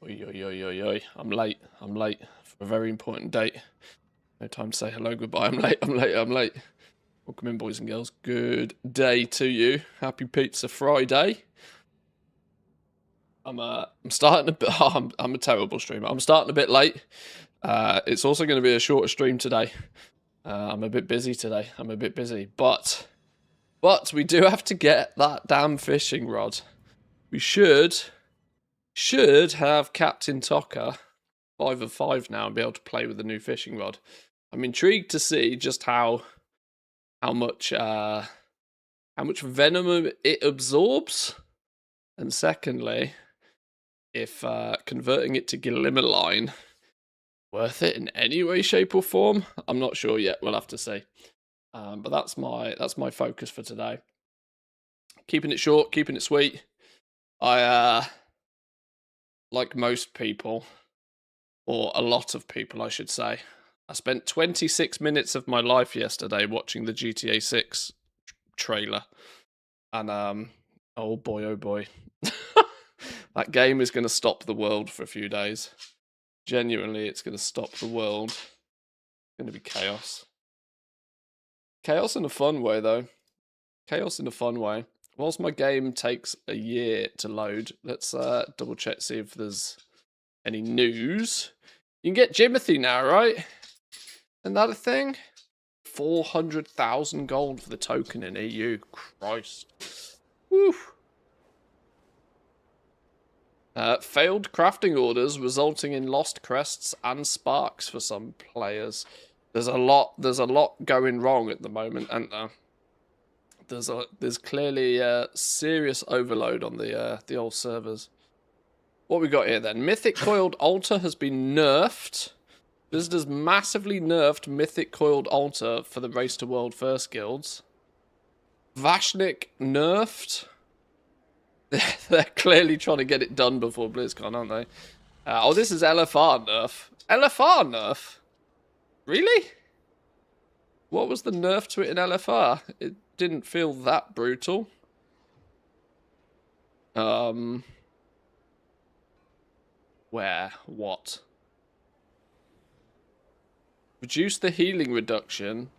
Oi, oi, oi, oi, oi. I'm late. I'm late for a very important date. No time to say hello, goodbye. I'm late. I'm late. I'm late. Welcome in, boys and girls. Good day to you. Happy Pizza Friday. I'm starting a bit. I'm a terrible streamer. I'm starting a bit late. It's also going to be a shorter stream today. I'm a bit busy today. I'm a bit busy, but we do have to get that damn fishing rod. We should have Captain Tocker 5 of 5 now and be able to play with the new fishing rod. I'm intrigued to see just how much venom it absorbs, and secondly, if converting it to Glimmerline worth it in any way, shape, or form. I'm not sure yet. We'll have to see. But that's my focus for today. Keeping it short, keeping it sweet. I like most people, or a lot of people, I should say. I spent 26 minutes of my life yesterday watching the GTA 6 trailer. And, oh boy. That game is going to stop the world for a few days. Genuinely, it's going to stop the world. It's going to be chaos. Chaos in a fun way, though. Chaos in a fun way. Whilst my game takes a year to load, let's double check, see if there's any news. You can get Jimothy now, right? Isn't that a thing? 400,000 gold for the token in EU. Christ. Woo. Failed crafting orders resulting in lost crests and sparks for some players. There's a lot going wrong at the moment, and there's clearly a serious overload on the old servers. What we got here then? Mythic Coiled Altar has been nerfed. Visitors massively nerfed Mythic Coiled Altar for the Race to World First guilds. Vashnik nerfed. They're clearly trying to get it done before BlizzCon, aren't they? Oh, this is LFR nerf. LFR nerf? Really? What was the nerf to it in LFR? It didn't feel that brutal. Where? What? Reduce the healing reduction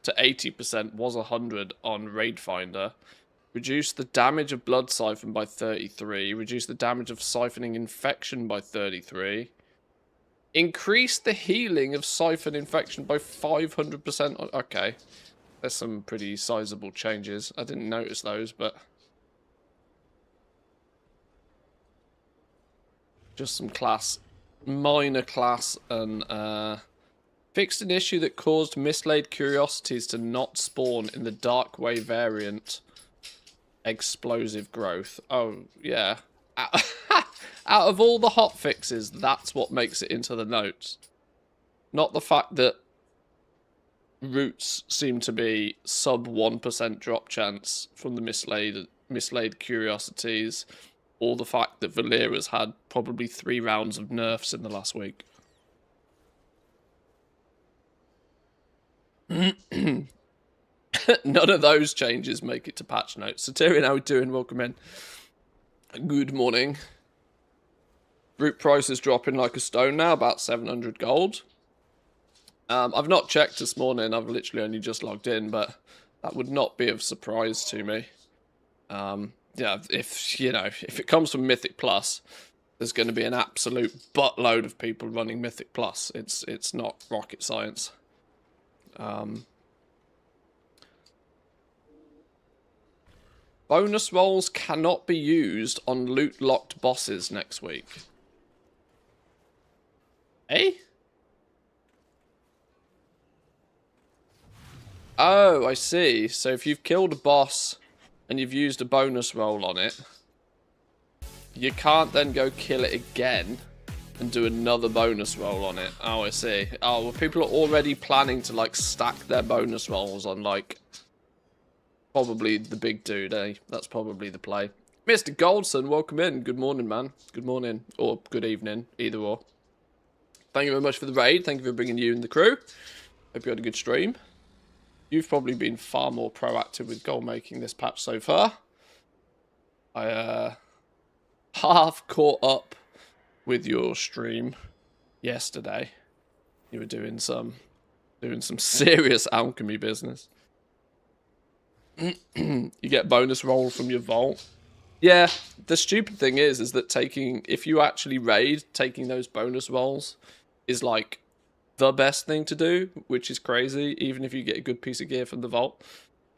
to 80% was 100 on Raid Finder. Reduce the damage of blood siphon by 33. Reduce the damage of siphoning infection by 33. Increase the healing of siphon infection by 500%. Okay. There's some pretty sizable changes. I didn't notice those, but just some minor class, and fixed an issue that caused mislaid curiosities to not spawn in the Dark Way variant. Explosive growth. Oh, yeah. Out of all the hot fixes, that's what makes it into the notes. Not the fact that roots seem to be sub 1% drop chance from the mislaid curiosities, or the fact that Valera's had probably 3 rounds of nerfs in the last week. None of those changes make it to patch notes. So Tyrion, how are we doing? Welcome in. Good morning. Root price is dropping like a stone now, about 700 gold. I've not checked this morning. I've literally only just logged in, but that would not be of surprise to me. Yeah, if it comes from Mythic Plus, there's going to be an absolute buttload of people running Mythic Plus. It's not rocket science. Bonus rolls cannot be used on loot-locked bosses next week. Eh? Oh, I see. So if you've killed a boss and you've used a bonus roll on it, you can't then go kill it again and do another bonus roll on it. Oh, I see. Oh, well, people are already planning to, like, stack their bonus rolls on, like, probably the big dude, eh? That's probably the play. Mr. Goldson, welcome in. Good morning, man. Good morning. Or good evening. Either or. Thank you very much for the raid. Thank you for bringing you and the crew. Hope you had a good stream. You've probably been far more proactive with goal making this patch so far. I half caught up with your stream yesterday. You were doing some serious alchemy business. You get bonus roll from your vault. Yeah, the stupid thing is that if you actually raid, taking those bonus rolls is like the best thing to do, which is crazy, even if you get a good piece of gear from the vault.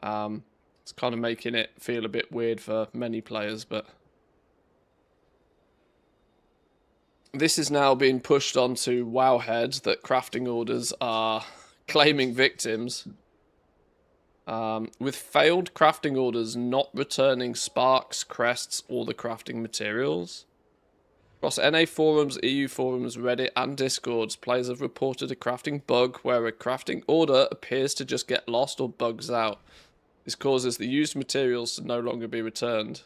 It's kind of making it feel a bit weird for many players, but this is now being pushed onto Wowhead that crafting orders are claiming victims. With failed crafting orders not returning sparks, crests, or the crafting materials. Across NA forums, EU forums, Reddit, and Discords, players have reported a crafting bug where a crafting order appears to just get lost or bugs out. This causes the used materials to no longer be returned.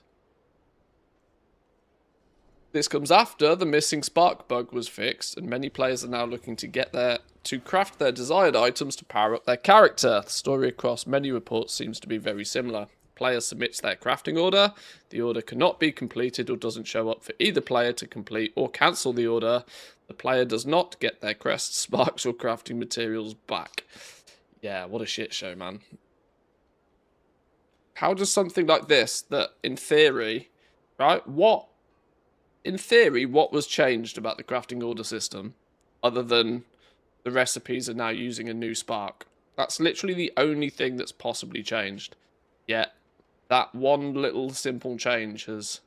This comes after the missing spark bug was fixed, and many players are now looking to craft their desired items to power up their character. The story across many reports seems to be very similar. Player submits their crafting order, the order cannot be completed or doesn't show up for either player to complete or cancel the order. The player does not get their crests, sparks, or crafting materials back. Yeah, what a shit show, man. How does something like this, that in theory, right, in theory, what was changed about the crafting order system, other than the recipes are now using a new spark? That's literally the only thing that's possibly changed. Yet, that one little simple change has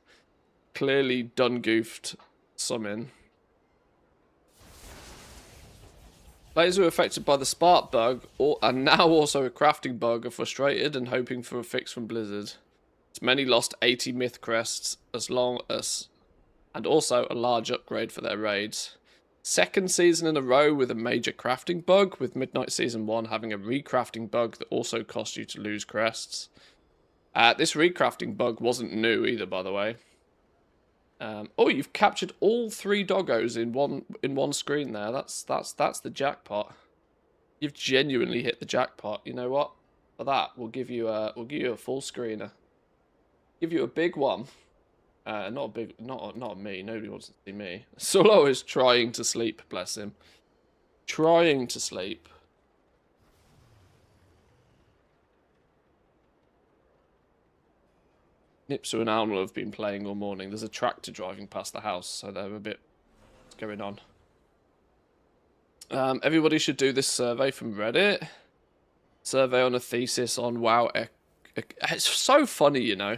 clearly done goofed some in. Players who are affected by the spark bug, and now also a crafting bug, are frustrated and hoping for a fix from Blizzard. As many lost 80 myth crests and also a large upgrade for their raids. Second season in a row with a major crafting bug, with Midnight Season 1 having a recrafting bug that also cost you to lose crests. This recrafting bug wasn't new either, by the way. Oh, you've captured all 3 doggos in one screen there. That's the jackpot. You've genuinely hit the jackpot. You know what? For that, we'll give you a full screener. Give you a big one. Not me. Nobody wants to see me. Solo is trying to sleep, bless him. Trying to sleep. Nipsu and Alma have been playing all morning. There's a tractor driving past the house, so they're a bit... What's going on? Everybody should do this survey from Reddit. Survey on a thesis on WoW. It's so funny, you know.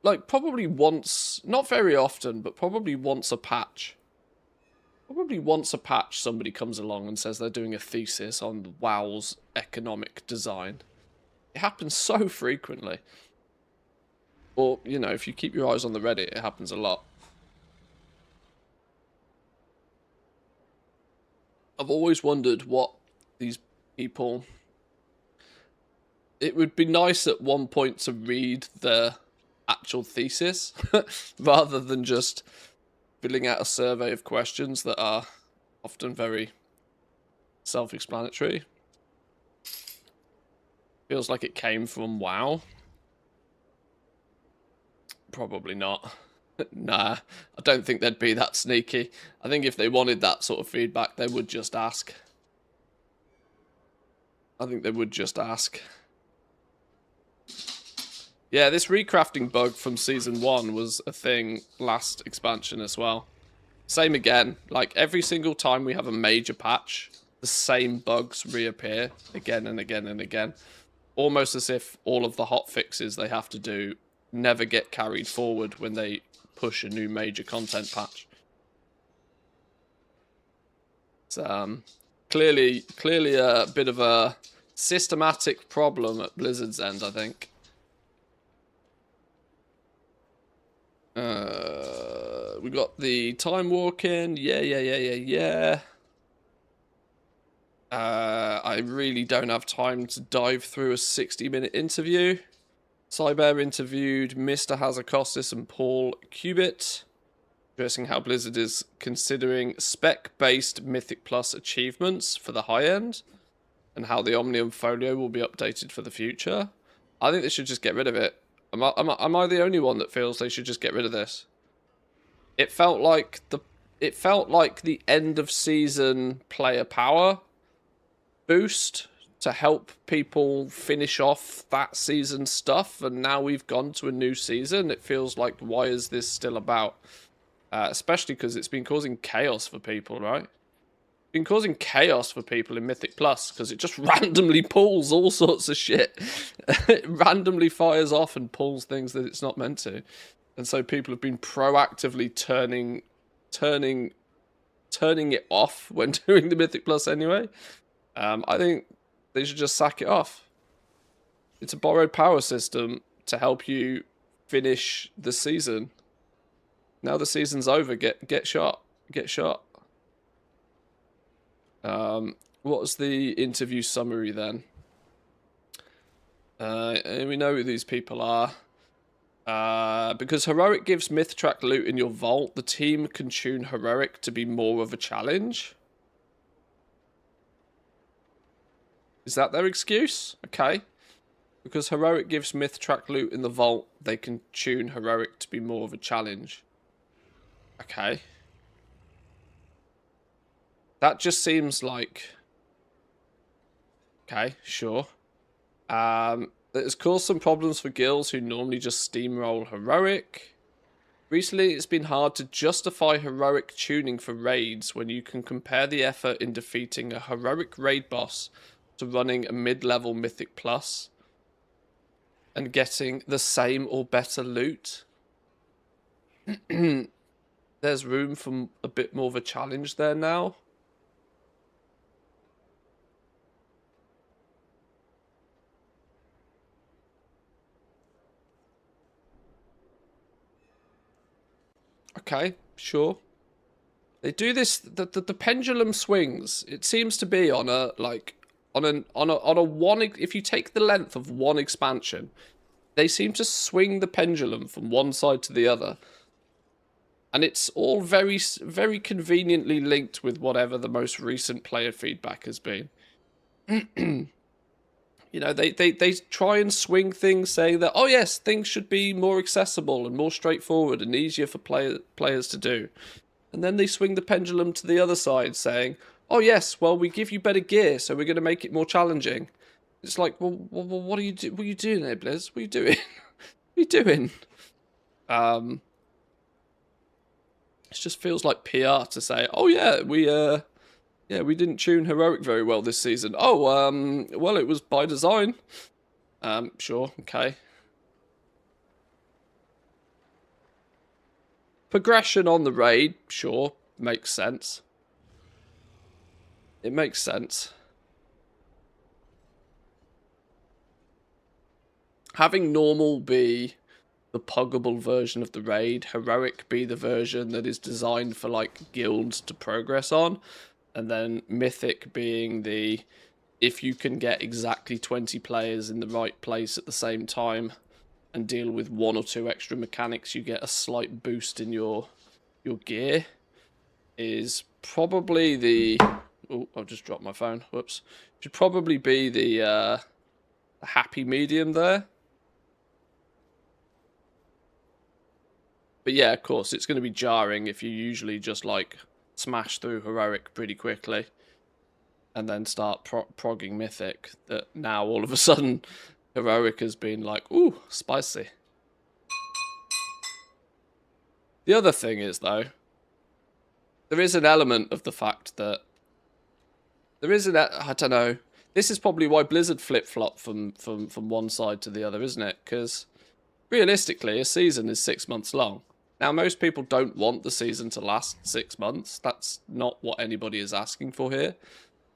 Like, probably once, not very often, but probably once a patch. Probably once a patch somebody comes along and says they're doing a thesis on WoW's economic design. It happens so frequently. Or, you know, if you keep your eyes on the Reddit, it happens a lot. I've always wondered what these people... It would be nice at one point to read the actual thesis, rather than just filling out a survey of questions that are often very self-explanatory. Feels like it came from WoW. Probably not. Nah, I don't think they'd be that sneaky. I think if they wanted that sort of feedback, they would just ask. I think they would just ask. Yeah, this recrafting bug from Season 1 was a thing last expansion as well. Same again. Like, every single time we have a major patch, the same bugs reappear again and again and again. Almost as if all of the hot fixes they have to do never get carried forward when they push a new major content patch. It's clearly a bit of a systematic problem at Blizzard's end, I think. We got the time walking. Yeah. I really don't have time to dive through a 60-minute interview. Cyber interviewed Mr. Hazakostis and Paul Cubitt, addressing how Blizzard is considering spec-based Mythic Plus achievements for the high end, and how the Omnium Folio will be updated for the future. I think they should just get rid of it. Am I the only one that feels they should just get rid of this? it felt like the end of season player power boost to help people finish off that season stuff, and now we've gone to a new season. It feels like, why is this still about? Especially because it's been causing chaos for people, right? It's been causing chaos for people in Mythic Plus because it just randomly pulls all sorts of shit. It randomly fires off and pulls things that it's not meant to, and so people have been proactively turning it off when doing the Mythic Plus anyway. I think they should just sack it off. It's a borrowed power system to help you finish the season. Now the season's over. Get shot. Get shot. What was the interview summary then? And we know who these people are. Because Heroic gives Myth Track loot in your vault, the team can tune Heroic to be more of a challenge. Is that their excuse? Okay. Because Heroic gives Myth Track loot in the vault, they can tune Heroic to be more of a challenge. Okay. That just seems like... Okay, sure. It has caused some problems for guilds who normally just steamroll Heroic. Recently, it's been hard to justify Heroic tuning for raids when you can compare the effort in defeating a Heroic raid boss to running a mid-level Mythic Plus and getting the same or better loot. There's room for a bit more of a challenge there now. Okay, sure. They do this. The pendulum swings. It seems to be on a one. If you take the length of one expansion, they seem to swing the pendulum from one side to the other, and it's all very conveniently linked with whatever the most recent player feedback has been. You know, they try and swing things, saying that, oh yes, things should be more accessible and more straightforward and easier for players to do. And then they swing the pendulum to the other side, saying, oh yes, well, we give you better gear, so we're going to make it more challenging. It's like, well, what are you doing there, Blizz? What are you doing? What are you doing? It just feels like PR to say, oh yeah, we didn't tune Heroic very well this season. Oh, well, it was by design. Sure, okay. Progression on the raid, sure, makes sense. It makes sense. Having normal be the puggable version of the raid, Heroic be the version that is designed for, like, guilds to progress on, and then Mythic being the, if you can get exactly 20 players in the right place at the same time and deal with one or two extra mechanics, you get a slight boost in your gear, is probably the... Oh, I've just dropped my phone. Whoops. Should probably be the happy medium there. But yeah, of course, it's going to be jarring if you usually just, like, smash through Heroic pretty quickly and then start progging Mythic, that now all of a sudden Heroic has been like, ooh, spicy. The other thing is, though, there is an element of the fact that there is I don't know, this is probably why Blizzard flip-flop from one side to the other, isn't it? Because realistically, a season is 6 months long. Now, most people don't want the season to last 6 months. That's not what anybody is asking for here.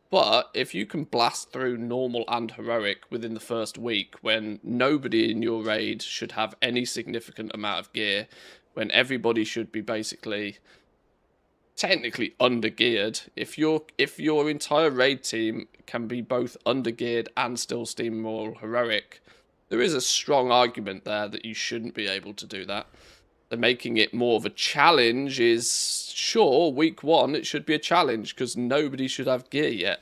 But if you can blast through normal and Heroic within the first week, when nobody in your raid should have any significant amount of gear, when everybody should be basically technically under-geared, if your entire raid team can be both under-geared and still steamroll Heroic, there is a strong argument there that you shouldn't be able to do that. And making it more of a challenge is, sure, week one, it should be a challenge because nobody should have gear yet.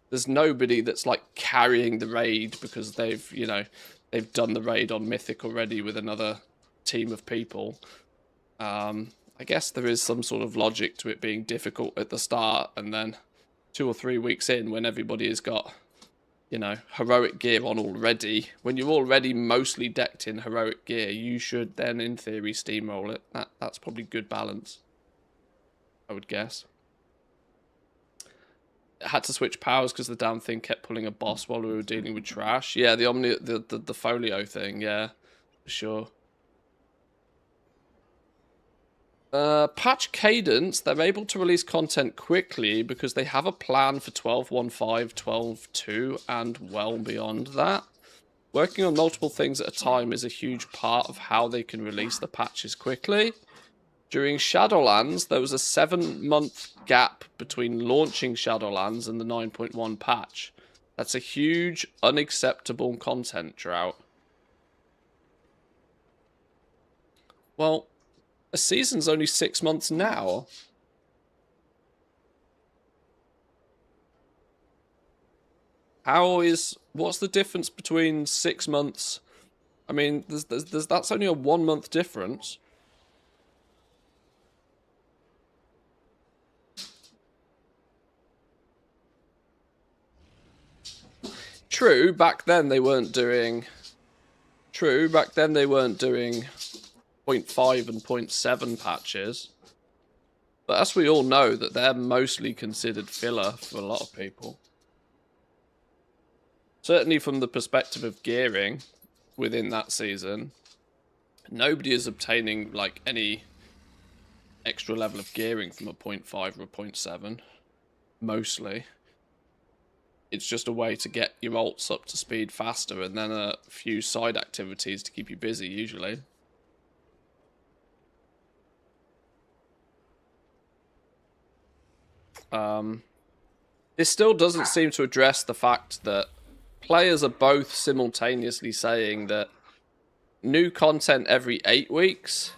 There's nobody that's like carrying the raid because they've done the raid on Mythic already with another team of people. I I guess there is some sort of logic to it being difficult at the start, and then 2 or 3 weeks in, when everybody has got, you know, heroic gear on already, when you're already mostly decked in heroic gear, you should then, in theory, steamroll it. That's probably good balance, I would guess. I had to switch powers because the damn thing kept pulling a boss while we were dealing with trash. Yeah, the folio thing, yeah, for sure. Patch cadence, they're able to release content quickly because they have a plan for 12.15, 12.2, and well beyond that. Working on multiple things at a time is a huge part of how they can release the patches quickly. During Shadowlands, there was a 7-month gap between launching Shadowlands and the 9.1 patch. That's a huge, unacceptable content drought. Well, a season's only 6 months now. What's the difference between 6 months? I mean, that's only a 1 month difference. True, back then they weren't doing... True, back then they weren't doing 0.5 and 0.7 patches. But as we all know, that they're mostly considered filler for a lot of people. Certainly from the perspective of gearing within that season, nobody is obtaining like any extra level of gearing from a 0.5 or a 0.7. Mostly. It's just a way to get your ults up to speed faster and then a few side activities to keep you busy, usually. This still doesn't seem to address the fact that players are both simultaneously saying that new content every 8 weeks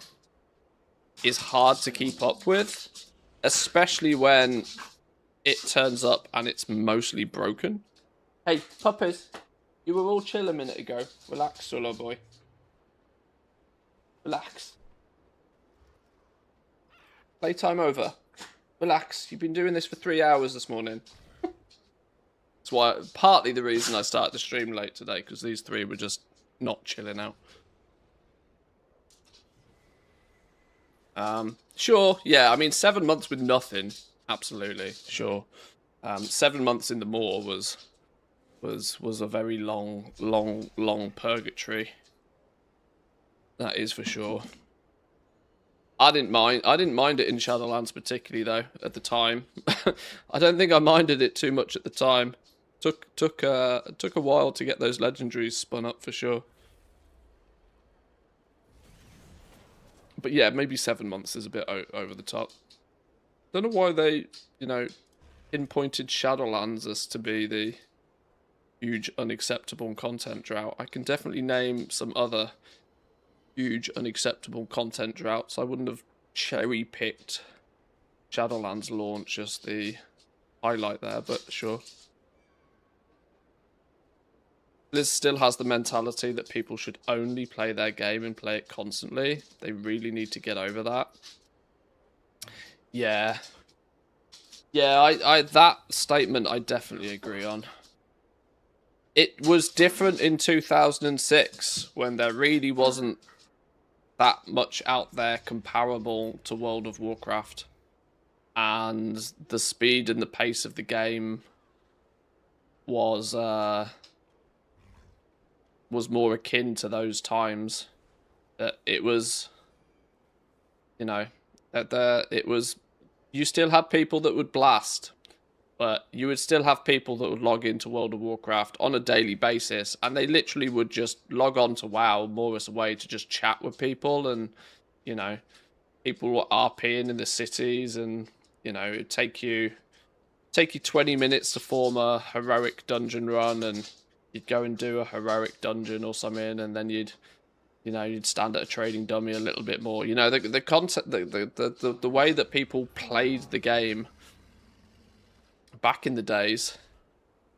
is hard to keep up with, especially when it turns up and it's mostly broken. Hey, puppies, you were all chill a minute ago. Relax, solo boy. Relax. Playtime over. Relax, you've been doing this for 3 hours this morning. That's why, partly the reason I started the stream late today, because these three were just not chilling out. Sure, yeah, I mean, 7 months with nothing, absolutely, sure. 7 months in the moor was a very long purgatory. That is for sure. I didn't mind it in Shadowlands particularly though at the time. I don't think I minded it too much at the time. Took a while to get those legendaries spun up for sure. But yeah, maybe 7 months is a bit over the top. Don't know why they, you know, pinpointed Shadowlands as to be the huge unacceptable content drought. I can definitely name some other huge unacceptable content droughts. I wouldn't have cherry-picked Shadowlands launch as the highlight there, but sure. Liz still has the mentality that people should only play their game and play it constantly. They really need to get over that. Yeah. Yeah, I that statement I definitely agree on. It was different in 2006 when there really wasn't that much out there comparable to World of Warcraft. And the speed and the pace of the game was more akin to those times. That it was, you know, it was, you still had people that would blast, but you would still have people that would log into World of Warcraft on a daily basis, and they literally would just log on to WoW more as a way to just chat with people, and, you know, people were RPing in the cities, and, you know, it'd take you 20 minutes to form a heroic dungeon run, and you'd go and do a heroic dungeon or something, and then you'd stand at a trading dummy a little bit more. You know, the concept, the way that people played the game back in the days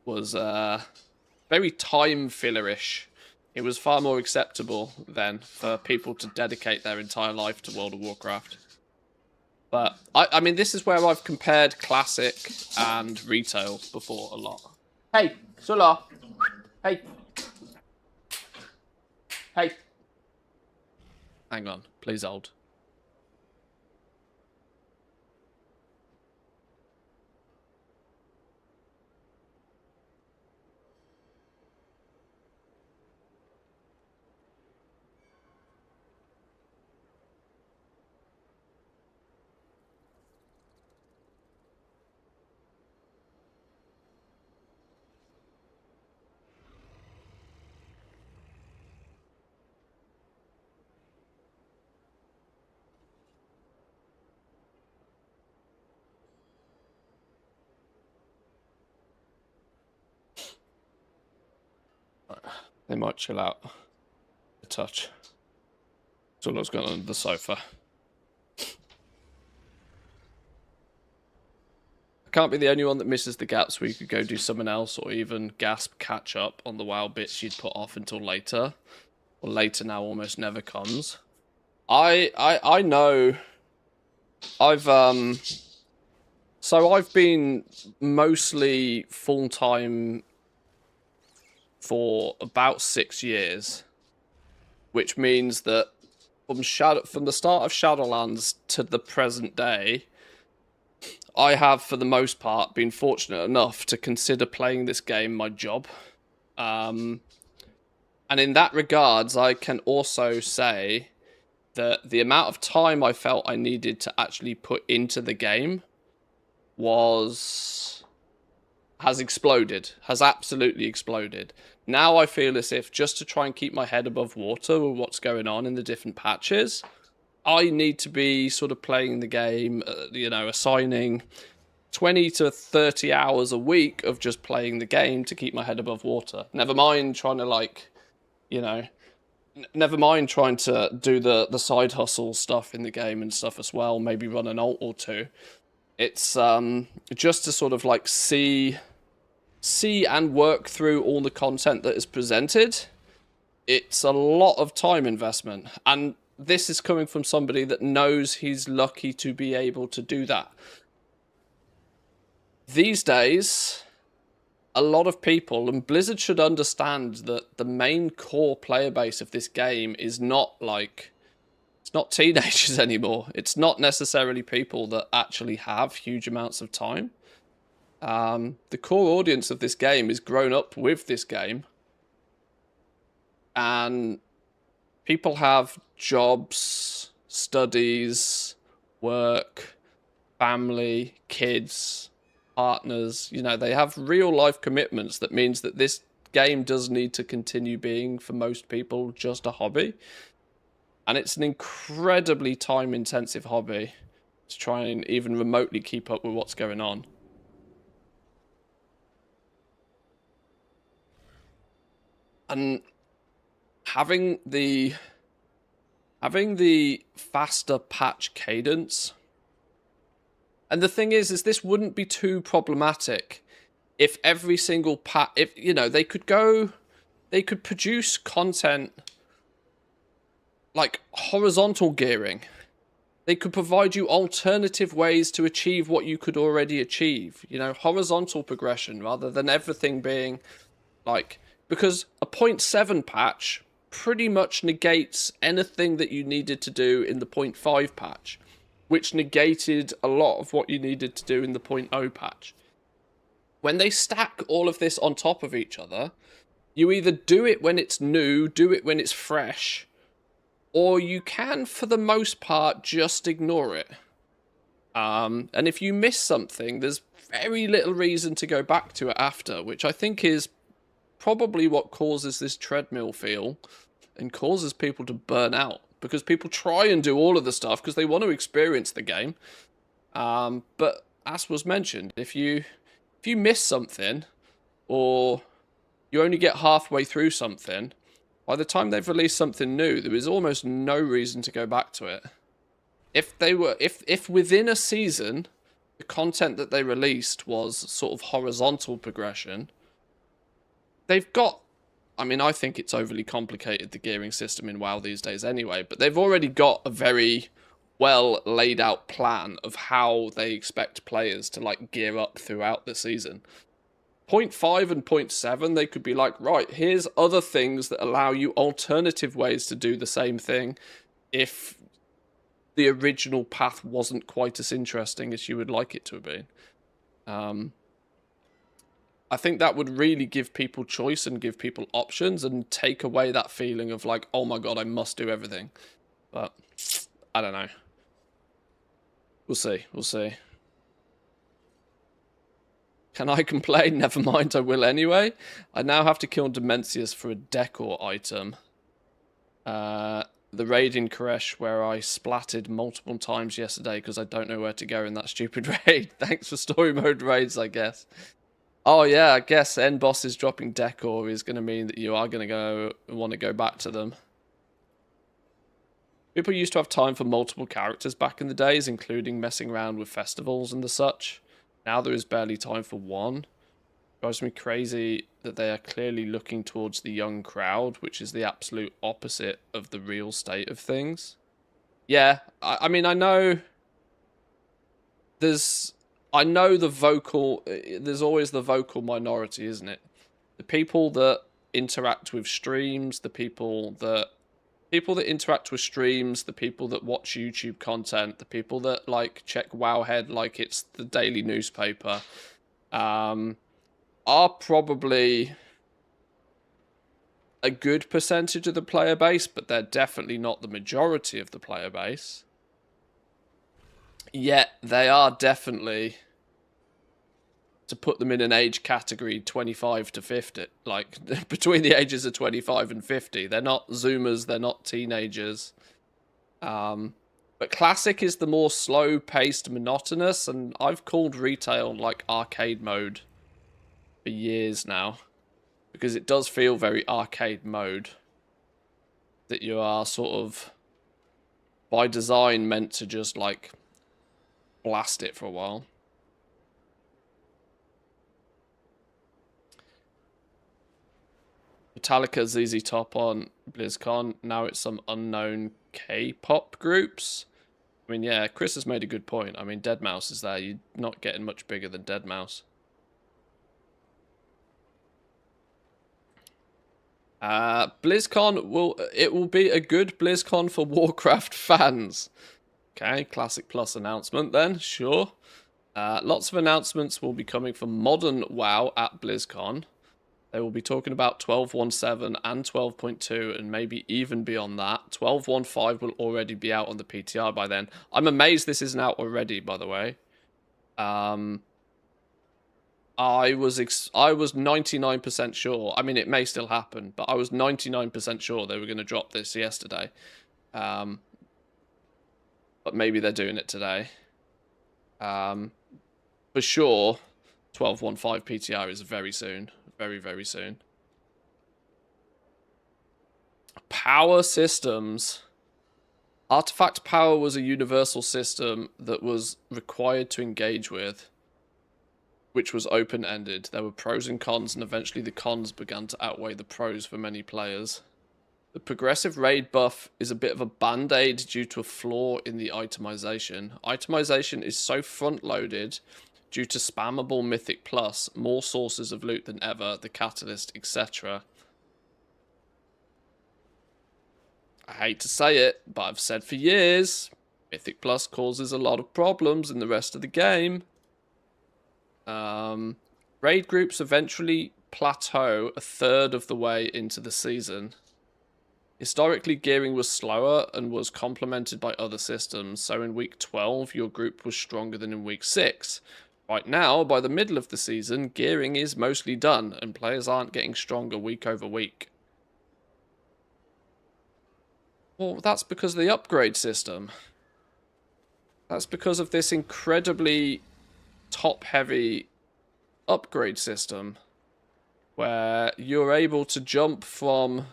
was very time fillerish. It was far more acceptable then for people to dedicate their entire life to World of Warcraft. But I mean, this is where I've compared classic and retail before a lot. Hey, Sula. Hey. Hey. Hang on, please hold. They might chill out a touch. Sula's gone under the sofa. I can't be the only one that misses the gaps where you could go do something else or even gasp catch up on the WoW bits you'd put off until later. Or later now almost never comes. I know so I've been mostly full-time for about 6 years, which means that from the start of Shadowlands to the present day, I have, for the most part, been fortunate enough to consider playing this game my job. And in that regards, I can also say that the amount of time I felt I needed to actually put into the game has exploded, has absolutely exploded. Now I feel as if just to try and keep my head above water with what's going on in the different patches, I need to be sort of playing the game, assigning 20 to 30 hours a week of just playing the game to keep my head above water. Never mind trying to never mind trying to do the side hustle stuff in the game and stuff as well, maybe run an alt or two. It's just to sort of like see and work through all the content that is presented. It's a lot of time investment, and this is coming from somebody that knows he's lucky to be able to do that. These days, a lot of people, and Blizzard should understand that the main core player base of this game is not it's not teenagers anymore. It's not necessarily people that actually have huge amounts of time. The core audience of this game is grown up with this game. And people have jobs, studies, work, family, kids, partners. They have real life commitments. That means that this game does need to continue being, for most people, just a hobby. And it's an incredibly time-intensive hobby to try and even remotely keep up with what's going on. And having the faster patch cadence. And the thing is this wouldn't be too problematic if every single they could produce content like horizontal gearing. They could provide you alternative ways to achieve what you could already achieve. Horizontal progression rather than everything being like, because a 0.7 patch pretty much negates anything that you needed to do in the 0.5 patch, which negated a lot of what you needed to do in the 0.0 patch. When they stack all of this on top of each other, you either do it when it's new, do it when it's fresh, or you can, for the most part, just ignore it. And if you miss something, there's very little reason to go back to it after, which I think is probably what causes this treadmill feel and causes people to burn out, because people try and do all of the stuff because they want to experience the game. But as was mentioned, if you miss something or you only get halfway through something, by the time they've released something new, there is almost no reason to go back to it. If within a season the content that they released was sort of horizontal progression, they've got, I think it's overly complicated, the gearing system in WoW these days anyway, but they've already got a very well laid out plan of how they expect players to like gear up throughout the season. Point 5 and point 7, they could be like, right, here's other things that allow you alternative ways to do the same thing if the original path wasn't quite as interesting as you would like it to have been. I think that would really give people choice and give people options and take away that feeling of like, oh my god, I must do everything. But I don't know. We'll see. We'll see. Can I complain? Never mind, I will anyway. I now have to kill Demencius for a decor item. The raid in Koresh where I splatted multiple times yesterday because I don't know where to go in that stupid raid. Thanks for story mode raids, I guess. Oh yeah, I guess end bosses dropping decor is going to mean that you are going to want to go back to them. People used to have time for multiple characters back in the days, including messing around with festivals and the such. Now there is barely time for one. Drives me crazy that they are clearly looking towards the young crowd, which is the absolute opposite of the real state of things. Yeah, I mean, I know there's always the vocal minority, isn't it? The people that interact with streams, the people that interact with streams, the people that watch YouTube content, the people that like check Wowhead like it's the daily newspaper, are probably a good percentage of the player base, but they're definitely not the majority of the player base. Yet they are definitely, to put them in an age category, 25 to 50, like between the ages of 25 and 50. They're not Zoomers, they're not teenagers. But Classic is the more slow-paced, monotonous, and I've called retail like arcade mode for years now, because it does feel very arcade mode, that you are sort of by design meant to just like blast it for a while. Metallica ZZ Top on BlizzCon. Now it's some unknown K-pop groups. I mean, yeah, Chris has made a good point. I mean, Deadmau5 is there. You're not getting much bigger than Deadmau5. BlizzCon will be a good BlizzCon for Warcraft fans. Okay, Classic Plus announcement then, sure. Lots of announcements will be coming from modern WoW at BlizzCon. They will be talking about 12.17 and 12.2 and maybe even beyond that. 12.15 will already be out on the PTR by then. I'm amazed this isn't out already, by the way. I was 99% sure. I mean, it may still happen, but I was 99% sure they were going to drop this yesterday. But maybe they're doing it today. For sure, 12.15 PTR is very soon. Very, very soon. Power systems. Artifact power was a universal system that was required to engage with, which was open-ended. There were pros and cons, and eventually the cons began to outweigh the pros for many players. The progressive raid buff is a bit of a band-aid due to a flaw in the itemization. Itemization is so front-loaded due to spammable Mythic Plus, more sources of loot than ever, the Catalyst, etc. I hate to say it, but I've said for years, Mythic Plus causes a lot of problems in the rest of the game. Raid groups eventually plateau a third of the way into the season. Historically, gearing was slower and was complemented by other systems, so in week 12 your group was stronger than in week 6. Right now, by the middle of the season, gearing is mostly done, and players aren't getting stronger week over week. Well, that's because of the upgrade system. That's because of this incredibly top-heavy upgrade system, where you're able to jump from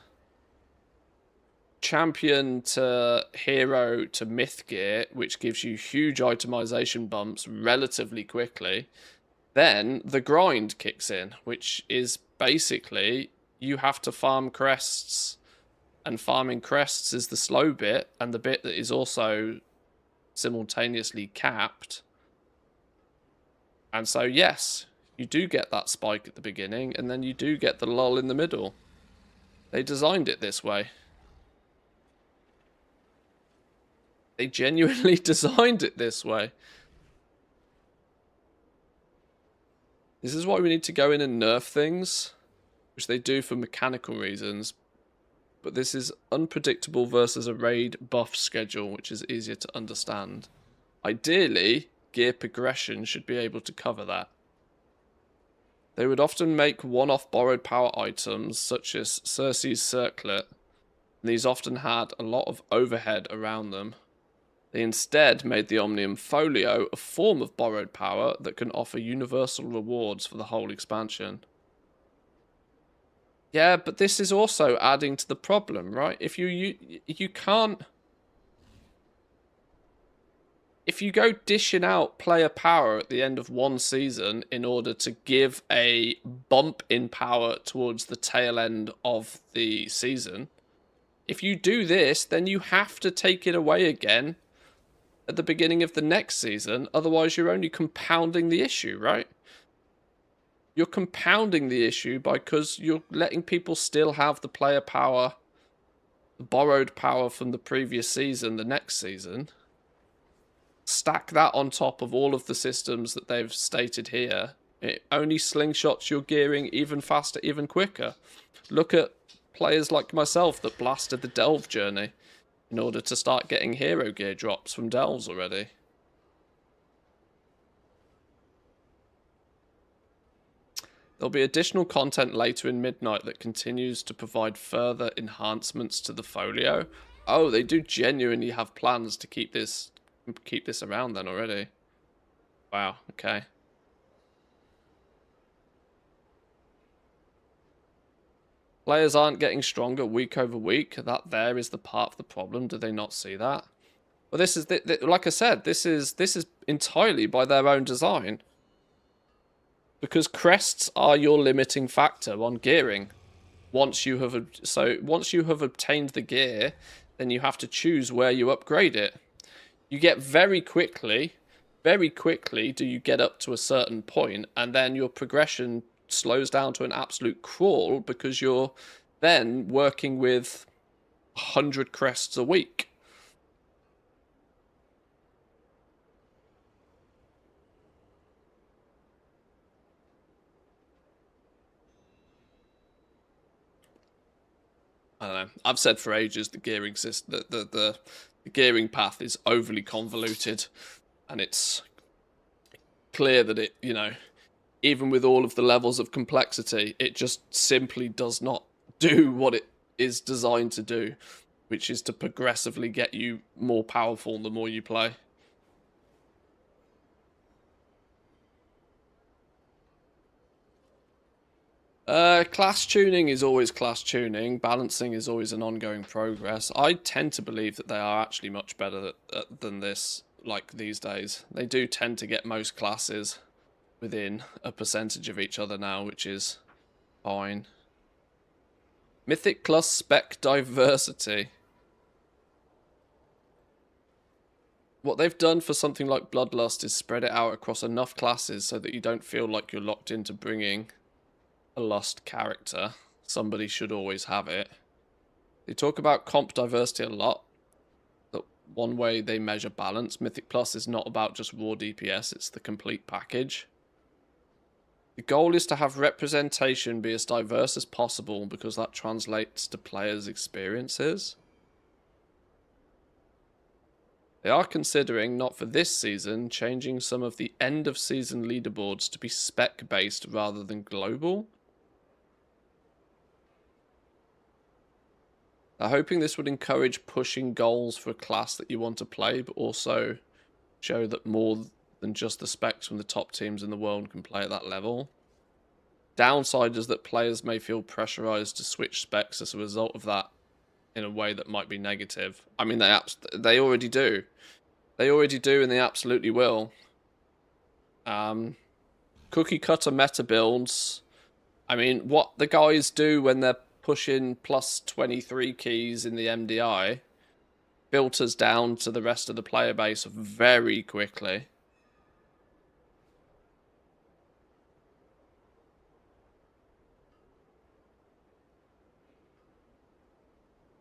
champion to hero to myth gear, which gives you huge itemization bumps relatively quickly. Then the grind kicks in, which is basically you have to farm crests, and farming crests is the slow bit, and the bit that is also simultaneously capped. And so, yes, you do get that spike at the beginning, and then you do get the lull in the middle. They designed it this way. They genuinely designed it this way. This is why we need to go in and nerf things, which they do for mechanical reasons. But this is unpredictable versus a raid buff schedule, which is easier to understand. Ideally, gear progression should be able to cover that. They would often make one-off borrowed power items, such as Circe's Circlet. These often had a lot of overhead around them. They instead made the Omnium Folio a form of borrowed power that can offer universal rewards for the whole expansion. Yeah, but this is also adding to the problem, right? If you can't... If you go dishing out player power at the end of one season in order to give a bump in power towards the tail end of the season, if you do this, then you have to take it away again at the beginning of the next season. Otherwise, you're only compounding the issue, right? You're compounding the issue because you're letting people still have the player power, the borrowed power from the previous season, the next season. Stack that on top of all of the systems that they've stated here. It only slingshots your gearing even faster, even quicker. Look at players like myself that blasted the Delve journey in order to start getting hero gear drops from Delves already. There'll be additional content later in Midnight that continues to provide further enhancements to the folio. Oh, they do genuinely have plans to keep this around then already. Wow, okay. Players aren't getting stronger week over week. That there is the part of the problem. Do they not see that? Well, this is like I said, this is entirely by their own design. Because crests are your limiting factor on gearing. Once you have obtained the gear, then you have to choose where you upgrade it. You get very quickly do you get up to a certain point, and then your progression slows down to an absolute crawl because you're then working with 100 crests a week. I don't know. I've said for ages the gearing system, the gearing path is overly convoluted, and it's clear that it, you know, even with all of the levels of complexity, it just simply does not do what it is designed to do, which is to progressively get you more powerful the more you play. Class tuning is always class tuning. Balancing is always an ongoing progress. I tend to believe that they are actually much better than this, like these days. They do tend to get most classes within a percentage of each other now, which is fine. Mythic plus spec diversity. What they've done for something like Bloodlust is spread it out across enough classes so that you don't feel like you're locked into bringing a Lust character. Somebody should always have it. They talk about comp diversity a lot. That one way they measure balance. Mythic Plus is not about just raw DPS, it's the complete package. The goal is to have representation be as diverse as possible because that translates to players' experiences. They are considering, not for this season, changing some of the end-of-season leaderboards to be spec-based rather than global. They're hoping this would encourage pushing goals for a class that you want to play, but also show that more than just the specs from the top teams in the world can play at that level. Downside is that players may feel pressurized to switch specs as a result of that in a way that might be negative. I mean, they already do. They already do, and they absolutely will. Cookie cutter meta builds. I mean, what the guys do when they're pushing plus 23 keys in the MDI, filters down to the rest of the player base very quickly.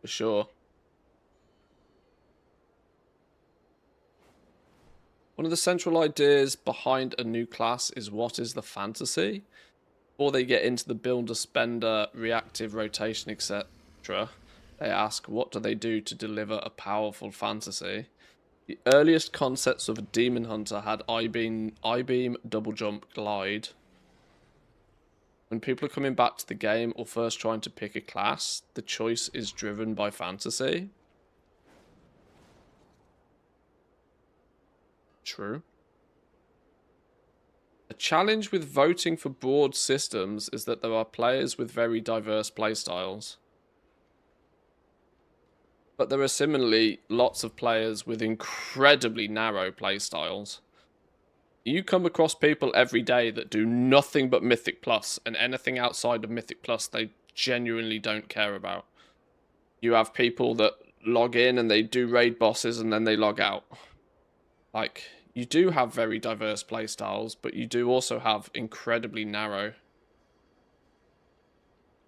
For sure. One of the central ideas behind a new class is what is the fantasy. Before they get into the builder, spender, reactive, rotation, etc., they ask what do they do to deliver a powerful fantasy. The earliest concepts of a demon hunter had I-beam, double jump, glide. When people are coming back to the game or first trying to pick a class, the choice is driven by fantasy. True. The challenge with voting for broad systems is that there are players with very diverse playstyles. But there are similarly lots of players with incredibly narrow playstyles. You come across people every day that do nothing but Mythic Plus, and anything outside of Mythic Plus they genuinely don't care about. You have people that log in and they do raid bosses and then they log out. Like, you do have very diverse playstyles, but you do also have incredibly narrow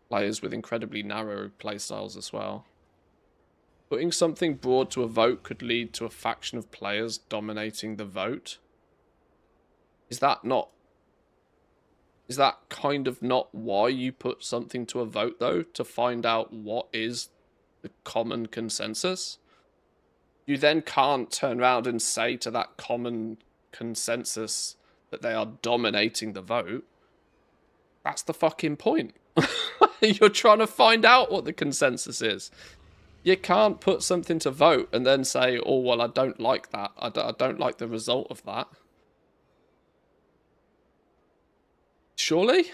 players with incredibly narrow playstyles as well. Putting something broad to a vote could lead to a faction of players dominating the vote. Is that kind of not why you put something to a vote, though? To find out what is the common consensus? You then can't turn around and say to that common consensus that they are dominating the vote. That's the fucking point. You're trying to find out what the consensus is. You can't put something to vote and then say, oh, well, I don't like that. I don't like the result of that. Surely?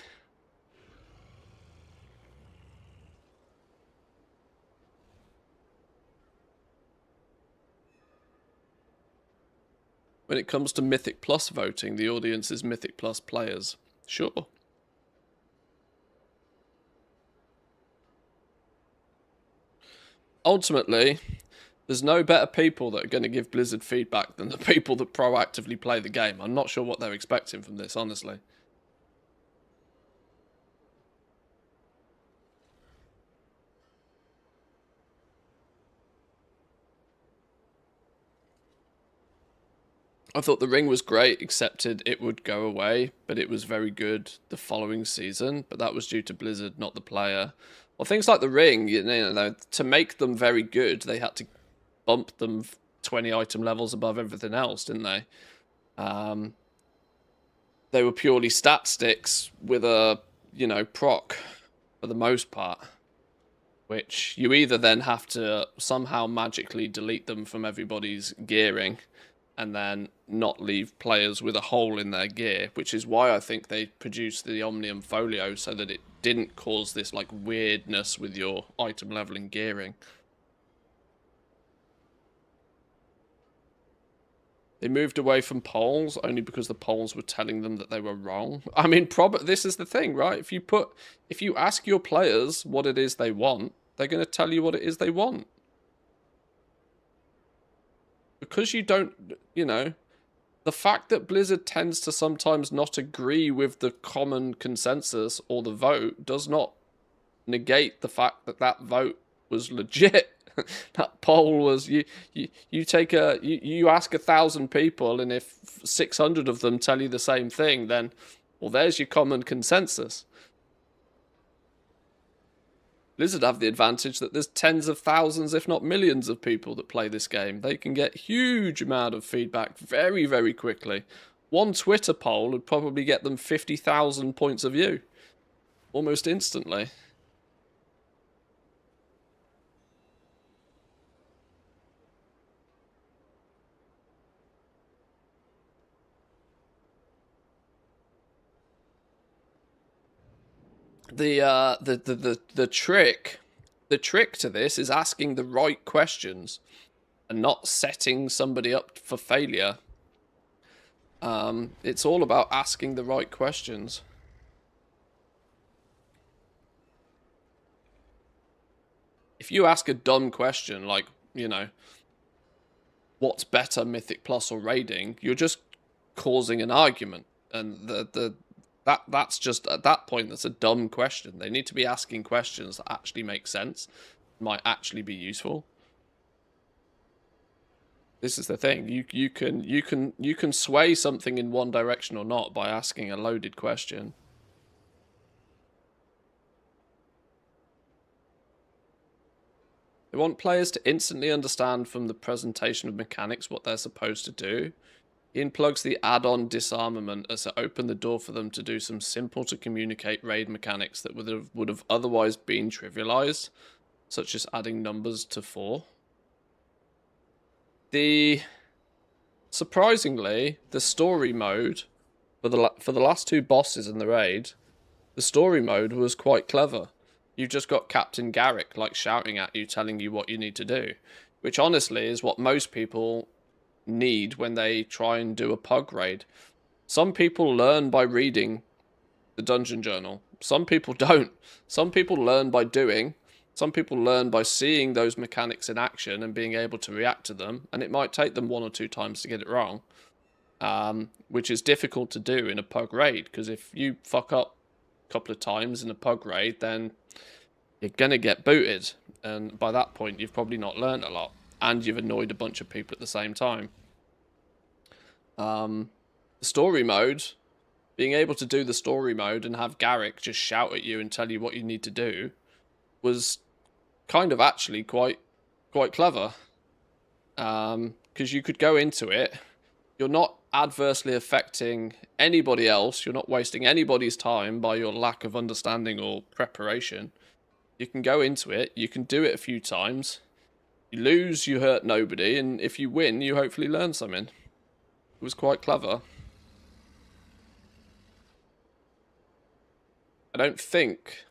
When it comes to Mythic Plus voting, the audience is Mythic Plus players. Sure. Ultimately, there's no better people that are going to give Blizzard feedback than the people that proactively play the game. I'm not sure what they're expecting from this, honestly. I thought the ring was great, accepted it would go away, but it was very good the following season. But that was due to Blizzard, not the player. Well, things like the ring, you know, to make them very good, they had to bump them 20 item levels above everything else, didn't they? They were purely stat sticks with a, you know, proc for the most part, which you either then have to somehow magically delete them from everybody's gearing and then not leave players with a hole in their gear, which is why I think they produced the Omnium Folio, so that it didn't cause this like weirdness with your item level and gearing. They moved away from polls only because the polls were telling them that they were wrong. I mean, this is the thing, right? If you ask your players what it is they want, they're going to tell you what it is they want. Because you don't, you know, the fact that Blizzard tends to sometimes not agree with the common consensus or the vote does not negate the fact that that vote was legit. That poll was, you ask 1,000 people, and if 600 of them tell you the same thing, then, well, there's your common consensus. Blizzard have the advantage that there's tens of thousands, if not millions, of people that play this game. They can get huge amount of feedback very, very quickly. One Twitter poll would probably get them 50,000 points of view almost instantly. The trick to this is asking the right questions and not setting somebody up for failure. It's all about asking the right questions. If you ask a dumb question, like, you know, what's better, Mythic Plus or raiding, you're just causing an argument. And that's just, at that point, that's a dumb question. They need to be asking questions that actually make sense, might actually be useful. This is the thing. You can sway something in one direction or not by asking a loaded question. They want players to instantly understand from the presentation of mechanics what they're supposed to do. Ian plugs the add-on disarmament as to open the door for them to do some simple to communicate raid mechanics that would have otherwise been trivialized, such as adding numbers to 4. Surprisingly, the story mode for the last 2 bosses in the raid, the story mode was quite clever. You've just got Captain Garrick like shouting at you, telling you what you need to do, which honestly is what most people need when they try and do a pug raid. Some people learn by reading the dungeon journal. Some people don't. Some people learn by doing. Some people learn by seeing those mechanics in action and being able to react to them, and it might take them 1 or 2 times to get it wrong, which is difficult to do in a pug raid, because if you fuck up a couple of times in a pug raid, then you're gonna get booted, and by that point you've probably not learned a lot, and you've annoyed a bunch of people at the same time. The story mode, being able to do the story mode and have Garrick just shout at you and tell you what you need to do, was kind of actually quite clever, because you could go into it, you're not adversely affecting anybody else, you're not wasting anybody's time by your lack of understanding or preparation. You can go into it, you can do it a few times, you lose, you hurt nobody, and if you win, you hopefully learn something. It was quite clever. I don't think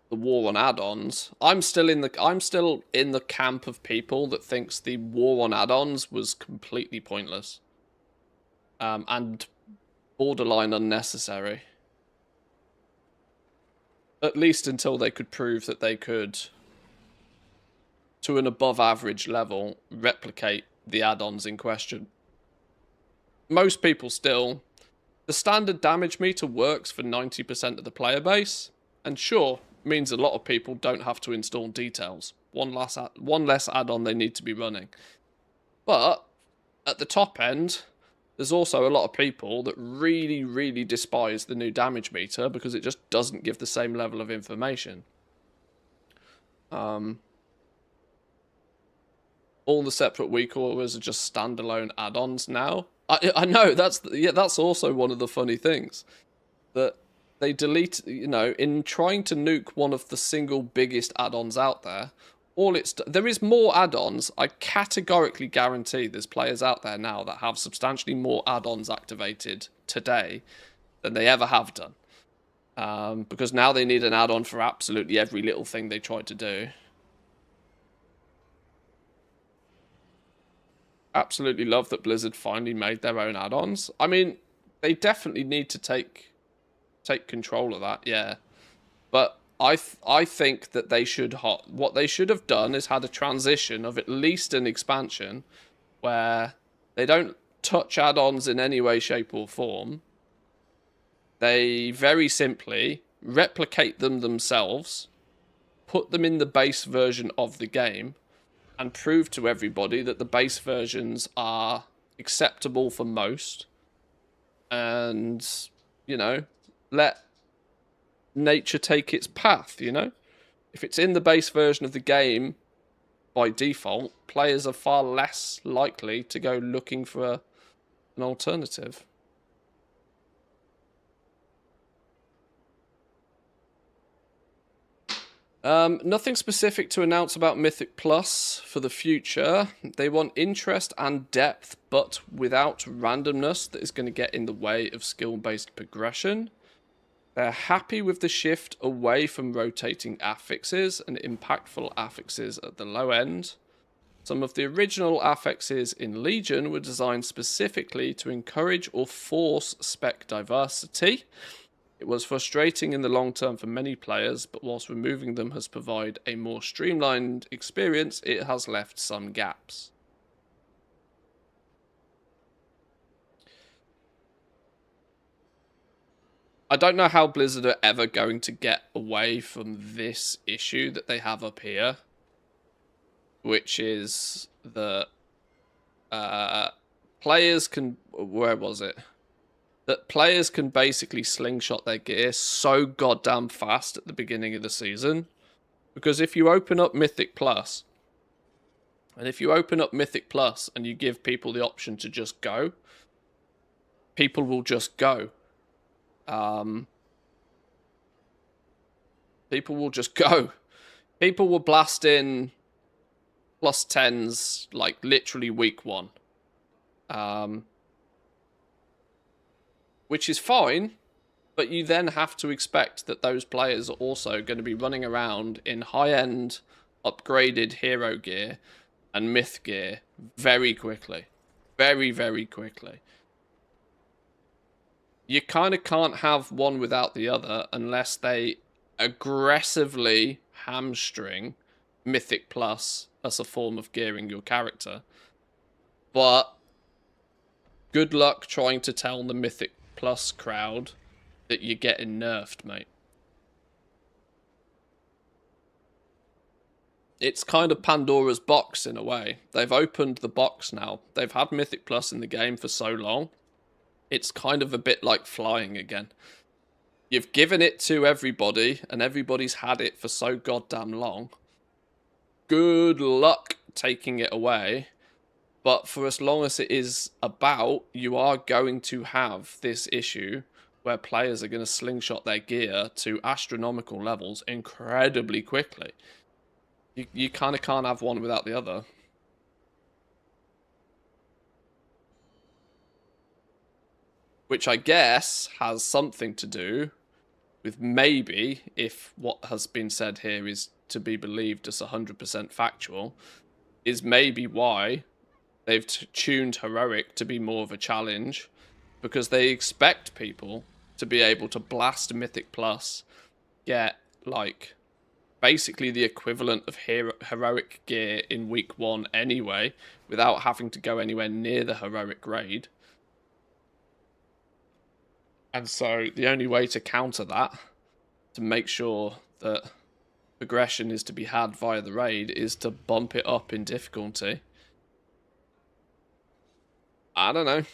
the war on add-ons, I'm still in the camp of people that thinks the war on add-ons was completely pointless, and borderline unnecessary. At least until they could prove that they could, to an above average level, replicate the add-ons in question. Most people still, the standard damage meter works for 90% of the player base, and sure, means a lot of people don't have to install details. One less add-on they need to be running. But at the top end, there's also a lot of people that really, really despise the new damage meter because it just doesn't give the same level of information. All the separate weak auras are just standalone add-ons now. I know, that's also one of the funny things. That they delete, in trying to nuke one of the single biggest add-ons out there, there is more add-ons. I categorically guarantee there's players out there now that have substantially more add-ons activated today than they ever have done. Because now they need an add-on for absolutely every little thing they try to do. Absolutely love that Blizzard finally made their own add-ons. I mean, they definitely need to take control of that, yeah. But I think that what they should have done is had a transition of at least an expansion where they don't touch add-ons in any way, shape, or form. They very simply replicate them themselves, put them in the base version of the game, and prove to everybody that the base versions are acceptable for most. And, let nature take its path, If it's in the base version of the game by default, players are far less likely to go looking for an alternative. Nothing specific to announce about Mythic Plus for the future. They want interest and depth, but without randomness that is going to get in the way of skill-based progression. They're happy with the shift away from rotating affixes and impactful affixes at the low end. Some of the original affixes in Legion were designed specifically to encourage or force spec diversity. It was frustrating in the long term for many players, but whilst removing them has provided a more streamlined experience, it has left some gaps. I don't know how Blizzard are ever going to get away from this issue that they have up here, which is that players can... Where was it? That players can basically slingshot their gear so goddamn fast at the beginning of the season. Because if you open up Mythic Plus, and if you open up Mythic Plus and you give people the option to just go, people will just go. People will just go. People will blast in +10s like literally week 1. Which is fine, but you then have to expect that those players are also going to be running around in high-end upgraded hero gear and myth gear very quickly. Very, very quickly. You kind of can't have one without the other unless they aggressively hamstring Mythic Plus as a form of gearing your character. But good luck trying to tell the Mythic Plus crowd that you're getting nerfed, mate. It's kind of Pandora's box in a way. They've opened the box now. They've had Mythic Plus in the game for so long. It's kind of a bit like flying again. You've given it to everybody, and everybody's had it for so goddamn long. Good luck taking it away. But for as long as it is about, you are going to have this issue where players are going to slingshot their gear to astronomical levels incredibly quickly. You kind of can't have one without the other. Which I guess has something to do with maybe, if what has been said here is to be believed as 100% factual, is maybe why they've tuned Heroic to be more of a challenge, because they expect people to be able to blast Mythic Plus, get like basically the equivalent of Heroic gear in week 1 anyway, without having to go anywhere near the Heroic raid. And so the only way to counter that, to make sure that progression is to be had via the raid, is to bump it up in difficulty. I don't know.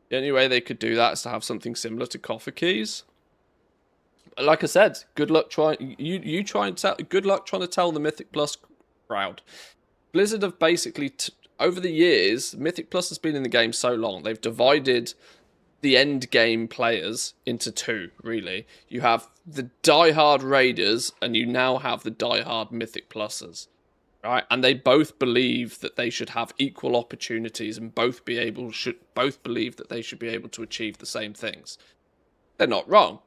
The only way they could do that is to have something similar to coffer keys. Like I said, good luck trying. You try and tell. Good luck trying to tell the Mythic Plus crowd. Blizzard have basically over the years, Mythic Plus has been in the game so long, they've divided the end game players into 2, really. You have the diehard raiders, and you now have the diehard Mythic Pluses, right? And they both believe that they should have equal opportunities, and both believe that they should be able to achieve the same things. They're not wrong.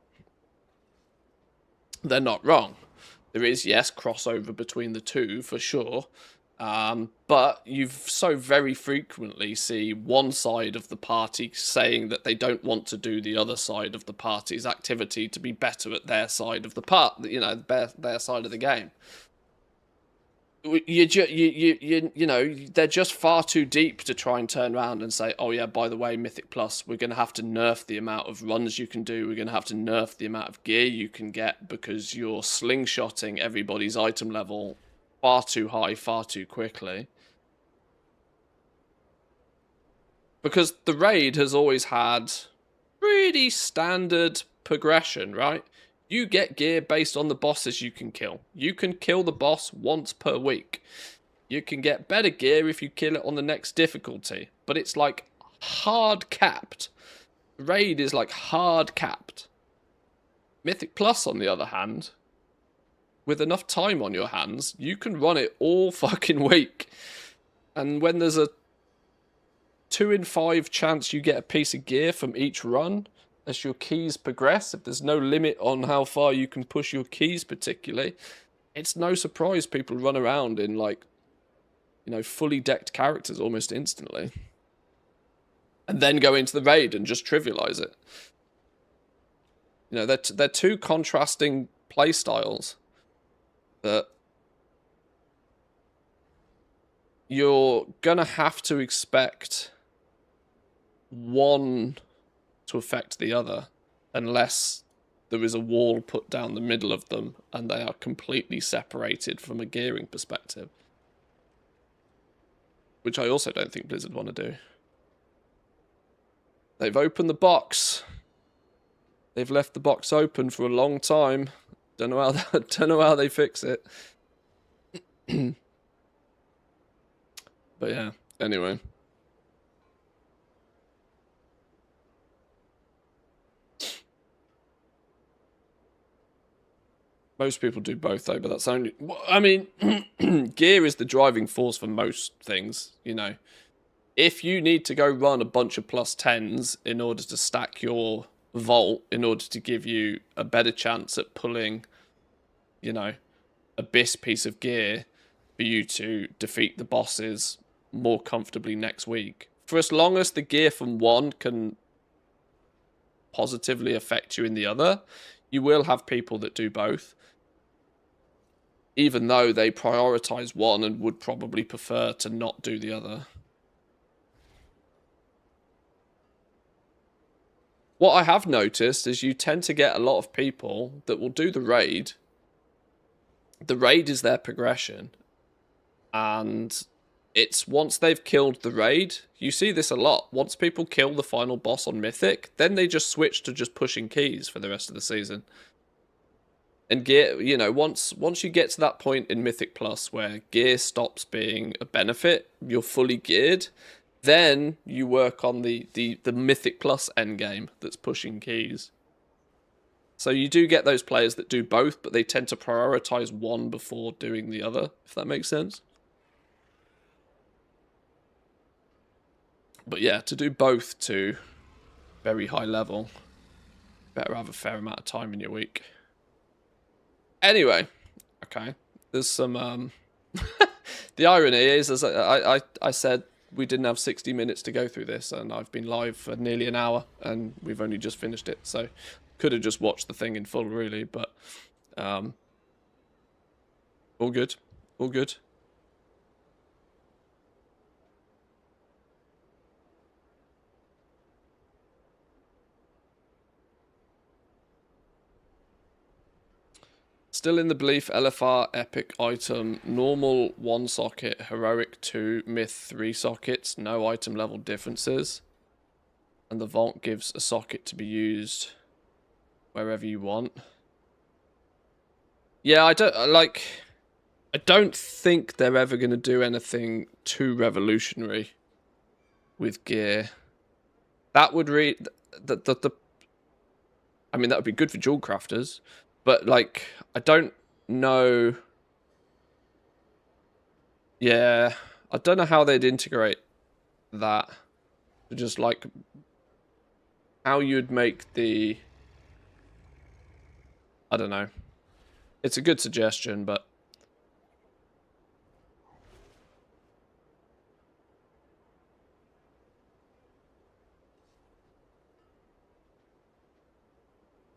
They're not wrong. There is, yes, crossover between the 2 for sure. But you've so very frequently see one side of the party saying that they don't want to do the other side of the party's activity to be better at their side of the their side of the game. You know, they're just far too deep to try and turn around and say, oh yeah, by the way, Mythic Plus, we're going to have to nerf the amount of runs you can do. We're going to have to nerf the amount of gear you can get because you're slingshotting everybody's item level far too high, far too quickly. Because the raid has always had pretty standard progression, right? You get gear based on the bosses you can kill. You can kill the boss once per week. You can get better gear if you kill it on the next difficulty. But it's like hard capped. Raid is like hard capped. Mythic Plus, on the other hand, with enough time on your hands, you can run it all fucking week. And when there's a 2 in 5 chance you get a piece of gear from each run, as your keys progress, if there's no limit on how far you can push your keys particularly, it's no surprise people run around in, like, you know, fully decked characters almost instantly. And then go into the raid and just trivialize it. You know, they're 2 contrasting play styles that you're gonna have to expect one to affect the other. unless there is a wall put down the middle of them and they are completely separated from a gearing perspective. Which I also don't think Blizzard want to do. They've opened the box. They've left the box open for a long time. Don't know how they fix it. But yeah, anyway. Most people do both though, but that's only... I mean, gear is the driving force for most things, you know. If you need to go run a bunch of plus 10s in order to stack your vault, in order to give you a better chance at pulling, you know, a BIS piece of gear for you to defeat the bosses more comfortably next week. For as long as the gear from one can positively affect you in the other, you will have people that do both. Even though they prioritize one and would probably prefer to not do the other. What I have noticed is you tend to get a lot of people that will do the raid. The raid is their progression. And it's once they've killed the raid, you see this a lot. Once people kill the final boss on Mythic, then they just switch to just pushing keys for the rest of the season. And gear, you know, once you get to that point in Mythic Plus where gear stops being a benefit, you're fully geared, then you work on the Mythic Plus endgame that's pushing keys. So you do get those players that do both, but they tend to prioritize one before doing the other, if that makes sense. But yeah, to do both to very high level, better have a fair amount of time in your week. Anyway, okay, there's some, the irony is, as I said, we didn't have 60 minutes to go through this, and I've been live for nearly an hour, and we've only just finished it, so could have just watched the thing in full, really, but, all good, all good. Still in the belief, LFR, epic item, normal 1 socket, heroic 2, myth 3 sockets, no item level differences. And the vault gives a socket to be used wherever you want. Yeah, I don't think they're ever going to do anything too revolutionary with gear. That would I mean, that would be good for jewel crafters. But, like, I don't know... Yeah, I don't know how they'd integrate that. Just, like, how you'd make the... I don't know. It's a good suggestion, but...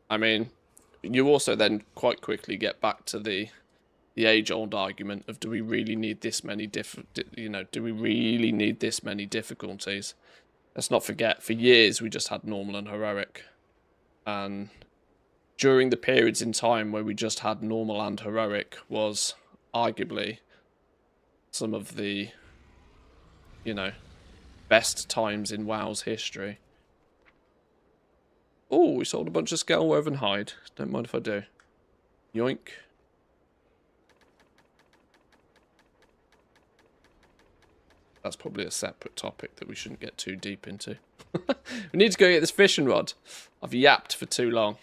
I mean... You also then quite quickly get back to the age-old argument of, do we really need this many do we really need this many difficulties? Let's not forget, for years we just had normal and heroic, and during the periods in time where we just had normal and heroic was arguably some of the, you know, best times in WoW's history. Oh, we sold a bunch of Scalewoven hide. Don't mind if I do. Yoink. That's probably a separate topic that we shouldn't get too deep into. We need to go get this fishing rod. I've yapped for too long.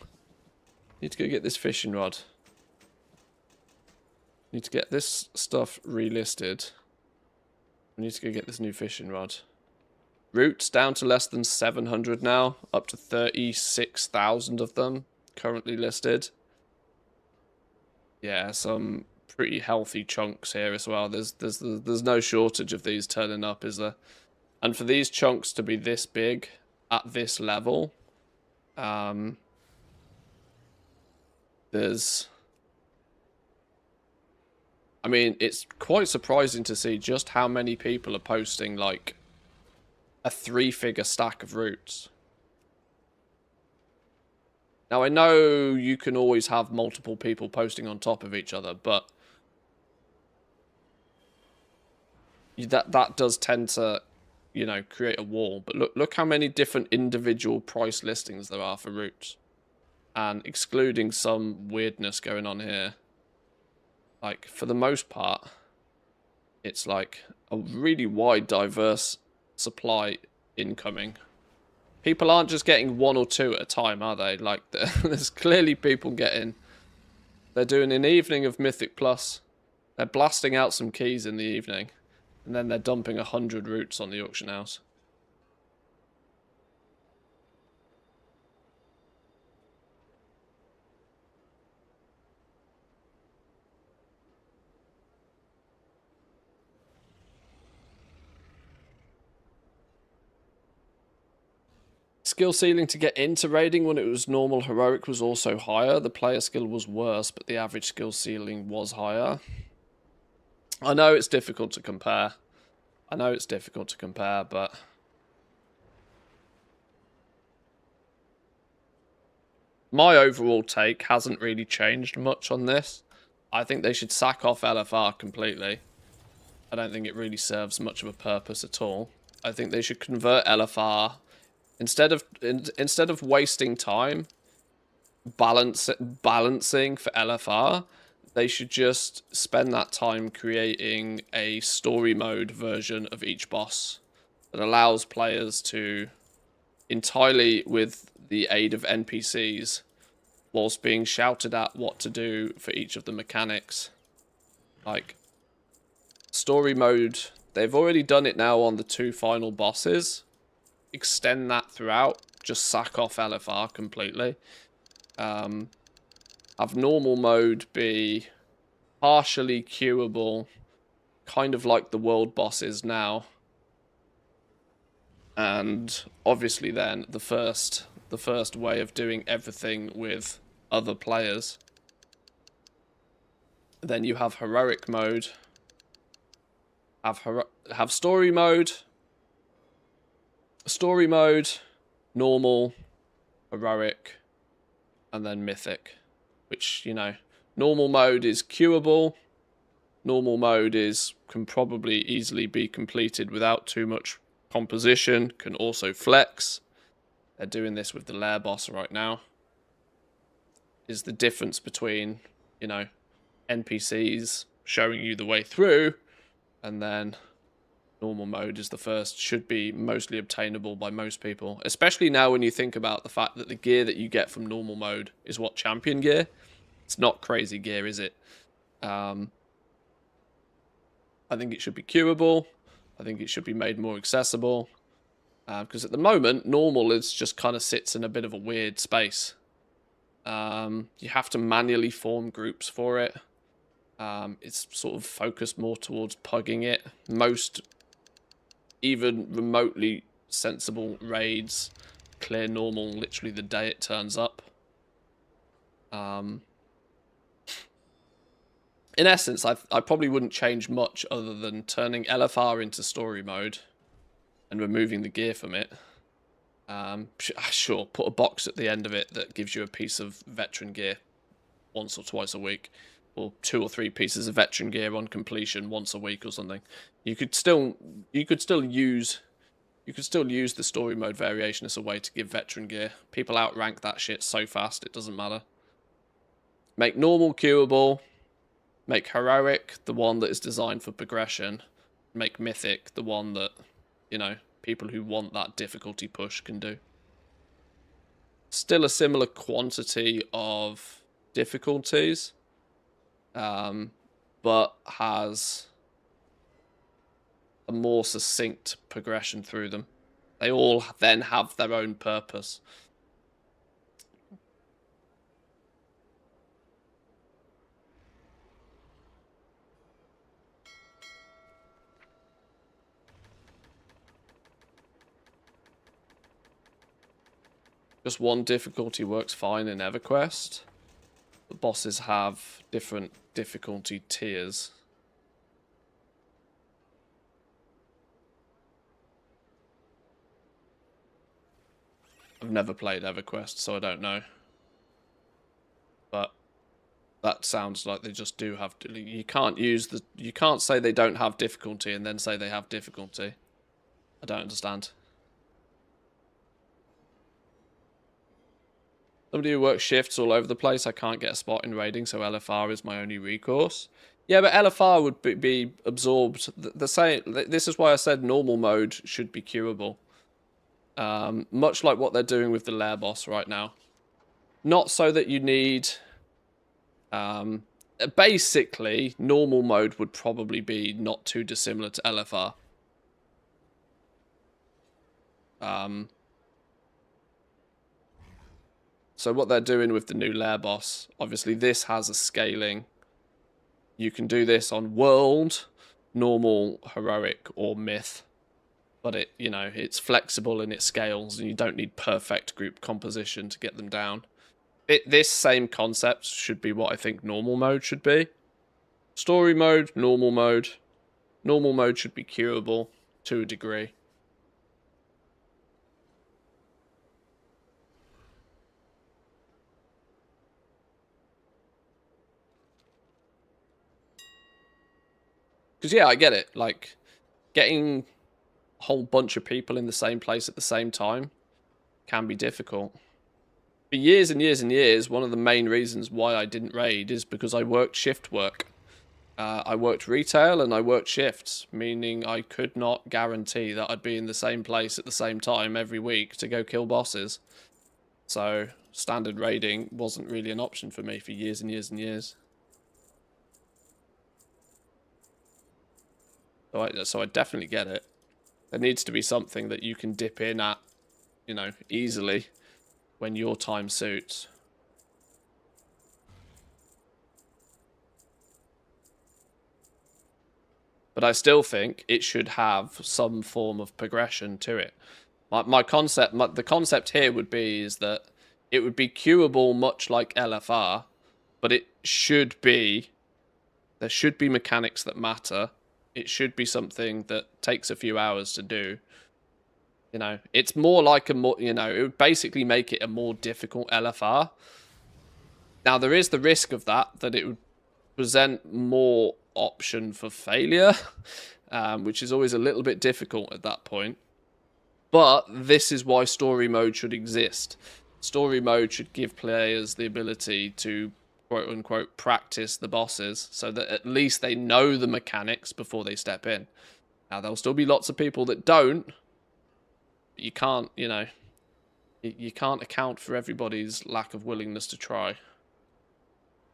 Need to go get this fishing rod. Need to get this stuff relisted. We need to go get this new fishing rod. Routes down to less than 700 now, up to 36,000 of them currently listed. Yeah, some pretty healthy chunks here as well. There's no shortage of these turning up, is there? And for these chunks to be this big at this level, there's... I mean, it's quite surprising to see just how many people are posting, like, a 3-figure stack of roots. Now, I know you can always have multiple people posting on top of each other, but that does tend to, you know, create a wall. But look how many different individual price listings there are for routes. And excluding some weirdness going on here, like, for the most part, it's like a really wide, diverse supply incoming. People aren't just getting one or two at a time, are they? Like, there's clearly people getting... They're doing an evening of Mythic Plus. They're blasting out some keys in the evening. And then they're dumping 100 routes on the auction house. Skill ceiling to get into raiding when it was normal heroic was also higher. The player skill was worse, but the average skill ceiling was higher. I know it's difficult to compare. But my overall take hasn't really changed much on this. I think they should sack off LFR completely. I don't think it really serves much of a purpose at all. I think they should convert LFR instead of wasting time balancing for LFR. They should just spend that time creating a story mode version of each boss that allows players to, entirely with the aid of NPCs, whilst being shouted at what to do for each of the mechanics. Like, story mode, they've already done it now on the 2 final bosses. Extend that throughout. Just sack off LFR completely. Have normal mode be partially queuable, kind of like the world bosses now. And obviously then the first way of doing everything with other players. Then you have heroic mode. Have story mode. Story mode, normal, heroic, and then mythic. Which, you know, normal mode is queuable. Normal mode can probably easily be completed without too much composition. Can also flex. They're doing this with the lair boss right now. Is the difference between, you know, NPCs showing you the way through, and then normal mode is the first, should be mostly obtainable by most people. Especially now when you think about the fact that the gear that you get from normal mode is what, champion gear? It's not crazy gear, is it? I think it should be queuable. I think it should be made more accessible. Because at the moment, normal is just kind of sits in a bit of a weird space. You have to manually form groups for it. It's sort of focused more towards pugging it. Most even remotely sensible raids clear normal literally the day it turns up. In essence, I probably wouldn't change much other than turning LFR into story mode and removing the gear from it. Sure, put a box at the end of it that gives you a piece of veteran gear once or twice a week, or 2 or 3 pieces of veteran gear on completion once a week or something. You could still use the story mode variation as a way to give veteran gear. People outrank that shit so fast it doesn't matter. Make normal queuable. Make heroic the one that is designed for progression. Make mythic the one that, you know, people who want that difficulty push can do. Still a similar quantity of difficulties, but has a more succinct progression through them. They all then have their own purpose. Just one difficulty works fine in EverQuest. The bosses have different difficulty tiers. I've never played EverQuest, so I don't know. but that sounds like they just do have. You can't use the. You can't say they don't have difficulty and then say they have difficulty. I don't understand. Somebody who works shifts all over the place, I can't get a spot in raiding, so LFR is my only recourse. Yeah, but LFR would be absorbed. The same. This is why I said normal mode should be queuable. Much like what they're doing with the lair boss right now. Not so that you need... basically, normal mode would probably be not too dissimilar to LFR. So what they're doing with the new lair boss, obviously this has a scaling. You can do this on world, normal, heroic, or myth. But it, you know, it's flexible and it scales, and you don't need perfect group composition to get them down. This same concept should be what I think normal mode should be. Story mode, normal mode. Normal mode should be queuable to a degree. Because, yeah, I get it. Like, getting a whole bunch of people in the same place at the same time can be difficult. For years and years and years, one of the main reasons why I didn't raid is because I worked shift work. I worked retail and I worked shifts, meaning I could not guarantee that I'd be in the same place at the same time every week to go kill bosses. So standard raiding wasn't really an option for me for years and years and years. So I definitely get it. There needs to be something that you can dip in at, you know, easily when your time suits. But I still think it should have some form of progression to it. The concept here would be is that it would be queuable much like LFR, but it should be, there should be mechanics that matter. It should be something that takes a few hours to do. You know, it's more like it would basically make it a more difficult LFR. Now, there is the risk of that it would present more option for failure, which is always a little bit difficult at that point. But this is why story mode should exist. Story mode should give players the ability to quote-unquote practice the bosses so that at least they know the mechanics before they step in. Now, there'll still be lots of people that don't. You can't, you know, you can't account for everybody's lack of willingness to try.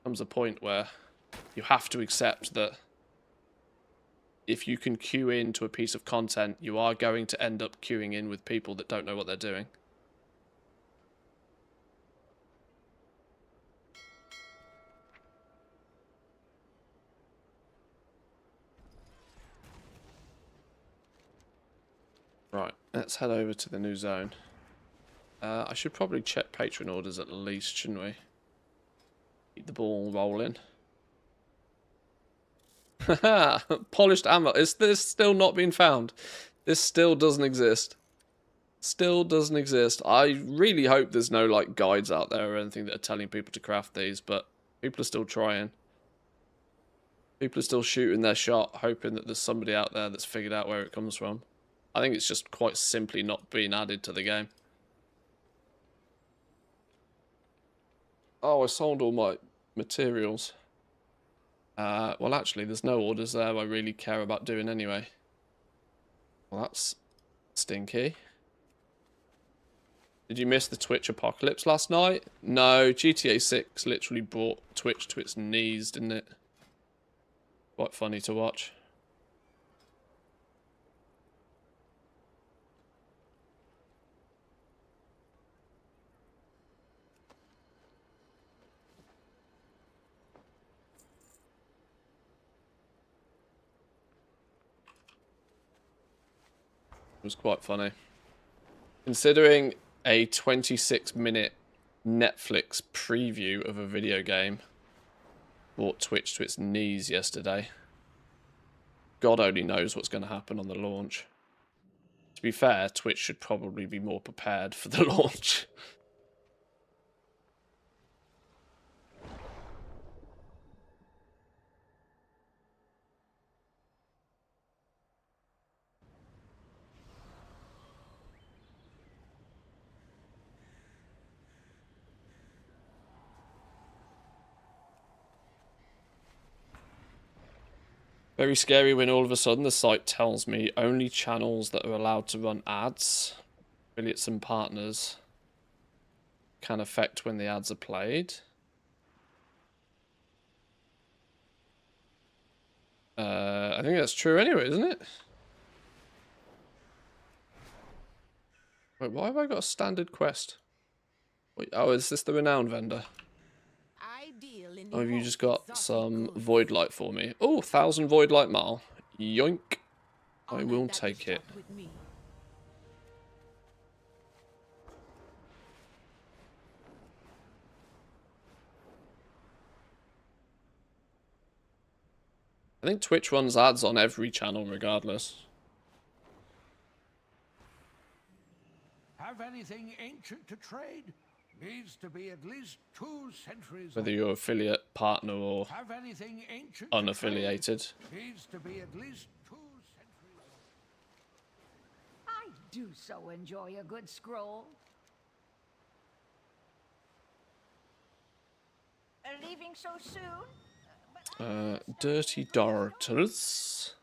Comes a point where you have to accept that if you can queue into a piece of content, you are going to end up queuing in with people that don't know what they're doing. Right, let's head over to the new zone. I should probably check patron orders at least, shouldn't we? Keep the ball rolling. Haha, polished ammo. Is this still not been found? This still doesn't exist. Still doesn't exist. I really hope there's no like guides out there or anything that are telling people to craft these, but people are still trying. People are still shooting their shot, hoping that there's somebody out there that's figured out where it comes from. I think it's just quite simply not being added to the game. Oh, I sold all my materials. Well, actually, there's no orders there I really care about doing anyway. Well, that's stinky. Did you miss the Twitch apocalypse last night? No, GTA 6 literally brought Twitch to its knees, didn't it? Quite funny to watch. It was quite funny. Considering a 26-minute Netflix preview of a video game brought Twitch to its knees yesterday, God only knows what's going to happen on the launch. To be fair, Twitch should probably be more prepared for the launch. Very scary when all of a sudden the site tells me only channels that are allowed to run ads, affiliates and partners, can affect when the ads are played. I think that's true anyway, isn't it? Wait, why have I got a standard quest? Wait, oh, is this the renowned vendor? Or have you just got some void light for me? Oh, 1,000 void light mile. Yoink. I will take it. I think Twitch runs ads on every channel regardless. Have anything ancient to trade? Needs to be at least 2 centuries. Whether you're affiliate, partner, or Have anything ancient unaffiliated. Needs to be at least 2 centuries. I do so enjoy a good scroll. Leaving so soon? Dirty darters.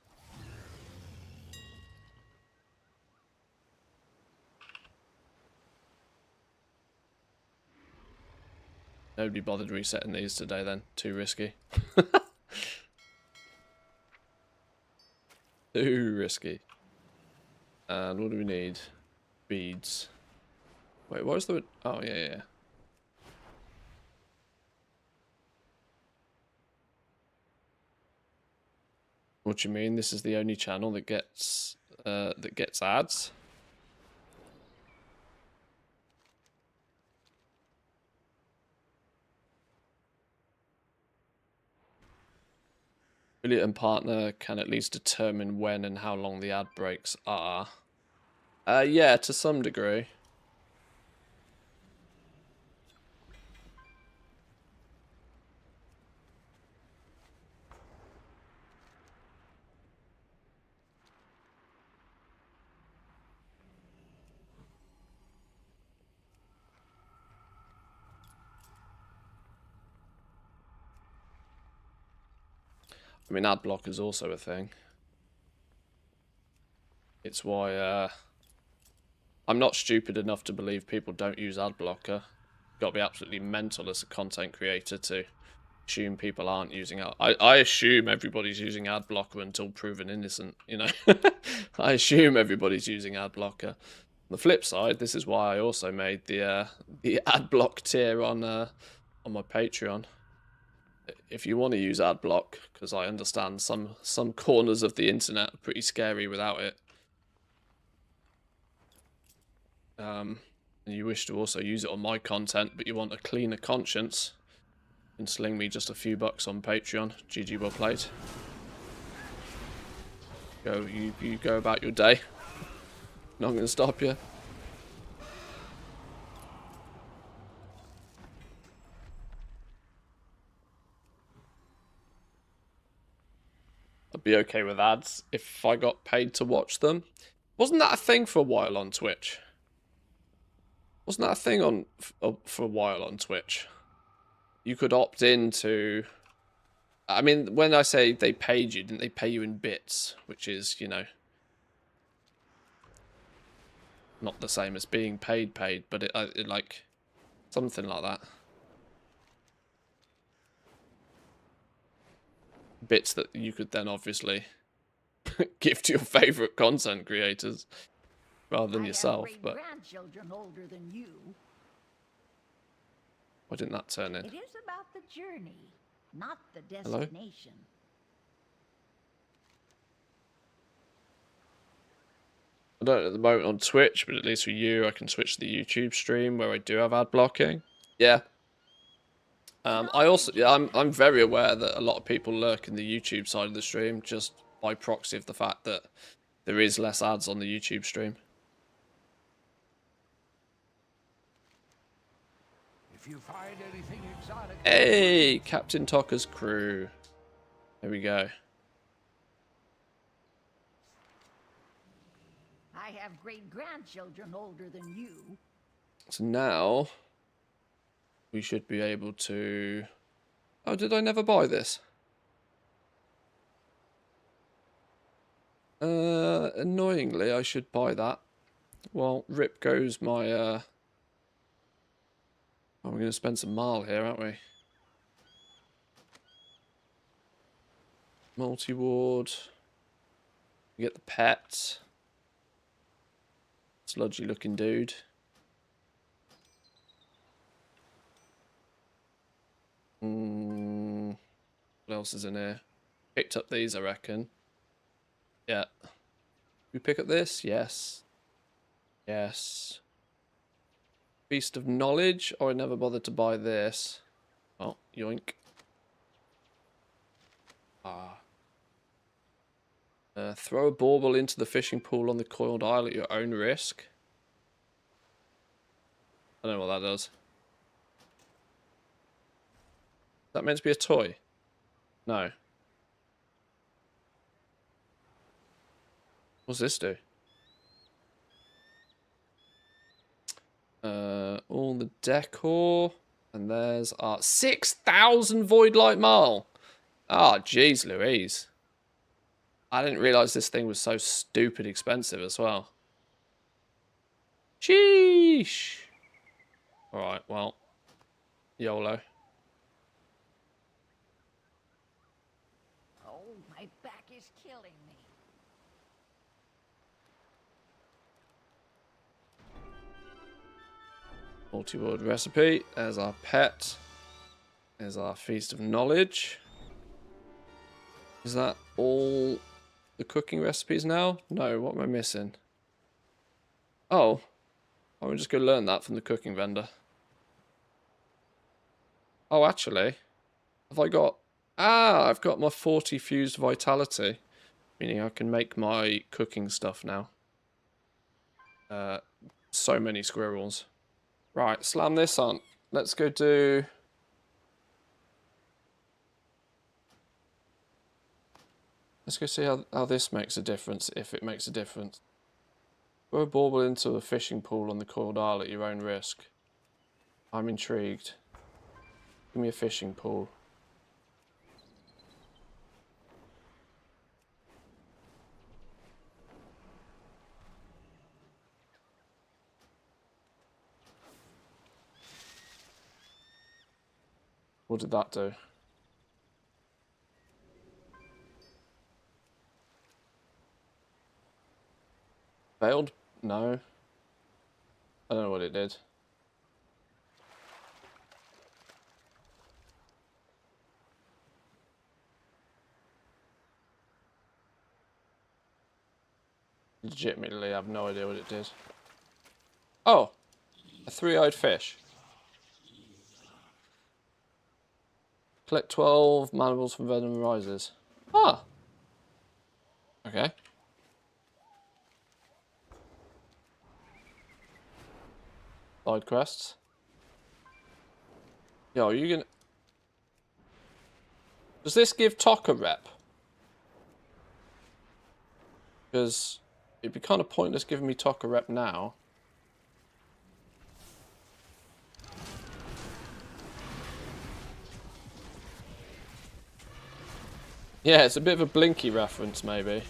Nobody bothered resetting these today then. Too risky. Too risky. And what do we need? Beads. Wait, what was the... Oh, yeah. What do you mean? This is the only channel that gets ads? Affiliate and partner can at least determine when and how long the ad breaks are. Yeah, to some degree. I mean, ad block is also a thing. It's why I'm not stupid enough to believe people don't use ad blocker. Got to be absolutely mental as a content creator to assume people aren't using ad. I assume everybody's using ad blocker until proven innocent. You know, I assume everybody's using ad blocker. On the flip side, this is why I also made the ad block tier on my Patreon. If you want to use ad block, because I understand some corners of the internet are pretty scary without it. And you wish to also use it on my content, but you want a cleaner conscience, you can sling me just a few bucks on Patreon. GG, well played. You go about your day. Not going to stop you. I'd be okay with ads if I got paid to watch them. Wasn't that a thing for a while on Twitch? Wasn't that a thing for a while on Twitch? You could opt into... I mean, when I say they paid you, didn't they pay you in bits? Which is, you know, not the same as being paid, but it like something like that. Bits that you could then obviously give to your favorite content creators rather than yourself. But grandchildren older than you. Why didn't that turn in? It is about the journey, not the destination. I don't at the moment on Twitch, but at least for you, I can switch to the YouTube stream where I do have ad blocking. Yeah. I also, yeah, I'm very aware that a lot of people lurk in the YouTube side of the stream just by proxy of the fact that there is less ads on the YouTube stream. If you find anything exotic... Hey, Captain Tokker's crew. There we go. I have great-grandchildren older than you. So now we should be able to... Oh, did I never buy this? Annoyingly, I should buy that. Well, rip goes my, Oh, we're going to spend some marl here, aren't we? Multi-ward. You get the pet. Sludgy looking dude. What else is in here? Picked up these, I reckon. Yeah. We pick up this? Yes. Yes. Feast of Knowledge. Oh, I never bothered to buy this. Oh, yoink. Ah. Throw a bauble into the fishing pool on the coiled isle at your own risk. I don't know what that does. Is that meant to be a toy? No. What's this do? All the decor. And there's our 6,000 Void Light Marl. Ah, jeez Louise. I didn't realise this thing was so stupid expensive as well. Sheesh. Alright, well. YOLO. Oh, my back is killing me. Multi-word recipe. There's our pet. There's our Feast of Knowledge. Is that all the cooking recipes now? No, what am I missing? Oh. I will just go learn that from the cooking vendor. Oh, actually. Have I got... Ah, I've got my 40 fused vitality. Meaning I can make my cooking stuff now. So many squirrels. Right, slam this on. Let's go do... Let's go see how this makes a difference, if it makes a difference. Throw a bauble into a fishing pool on the coiled isle at your own risk. I'm intrigued. Give me a fishing pool. What did that do? Failed? No. I don't know what it did. Legitimately, I have no idea what it did. Oh! A three-eyed fish. Collect 12 mandibles from Venom Rises. Ah! Okay. Side quests. Yo, are you gonna... Does this give Tok a rep? Because it'd be kind of pointless giving me Tok a rep now. Yeah, it's a bit of a Blinky reference, maybe.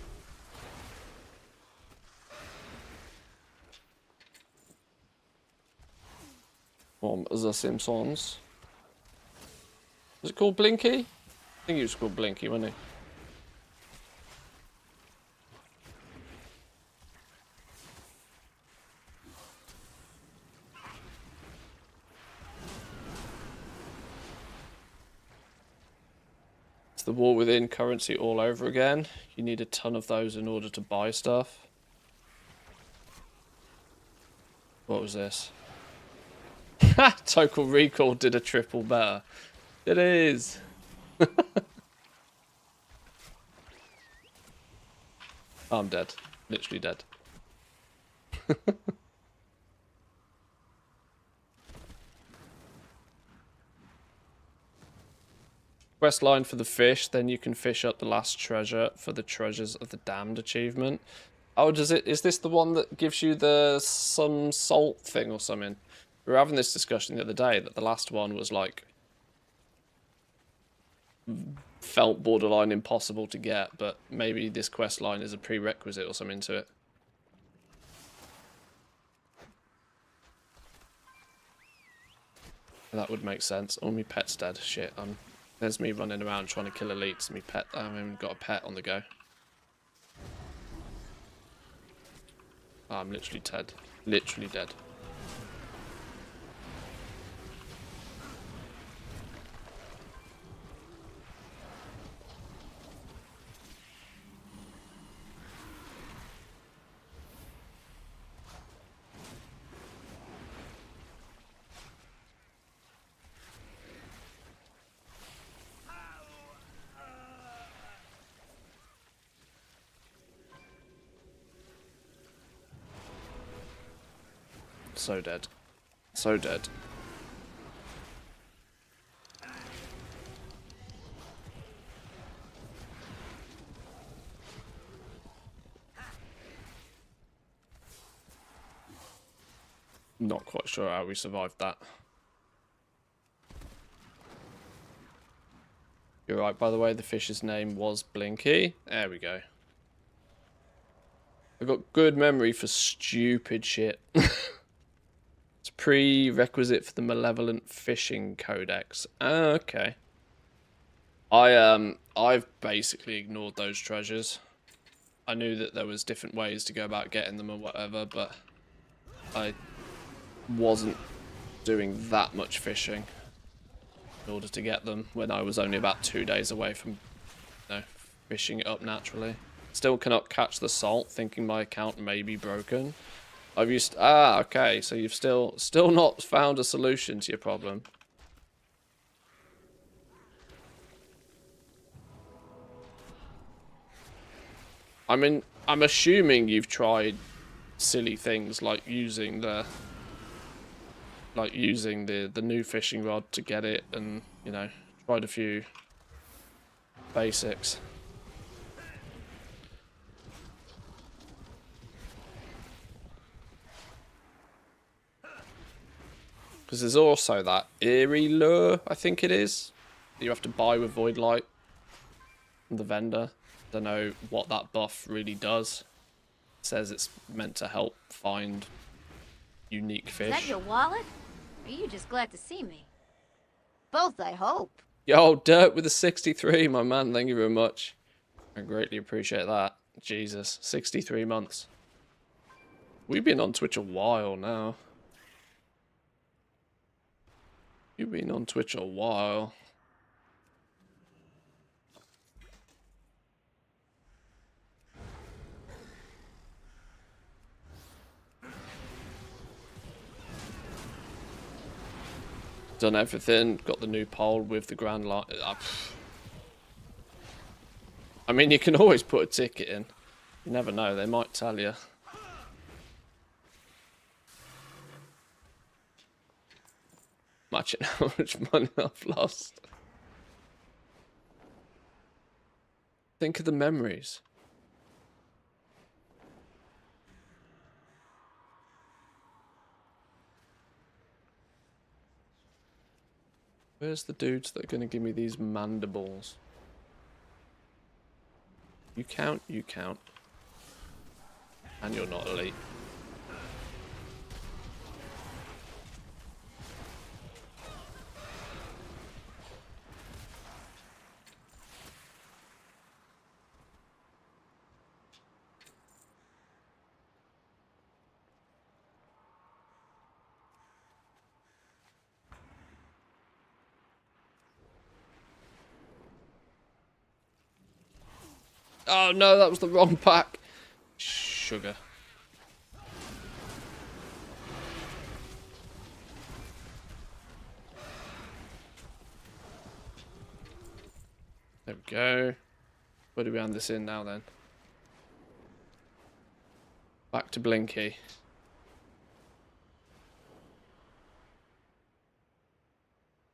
From The Simpsons. Was it called Blinky? I think it was called Blinky, wasn't it? It's the war within currency all over again. You need a ton of those in order to buy stuff. What was this? Total Recall did a triple better. It is. I'm dead. Literally dead. Quest line for the fish, then you can fish up the last treasure for the Treasures of the Damned achievement. Oh, does it? Is this the one that gives you the some salt thing or something? We were having this discussion the other day that the last one was like felt borderline impossible to get, but maybe this quest line is a prerequisite or something to it. That would make sense. Oh, my pet's dead. Shit, there's me running around trying to kill elites. My pet, I haven't even got a pet on the go. Oh, I'm literally dead. Literally dead. So dead. So dead. Not quite sure how we survived that. You're right, by the way, the fish's name was Blinky. There we go. I've got good memory for stupid shit. It's a prerequisite for the Malevolent Fishing Codex. Okay. I've basically ignored those treasures. I knew that there was different ways to go about getting them or whatever, but I wasn't doing that much fishing in order to get them when I was only about 2 days away from, fishing it up naturally. Still cannot catch the salt, thinking my account may be broken. I've used... Ah, okay, so you've still not found a solution to your problem. I mean, I'm assuming you've tried silly things like using the new fishing rod to get it, and tried a few basics. Because there's also that eerie lure, I think it is, that you have to buy with Void Light from the vendor. Don't know what that buff really does. It says it's meant to help find unique fish. Is that your wallet? Or are you just glad to see me? Both, I hope. Yo, Dirt with a 63, my man. Thank you very much. I greatly appreciate that. Jesus, 63 months. We've been on Twitch a while now. You've been on Twitch a while. Done everything. Got the new pole with the Grand Line. I mean, you can always put a ticket in. You never know. They might tell you. Imagine how much money I've lost. Think of the memories. Where's the dudes that are going to give me these mandibles? You count, you count. And you're not elite. Oh no, that was the wrong pack. Sugar. There we go. Where do we hand this in now then? Back to Blinky.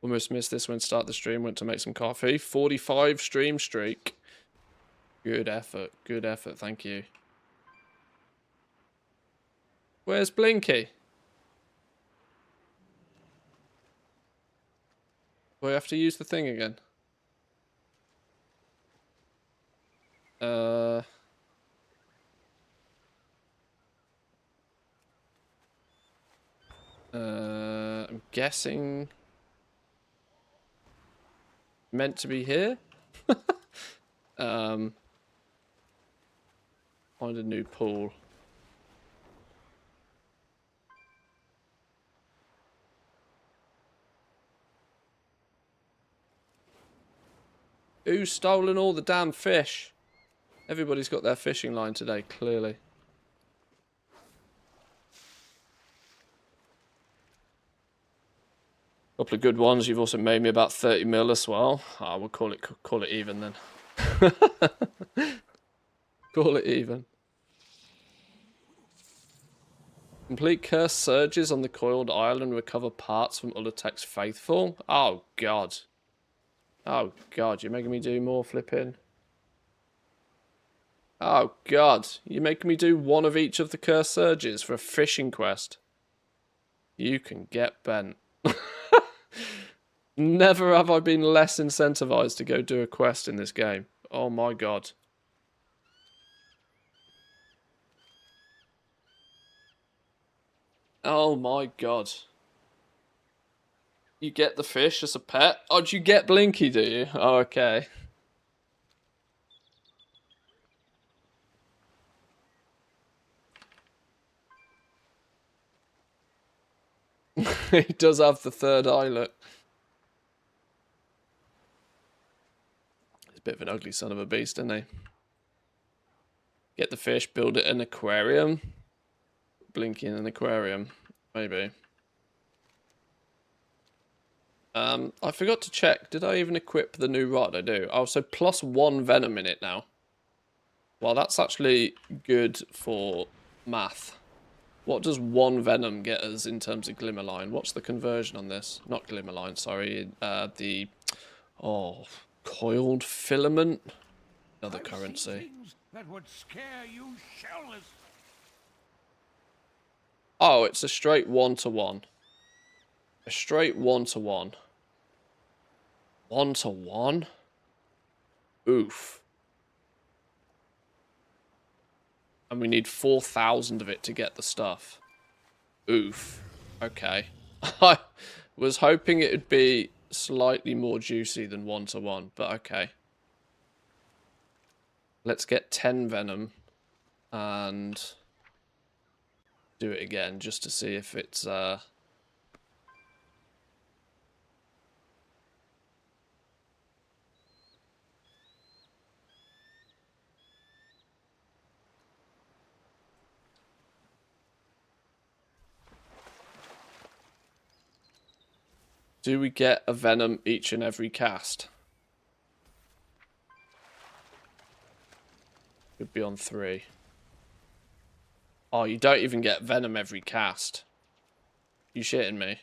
Almost missed this when start the stream. Went to make some coffee. 45 stream streak. Good effort. Good effort. Thank you. Where's Blinky? Do I have to use the thing again? guessing meant to be here. Find a new pool. Who's stolen all the damn fish? Everybody's got their fishing line today, clearly. Couple of good ones. You've also made me about 30 mil as well. I will call it even then. Call it even. Complete cursed surges on the coiled isle and recover parts from Ulutech's faithful. Oh god. Oh god, you're making me do more flipping. Oh god, you're making me do one of each of the cursed surges for a fishing quest. You can get bent. Never have I been less incentivized to go do a quest in this game. Oh my god. Oh my god. You get the fish as a pet? Oh, do you get Blinky, do you? Oh, okay. He does have the third eyelet. He's a bit of an ugly son of a beast, isn't he? Get the fish, build it an aquarium. Blinky in an aquarium, maybe. I forgot to check. Did I even equip the new rod? I do. Oh, so +1 venom in it now. Well, that's actually good for math. What does 1 venom get us in terms of glimmerline? What's the conversion on this? Not glimmerline, sorry. The coiled filament. Another currency. That would scare you shellless. Oh, it's a straight 1-to-1. A straight 1-to-1. 1-to-1? Oof. And we need 4,000 of it to get the stuff. Oof. Okay. I was hoping it would be slightly more juicy than 1-to-1, but okay. Let's get 10 venom and do it again just to see if it's do we get a venom each and every cast? Could be on 3. Oh, you don't even get venom every cast. You shitting me?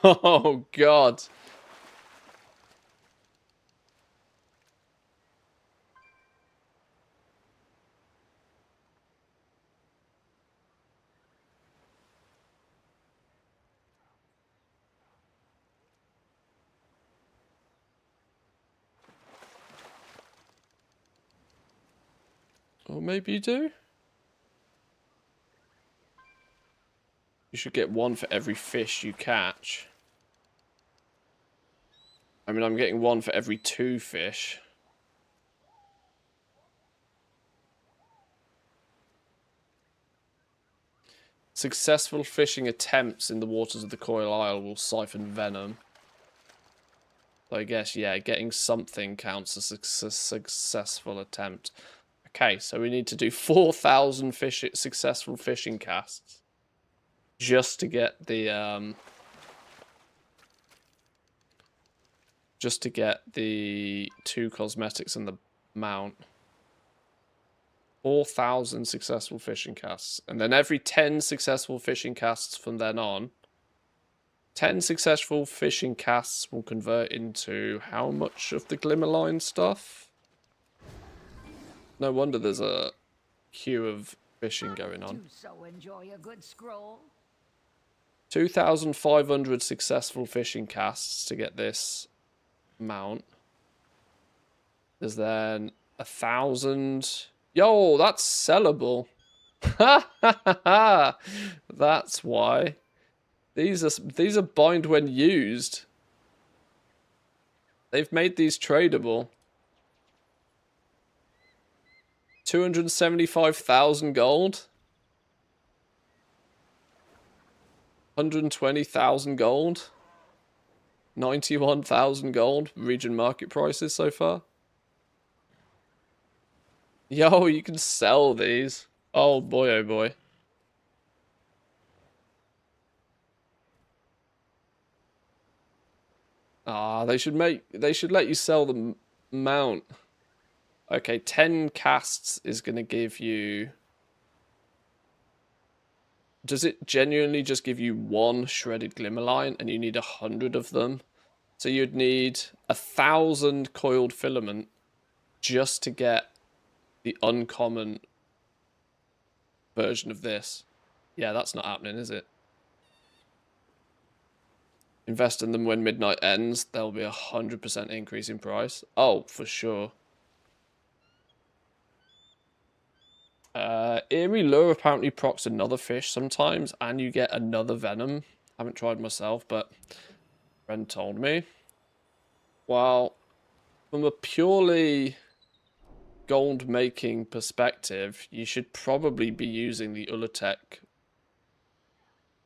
Oh, God. Or maybe you do? You should get 1 for every fish you catch. I mean, I'm getting 1 for every 2 fish. Successful fishing attempts in the waters of the Coil Isle will siphon venom. So I guess, yeah, getting something counts as a successful attempt. Okay, so we need to do 4,000 successful fishing casts just to get the just to get the 2 cosmetics and the mount. 4,000 successful fishing casts, and then every 10 successful fishing casts from then on, 10 successful fishing casts will convert into how much of the Glimmerline stuff? No wonder there's a queue of fishing going on. Do so enjoy a good scroll. 2,500 successful fishing casts to get this mount. There's then 1,000. Yo, that's sellable. Ha ha ha ha! That's why. These are bind when used. They've made these tradable. 275,000 gold. 120,000 gold. 91,000 gold. Region market prices so far. Yo, you can sell these. Oh boy, oh boy. Ah, they should let you sell the mount. Okay, 10 casts is going to give you... Does it genuinely just give you one shredded glimmerline and you need 100 of them? So you'd need 1,000 coiled filament just to get the uncommon version of this. Yeah, that's not happening, is it? Invest in them when midnight ends. There'll be 100% increase in price. Oh, for sure. Eerie Lure apparently procs another fish sometimes, and you get another venom. Haven't tried myself, but friend told me. Well, from a purely gold making perspective, you should probably be using the Ulatech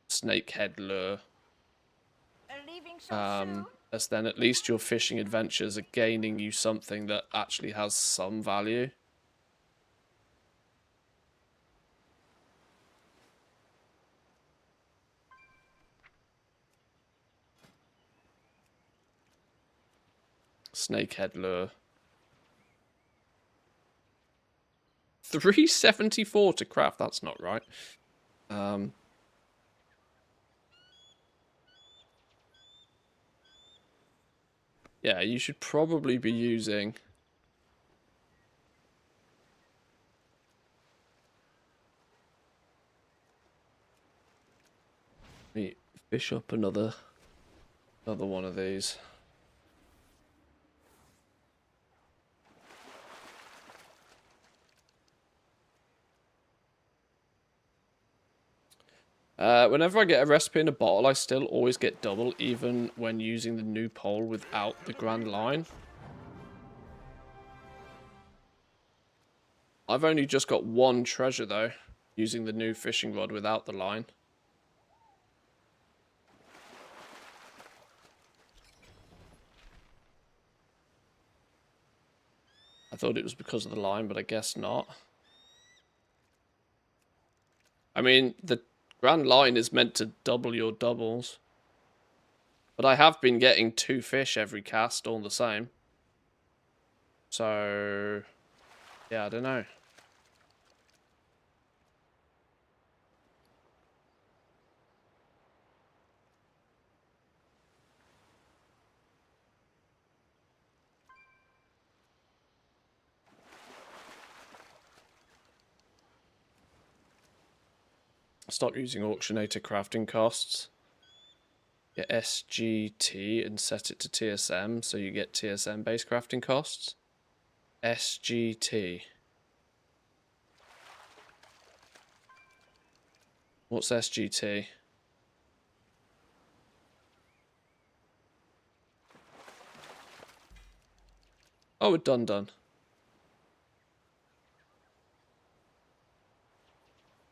snakehead lure. Leaving so soon? As then at least your fishing adventures are gaining you something that actually has some value. Snakehead lure. 374 to craft, that's not right. Yeah, you should probably be using... Let me fish up another one of these. Whenever I get a recipe in a bottle, I still always get double, even when using the new pole without the grand line. I've only just got one treasure, though, using the new fishing rod without the line. I thought it was because of the line, but I guess not. I mean, the grand line is meant to double your doubles. But I have been getting 2 fish every cast, all the same. So, yeah, I don't know. Stop using auctionator crafting costs. Get SGT and set it to TSM so you get TSM based crafting costs. SGT. What's SGT? Oh, done.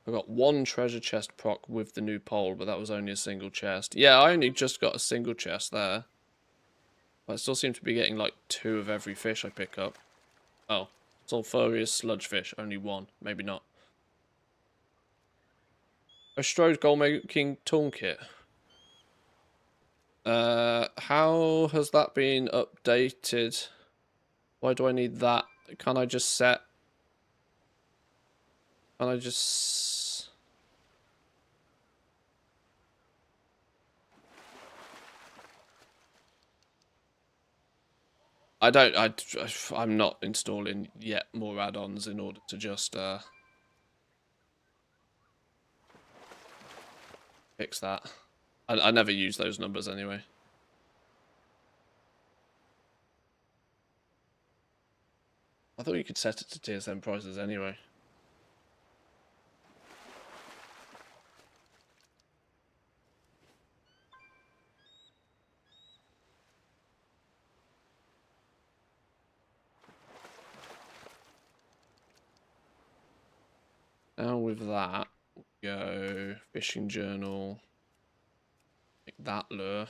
I got 1 treasure chest proc with the new pole, but that was only a single chest. Yeah, I only just got a single chest there. But I still seem to be getting like 2 of every fish I pick up. Oh, sulphurous sludgefish, only 1. Maybe not. A Strode gold making toolkit. How has that been updated? Why do I need that? Can I just set... Can I just... I'm not installing yet more add-ons in order to just fix that. I never use those numbers anyway. I thought you could set it to TSM prices anyway. Now with that, go fishing journal. Make that lure.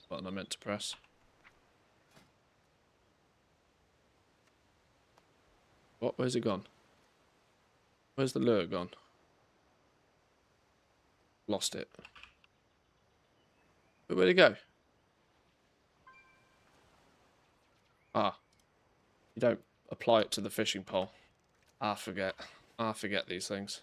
Button I meant to press. What? Where's it gone? Where's the lure gone? Lost it. But where'd it go? Ah. You don't apply it to the fishing pole. I forget these things.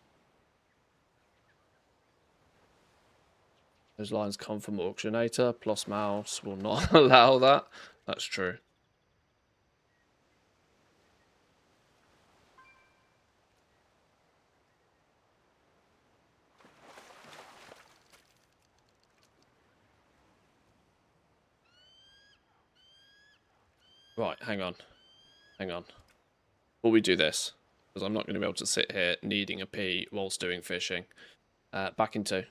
Those lines come from Auctionator, plus mouse will not allow that. That's true. Right, hang on. Before we do this, because I'm not going to be able to sit here needing a pee whilst doing fishing. Back into.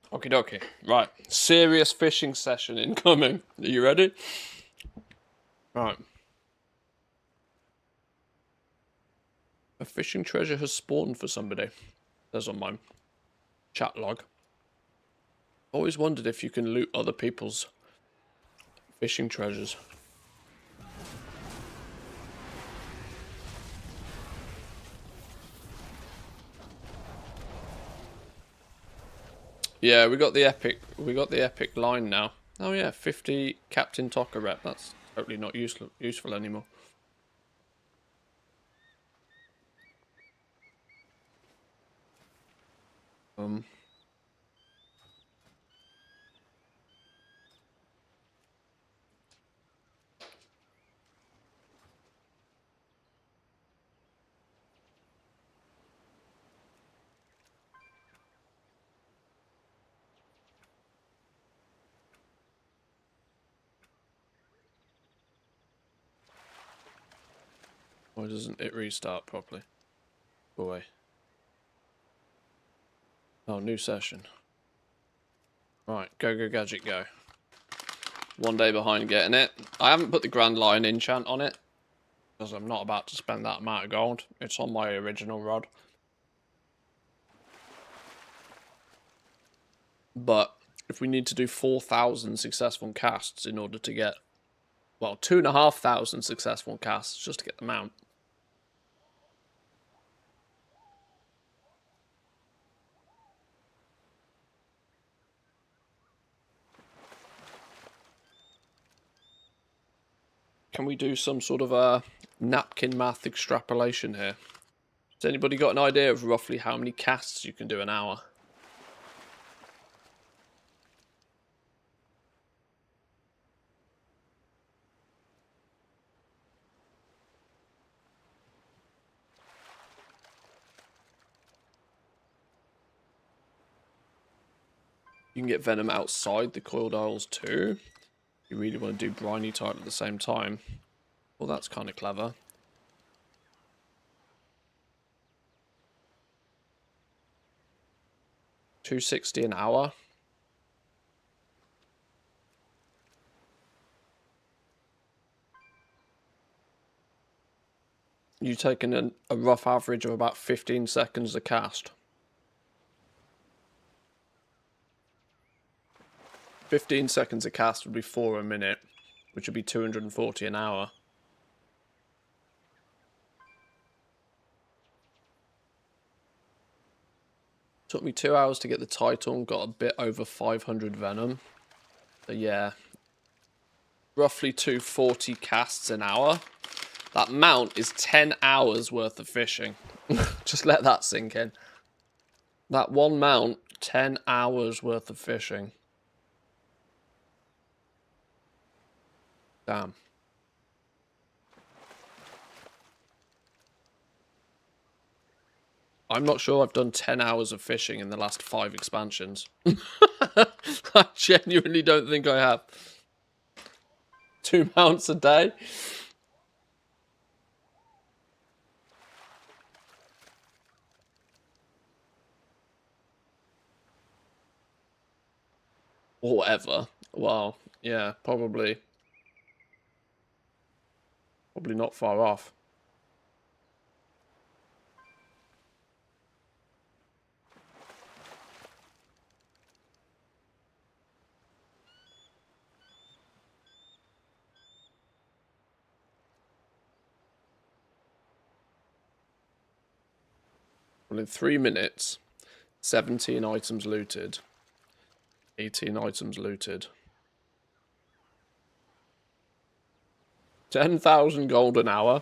Okie dokie. Right. Serious fishing session incoming. Are you ready? Right. A fishing treasure has spawned for somebody. There's on my chat log. Always wondered if you can loot other people's fishing treasures. Yeah, we got the epic line now. Oh yeah, 50 Captain Tocker rep. That's totally not useful anymore. Why doesn't it restart properly? Boy. Oh, new session. Right, go gadget go. 1 day behind getting it. I haven't put the Grand Lion enchant on it because I'm not about to spend that amount of gold. It's on my original rod. But if we need to do 4,000 successful casts in order to get, well, 2,500 successful casts just to get the mount. Can we do some sort of a napkin math extrapolation here? Has anybody got an idea of roughly how many casts you can do an hour? You can get venom outside the coiled isles too. You really want to do briny type at the same time. Well, that's kind of clever. $260 an hour. You taking a rough average of about 15 seconds a cast. 15 seconds a cast would be 4 a minute, which would be 240 an hour. Took me 2 hours to get the title and got a bit over 500 venom. So yeah, roughly 240 casts an hour. That mount is 10 hours worth of fishing. Just let that sink in. That one mount, 10 hours worth of fishing. Damn. I'm not sure I've done 10 hours of fishing in the last 5 expansions. I genuinely don't think I have. 2 mounts a day? Or whatever. Well, yeah, probably. Probably not far off. Well, in 3 minutes, 17 items looted. 18 items looted. 10,000 gold an hour.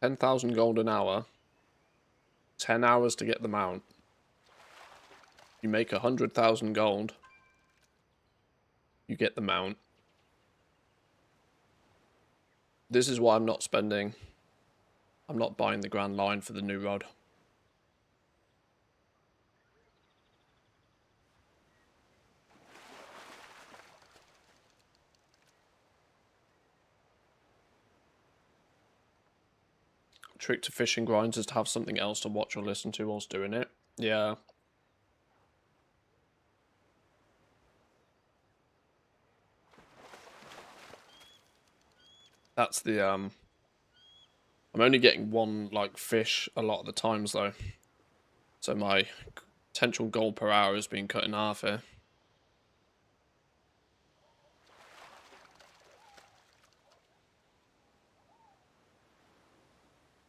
$10,000 gold an hour. 10 hours to get the mount. You make 100,000 gold. You get the mount. This is why I'm not spending. I'm not buying the Grand Line for the new rod. Trick to fishing grinds is to have something else to watch or listen to whilst doing it. Yeah. That's the, I'm only getting one, like, fish a lot of the times, though. So my potential gold per hour is being cut in half here.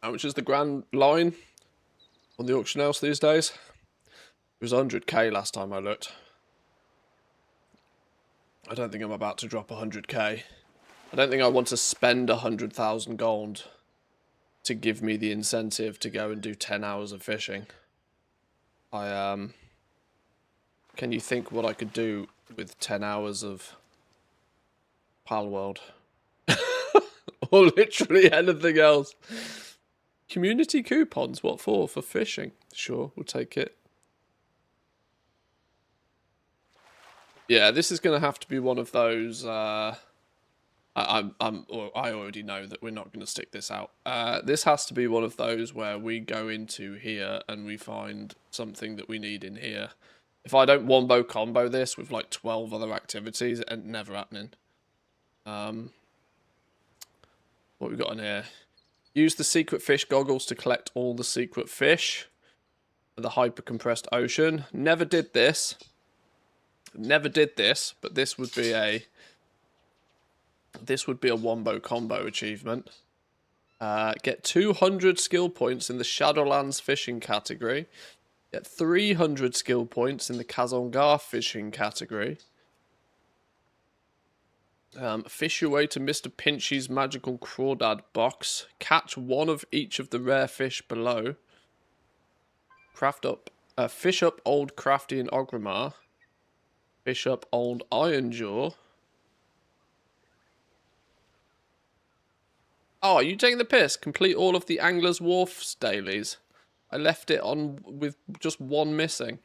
How much is the Grand Line on the auction house these days? It was 100k last time I looked. I don't think I'm about to drop 100k. I don't think I want to spend 100,000 gold to give me the incentive to go and do 10 hours of fishing. Can you think what I could do with 10 hours of Palworld? Or literally anything else. Community coupons, what for? For fishing? Sure, we'll take it. Yeah, this is going to have to be one of those, I already know that we're not going to stick this out. This has to be one of those where we go into here and we find something that we need in here. If I don't wombo combo this with like 12 other activities, it ain't never happening. What we got in here? Use the secret fish goggles to collect all the secret fish for the hyper compressed ocean. Never did this. Never did this, but this would be a wombo combo achievement. Get 200 skill points in the Shadowlands fishing category. Get 300 skill points in the Kazongar fishing category. Fish your way to Mr. Pinchy's magical crawdad box. Catch one of each of the rare fish below. Fish up old Crafty and Ogrimmar. Fish up old Ironjaw. Oh, are you taking the piss? Complete all of the Angler's Wharf's dailies. I left it on with just one missing.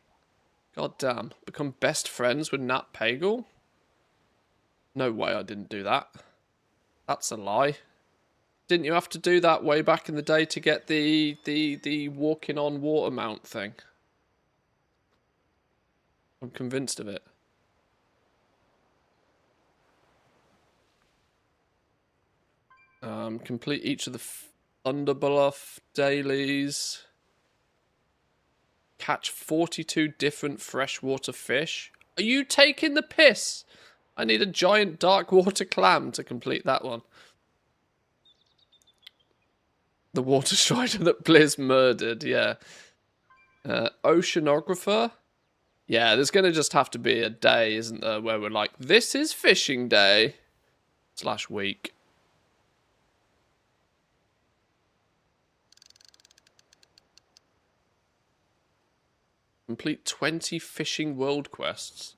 God damn. Become best friends with Nat Pagel? No way I didn't do that. That's a lie. Didn't you have to do that way back in the day to get the walking on water mount thing? I'm convinced of it. Complete each of the Thunderbluff dailies. Catch 42 different freshwater fish. Are you taking the piss? I need a giant dark water clam to complete that one. The water strider that Blizz murdered, yeah. Oceanographer? Yeah, there's going to just have to be a day, isn't there, where we're like, this is fishing day. / week. Complete 20 fishing world quests.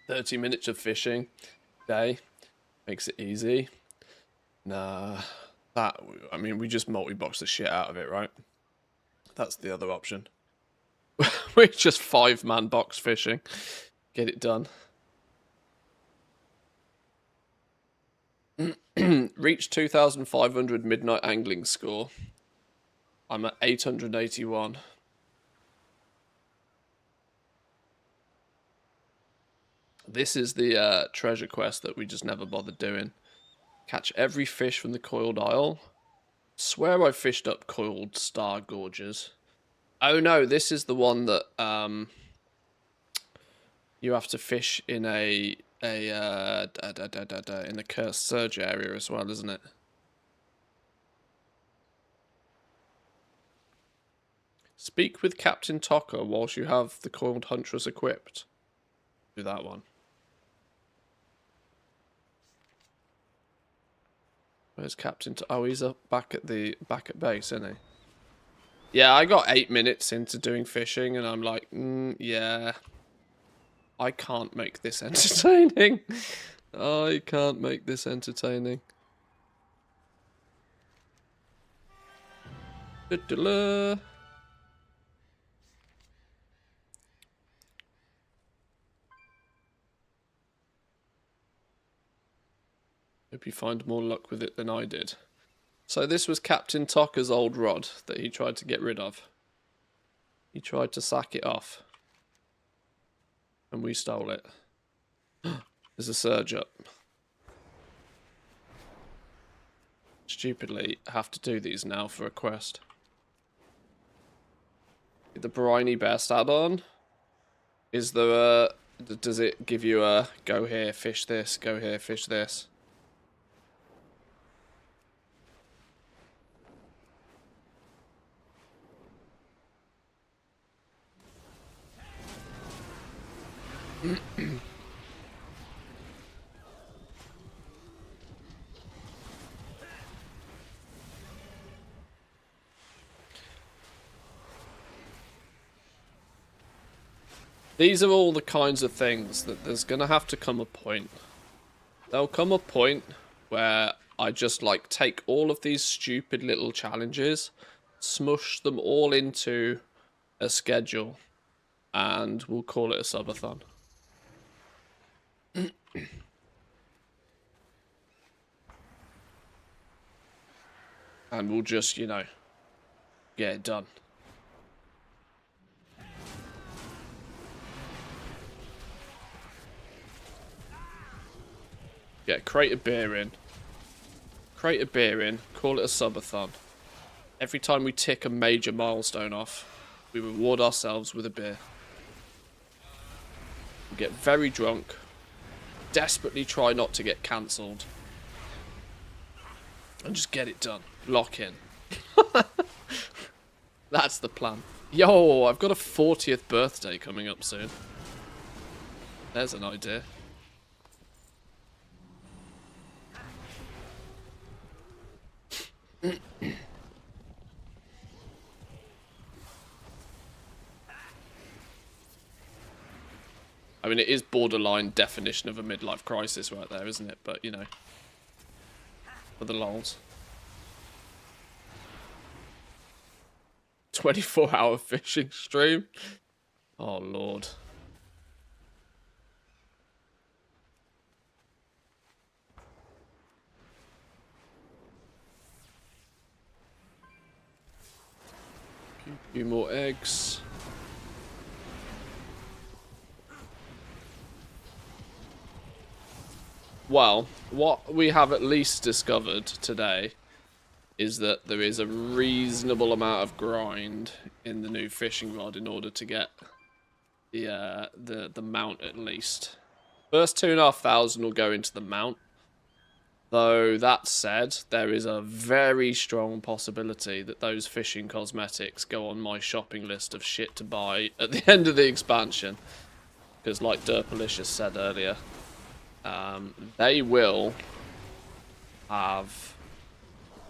"30 minutes of fishing day makes it easy." Nah, I mean, we just multi-box the shit out of it, right? That's the other option. We just 5-man box fishing. Get it done. Reach 2,500 midnight angling score. I'm at 881. This is the treasure quest that we just never bothered doing. Catch every fish from the Coiled Isle. Swear I fished up Coiled Star Gorges. Oh no, this is the one that you have to fish in in the Cursed Surge area as well, isn't it? Speak with Captain Tocker whilst you have the Coiled Huntress equipped. Do that one. Where's Captain? Oh, he's up back at base, isn't he? Yeah, I got 8 minutes into doing fishing, and I'm like, yeah, I can't make this entertaining. I can't make this entertaining. Da-da-la. Hope you find more luck with it than I did. So this was Captain Tocker's old rod that he tried to get rid of. He tried to sack it off. And we stole it. There's a surge up. Stupidly, I have to do these now for a quest. The Briny Best add-on. Is there a... Does it give you a go here, fish this, go here, fish this? These are all the kinds of things that there's gonna have to come a point. There'll come a point where I just like take all of these stupid little challenges, smush them all into a schedule, and we'll call it a subathon. And we'll just, you know, get it done. Yeah, crate a beer in. Crate a beer in, call it a subathon. Every time we tick a major milestone off, we reward ourselves with a beer. We get very drunk, desperately try not to get cancelled, and just get it done. Lock in. That's the plan. Yo, I've got a 40th birthday coming up soon. There's an idea. I mean, it is borderline definition of a midlife crisis right there, isn't it? But, you know, for the lols. 24-hour fishing stream? Oh, Lord. A few more eggs. Well, what we have at least discovered today is that there is a reasonable amount of grind in the new fishing rod in order to get the mount at least. First 2,500 will go into the mount. Though that said, there is a very strong possibility that those fishing cosmetics go on my shopping list of shit to buy at the end of the expansion. Because like Derpalicious said earlier, they will have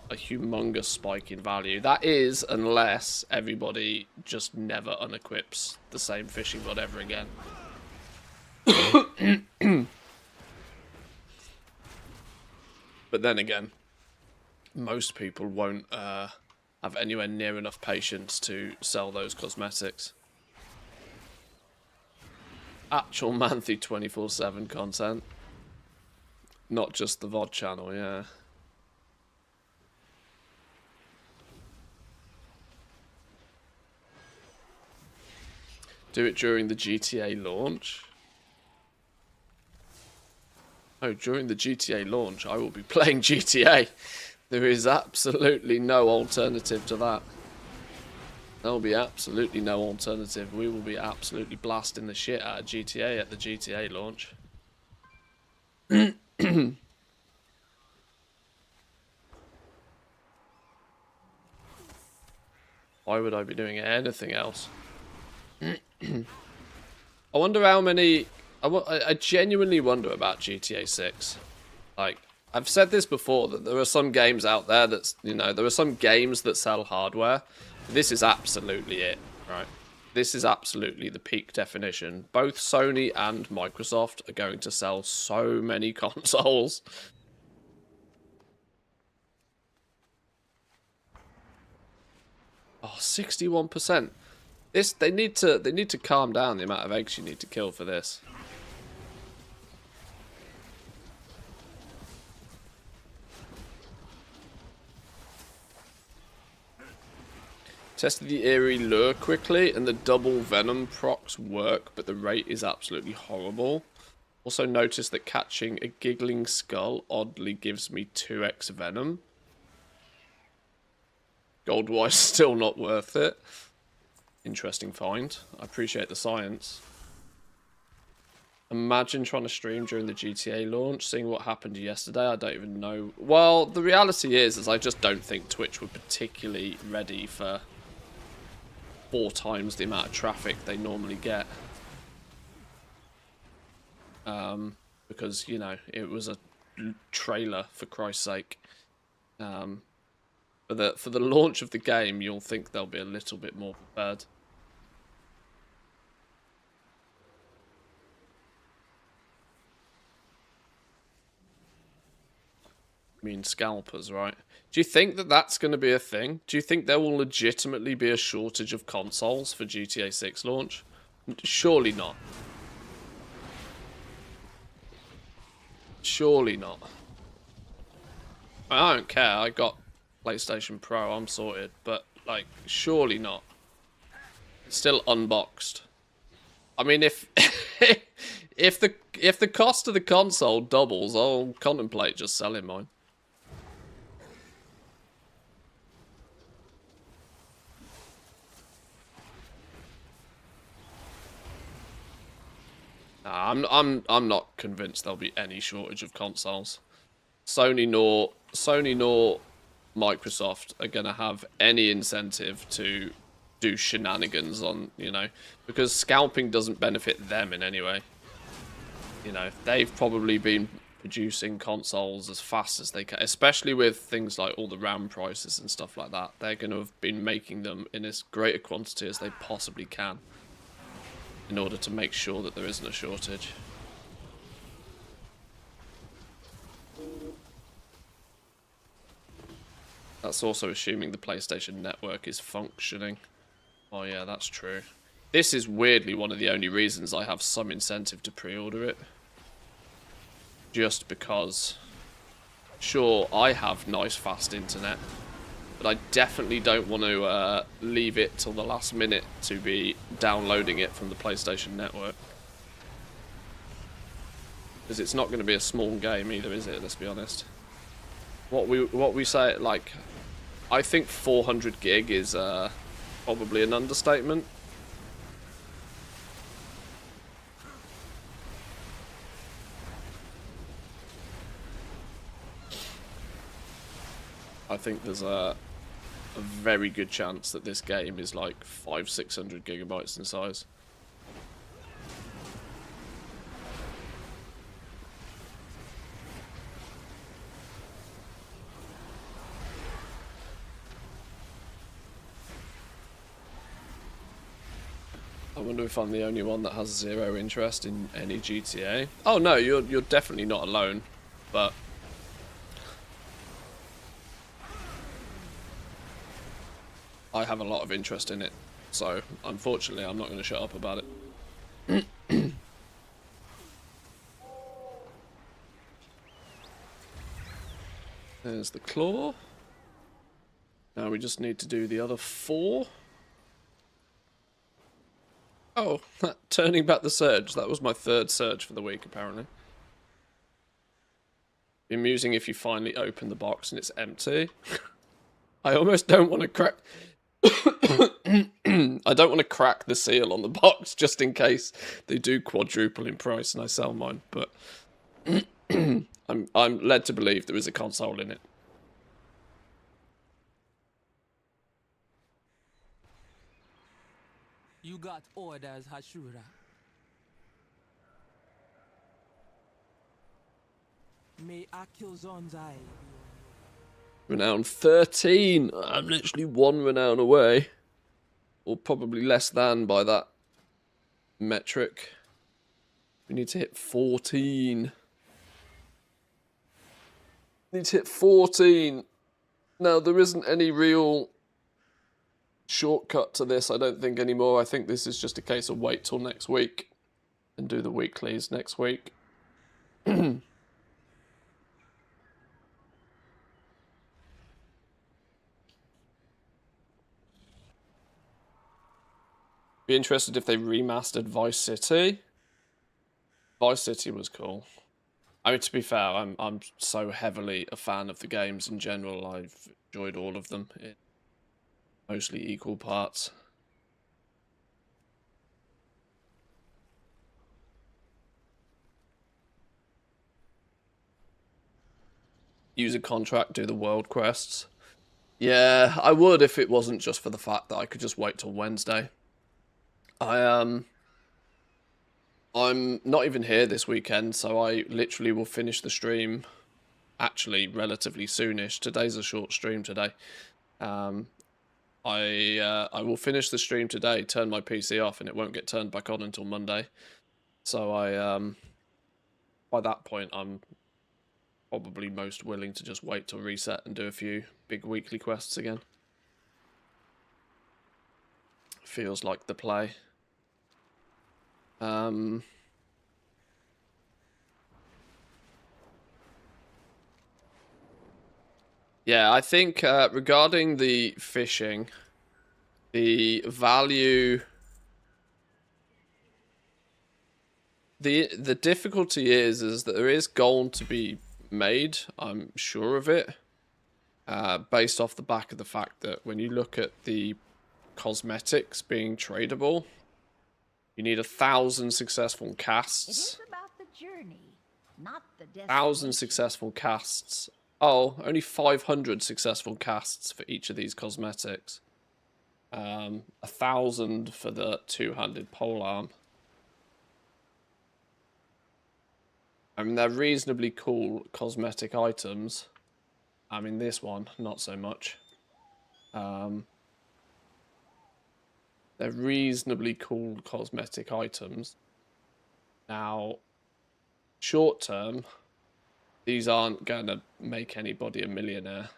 a humongous spike in value. That is, unless everybody just never unequips the same fishing rod ever again. But then again, most people won't have anywhere near enough patience to sell those cosmetics. Actual Manthy 24/7 content. Not just the VOD channel, yeah. Do it during the GTA launch. Oh, during the GTA launch, I will be playing GTA. There is absolutely no alternative to that. There will be absolutely no alternative. We will be absolutely blasting the shit out of GTA at the GTA launch. Why would I be doing anything else? I wonder how many... I genuinely wonder about GTA 6. Like, I've said this before, that there are some games out there that's, you know, there are some games that sell hardware. This is absolutely it, right? This is absolutely the peak definition. Both Sony and Microsoft are going to sell so many consoles. Oh, 61%. This, they need to calm down the amount of eggs you need to kill for this. Tested the eerie lure quickly, and the double venom procs work, but the rate is absolutely horrible. Also noticed that catching a giggling skull oddly gives me 2x venom. Gold-wise, still not worth it. Interesting find. I appreciate the science. Imagine trying to stream during the GTA launch, seeing what happened yesterday. I don't even know. Well, the reality is I just don't think Twitch were particularly ready for 4 times the amount of traffic they normally get. Because, you know, it was a trailer, for Christ's sake. For the launch of the game, you'll think they'll be a little bit more prepared. I mean, scalpers, right? Do you think that that's going to be a thing? Do you think there will legitimately be a shortage of consoles for GTA 6 launch? Surely not. Surely not. I don't care. I got PlayStation Pro. I'm sorted. But like, surely not. It's still unboxed. I mean, if if the cost of the console doubles, I'll contemplate just selling mine. Nah, I'm not convinced there'll be any shortage of consoles. Sony nor Microsoft are gonna have any incentive to do shenanigans on, you know, because scalping doesn't benefit them in any way. You know, they've probably been producing consoles as fast as they can, especially with things like all the RAM prices and stuff like that. They're going to have been making them in as great a quantity as they possibly can in order to make sure that there isn't a shortage. That's also assuming the PlayStation Network is functioning. Oh yeah, that's true. This is weirdly one of the only reasons I have some incentive to pre-order it. Just because, sure, I have nice fast internet, but I definitely don't want to leave it till the last minute to be downloading it from the PlayStation Network. Because it's not going to be a small game either, is it? Let's be honest. What we say, like, I think 400 gig is probably an understatement. I think there's a very good chance that this game is like 500-600 gigabytes in size. I wonder if I'm the only one that has zero interest in any GTA. Oh no, you're definitely not alone, but I have a lot of interest in it, so unfortunately I'm not going to shut up about it. There's the claw. Now we just need to do the other 4. Oh, turning back the surge. That was my 3rd surge for the week, apparently. Be amusing if you finally open the box and it's empty. I almost don't want to crack... I don't want to crack the seal on the box just in case they do quadruple in price and I sell mine, but I'm led to believe there is a console in it. You got orders, Hashura. May I kill Thusday? Renown 13. I'm literally 1 renown away. Or probably less than by that metric. We need to hit 14. Need to hit 14. Now, there isn't any real shortcut to this, I don't think, anymore. I think this is just a case of wait till next week and do the weeklies next week. Be interested if they remastered Vice City. Vice City was cool. I mean, to be fair, I'm so heavily a fan of the games in general. I've enjoyed all of them in mostly equal parts. Use a contract, do the world quests. Yeah, I would if it wasn't just for the fact that I could just wait till Wednesday. I'm not even here this weekend, so I literally will finish the stream actually relatively soonish. Today's a short stream today. I will finish the stream today, turn my PC off, and it won't get turned back on until Monday. So by that point, I'm probably most willing to just wait till reset and do a few big weekly quests again. Feels like the play. Yeah, I think regarding the fishing, the value, the difficulty is that there is gold to be made. I'm sure of it, based off the back of the fact that when you look at the cosmetics being tradable, you need 1,000 successful It casts. is about the journey, not the destination. 1,000 successful casts. Oh, only 500 successful casts for each of these cosmetics. 1,000 for the two-handed polearm. I mean, they're reasonably cool cosmetic items. I mean, this one, not so much. They're reasonably cool cosmetic items. Now, short term, these aren't going to make anybody a millionaire.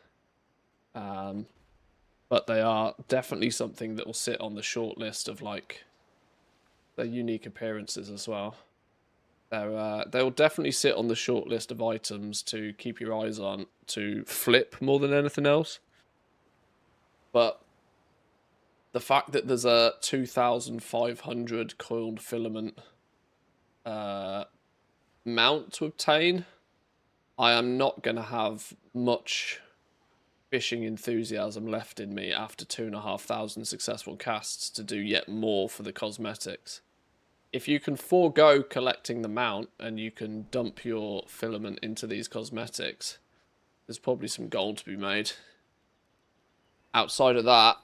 But they are definitely something that will sit on the short list of, like, their unique appearances as well. They'll definitely sit on the short list of items to keep your eyes on, to flip more than anything else. But the fact that there's a 2,500 coiled filament mount to obtain, I am not going to have much fishing enthusiasm left in me after 2,500 successful casts to do yet more for the cosmetics. If you can forego collecting the mount and you can dump your filament into these cosmetics, there's probably some gold to be made. Outside of that,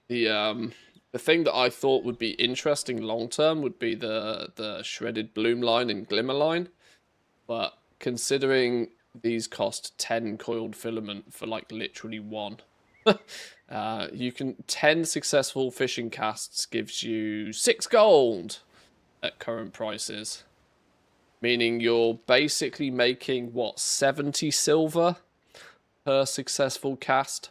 the thing that I thought would be interesting long term would be the shredded bloom line and glimmer line, but considering these cost 10 coiled filament for like literally one. You can 10 successful fishing casts gives you 6 gold at current prices, meaning you're basically making what, 70 silver per successful cast.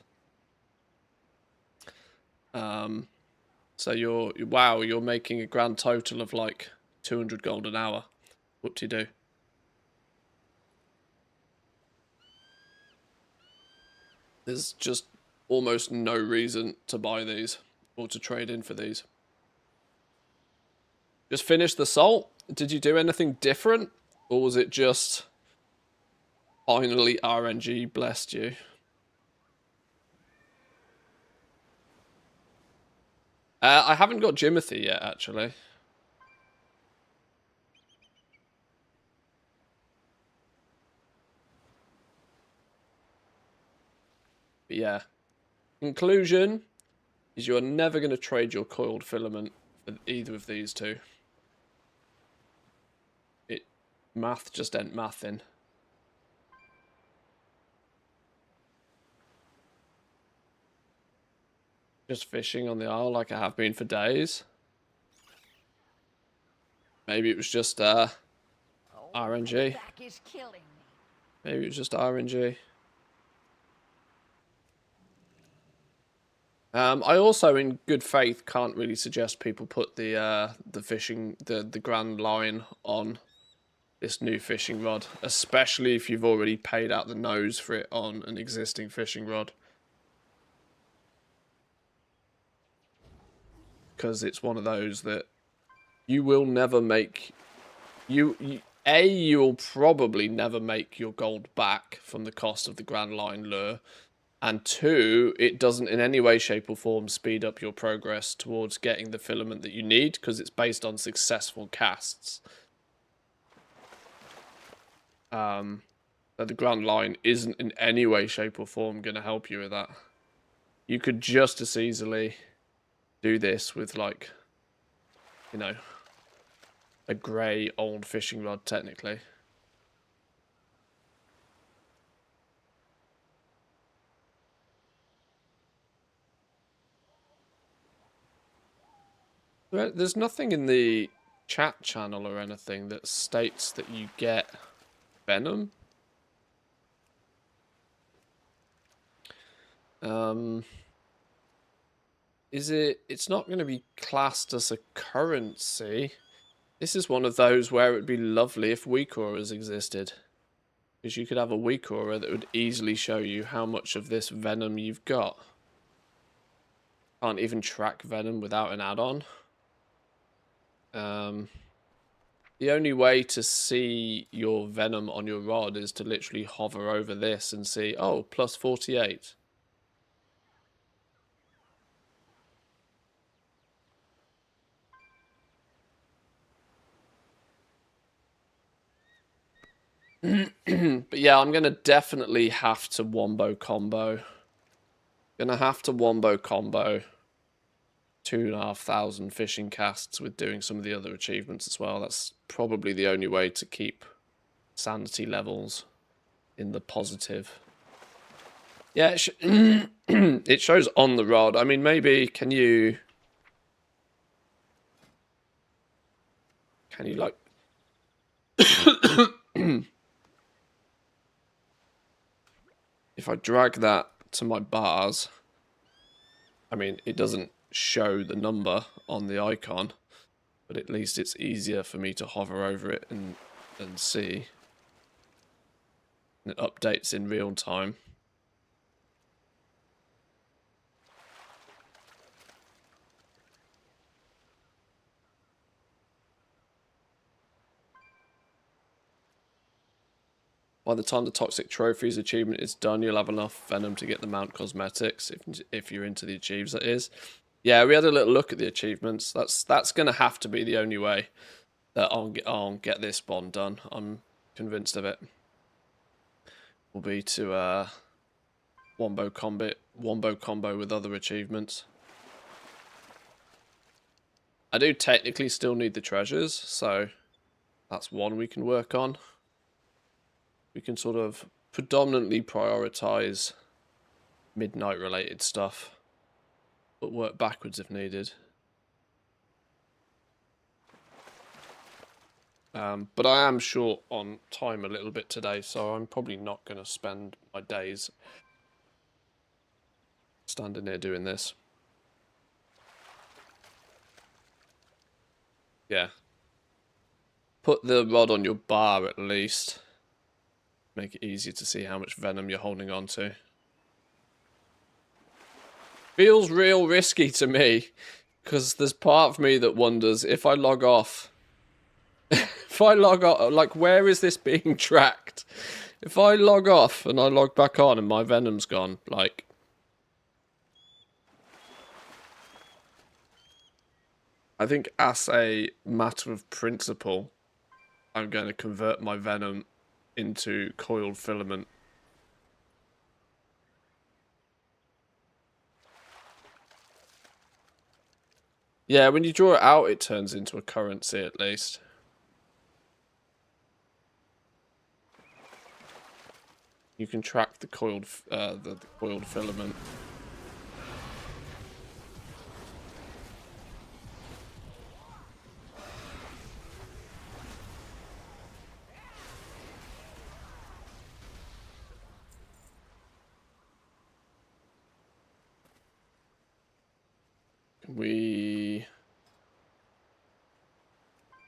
So you're making a grand total of like 200 gold an hour. What do you do? There's just almost no reason to buy these or to trade in for these. Just finished the salt? Did you do anything different? Or was it just finally RNG blessed you? I haven't got Jimothy yet, actually. But yeah. Conclusion is you are never going to trade your coiled filament for either of these two. Math just ain't mathin'. Just fishing on the Isle like I have been for days. Maybe it was just RNG. Back is killing me. Maybe it was just RNG. I also, in good faith, can't really suggest people put the grand line on this new fishing rod, especially if you've already paid out the nose for it on an existing fishing rod, because it's one of those that you will never make. You'll probably never make your gold back from the cost of the grand line lure. And 2, it doesn't in any way, shape or form speed up your progress towards getting the filament that you need, because it's based on successful casts. So the grand line isn't in any way, shape or form going to help you with that. You could just as easily do this with, like, you know, a grey old fishing rod, technically. There's nothing in the chat channel or anything that states that you get venom. It's not going to be classed as a currency. This is one of those where it would be lovely if weak auras existed. Because you could have a weak aura that would easily show you how much of this venom you've got. Can't even track venom without an add-on. The only way to see your venom on your rod is to literally hover over this and see, oh, plus 48. But yeah, I'm going to definitely have to wombo combo. Gonna have to wombo combo 2,500 fishing casts with doing some of the other achievements as well. That's probably the only way to keep sanity levels in the positive. Yeah, it shows on the rod. I mean, maybe can you like if I drag that to my bars, I mean, it doesn't show the number on the icon, but at least it's easier for me to hover over it and see. And it updates in real time. By the time the Toxic Trophies achievement is done, you'll have enough Venom to get the Mount Cosmetics, if you're into the achieves, that is. Yeah, we had a little look at the achievements. That's going to have to be the only way that I'll get this bond done. I'm convinced of it. Will be to wombo combo with other achievements. I do technically still need the treasures, so that's one we can work on. We can sort of predominantly prioritize midnight related stuff, but work backwards if needed. But I am short on time a little bit today, so I'm probably not going to spend my days standing here doing this. Yeah. Put the rod on your bar at least. Make it easier to see how much venom you're holding on to. Feels real risky to me, because there's part of me that wonders if I log off. If I log off, like, where is this being tracked? If I log off and I log back on and my venom's gone, like... I think as a matter of principle, I'm going to convert my venom into coiled filament. Yeah, when you draw it out, it turns into a currency at least. You can track the coiled filament.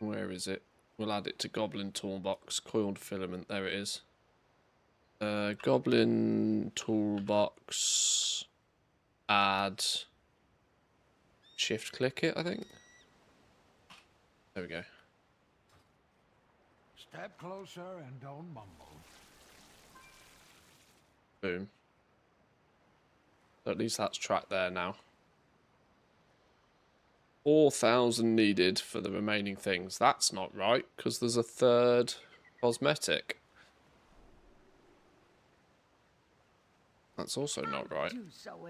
Where is it? We'll add it to Goblin Toolbox. Coiled filament, there it is. Goblin Toolbox. Add. Shift click it, I think. There we go. Step closer and don't mumble. Boom. So at least that's tracked there now. 4,000 needed for the remaining things. That's not right, because there's a third cosmetic. That's also not right.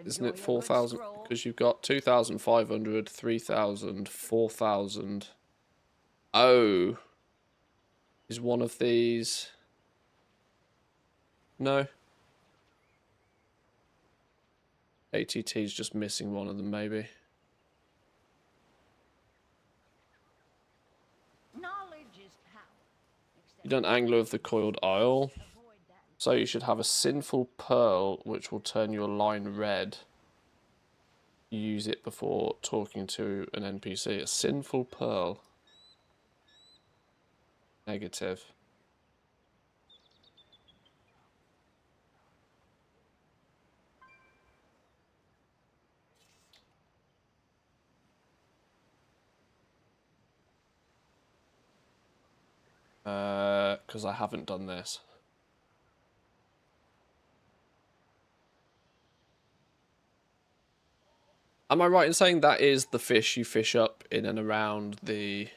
Isn't it 4,000? Because you've got 2,500, 3,000, 4,000. Oh. Is one of these... No. ATT's just missing one of them, maybe. You done Angler of the Coiled Isle. So you should have a Sinful Pearl, which will turn your line red. Use it before talking to an NPC. A Sinful Pearl. Negative. Because I haven't done this. Am I right in saying that is the fish you fish up in and around the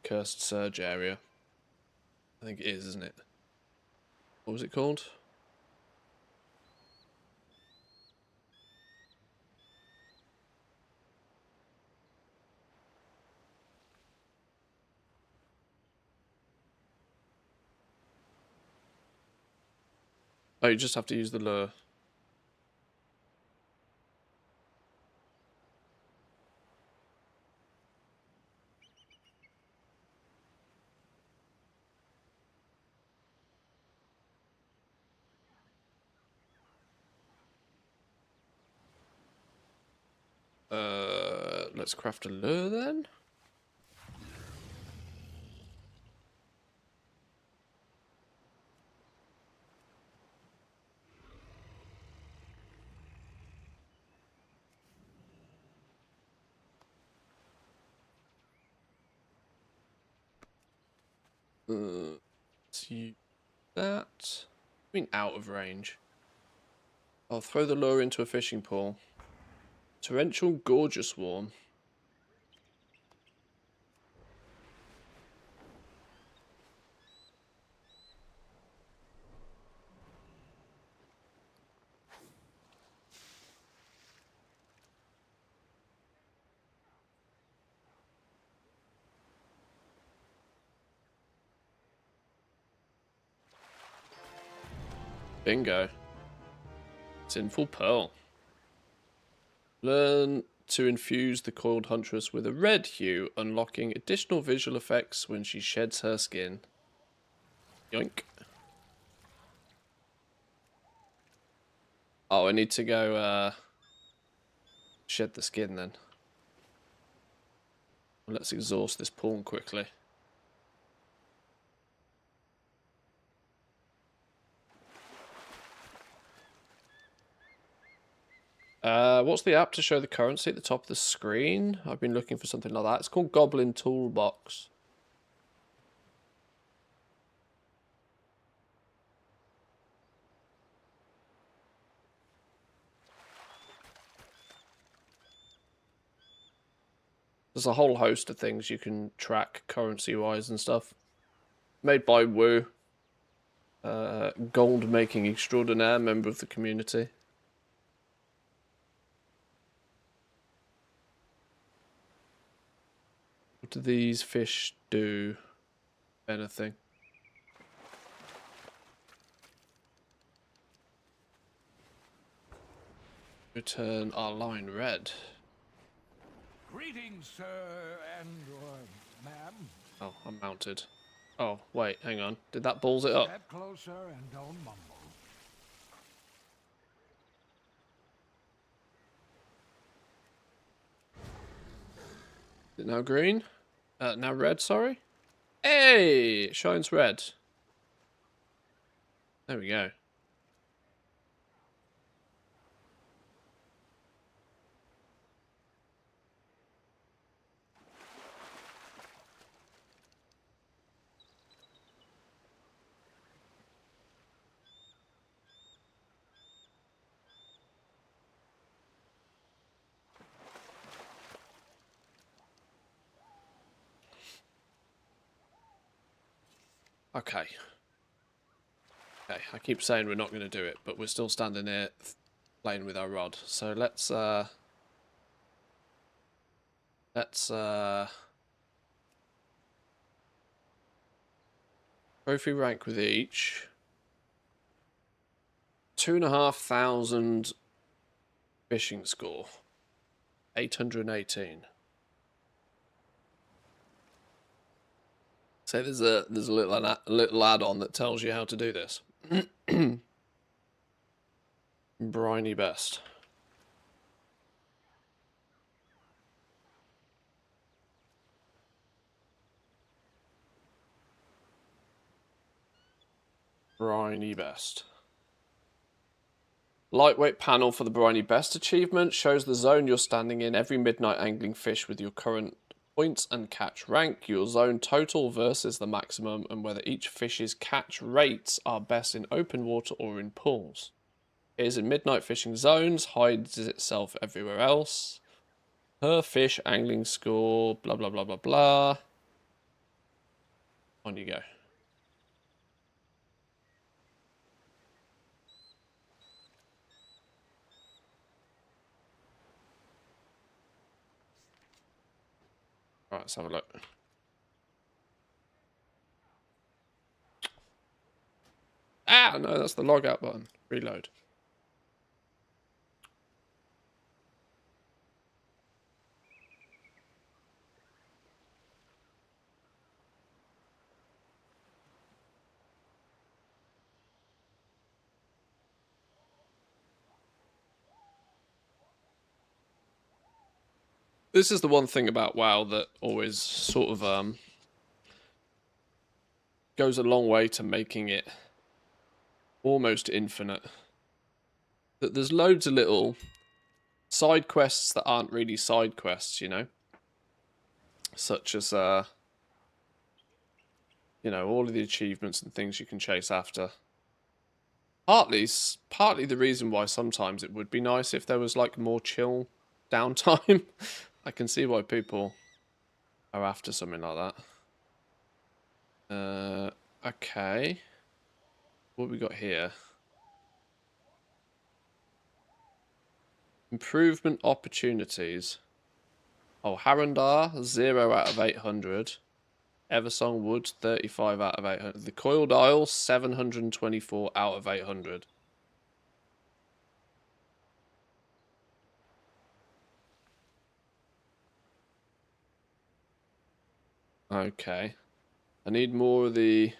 Cursed Surge area? I think it is, isn't it? What was it called? Oh, you just have to use the lure. Let's craft a lure then. Let's use that. I mean, out of range. I'll throw the lure into a fishing pool. Torrential Gorgeous Swarm. Bingo. Sinful Pearl. Learn to infuse the coiled huntress with a red hue, unlocking additional visual effects when she sheds her skin. Yoink. Oh, I need to go shed the skin then. Let's exhaust this pawn quickly. What's the app to show the currency at the top of the screen? I've been looking for something like that. It's called Goblin Toolbox. There's a whole host of things you can track currency-wise and stuff. Made by Woo. Gold making extraordinaire, member of the community. What do these fish do? Anything. Return our line red. Greetings, sir, and ma'am. Oh, I'm mounted. Oh, wait, hang on. Did that balls it up? Step closer and don't mumble. Is it now green? Now red, sorry? Hey! It shines red. There we go. Okay. Okay, I keep saying we're not going to do it, but we're still standing here playing with our rod. So let's trophy rank with each. 2,500 fishing score. 818. So there's a little add-on that tells you how to do this. Briny best. Briny best. Lightweight panel for the Briny best achievement shows the zone you're standing in. Every midnight angling fish with your current points and catch rank, your zone total versus the maximum, and whether each fish's catch rates are best in open water or in pools. It is in midnight fishing zones, hides itself everywhere else. Per fish angling score, blah blah blah blah blah. On you go. Right, let's have a look. Ah, no, that's the log out button. Reload. This is the one thing about WoW that always sort of goes a long way to making it almost infinite. That there's loads of little side quests that aren't really side quests, you know? Such as, you know, all of the achievements and things you can chase after. Partly the reason why sometimes it would be nice if there was, like, more chill downtime. I can see why people are after something like that. Okay. What we got here? Improvement opportunities. Oh, Harandar, 0 out of 800. Eversong Woods, 35 out of 800. The Coiled Isle, 724 out of 800. Okay. I need more of the...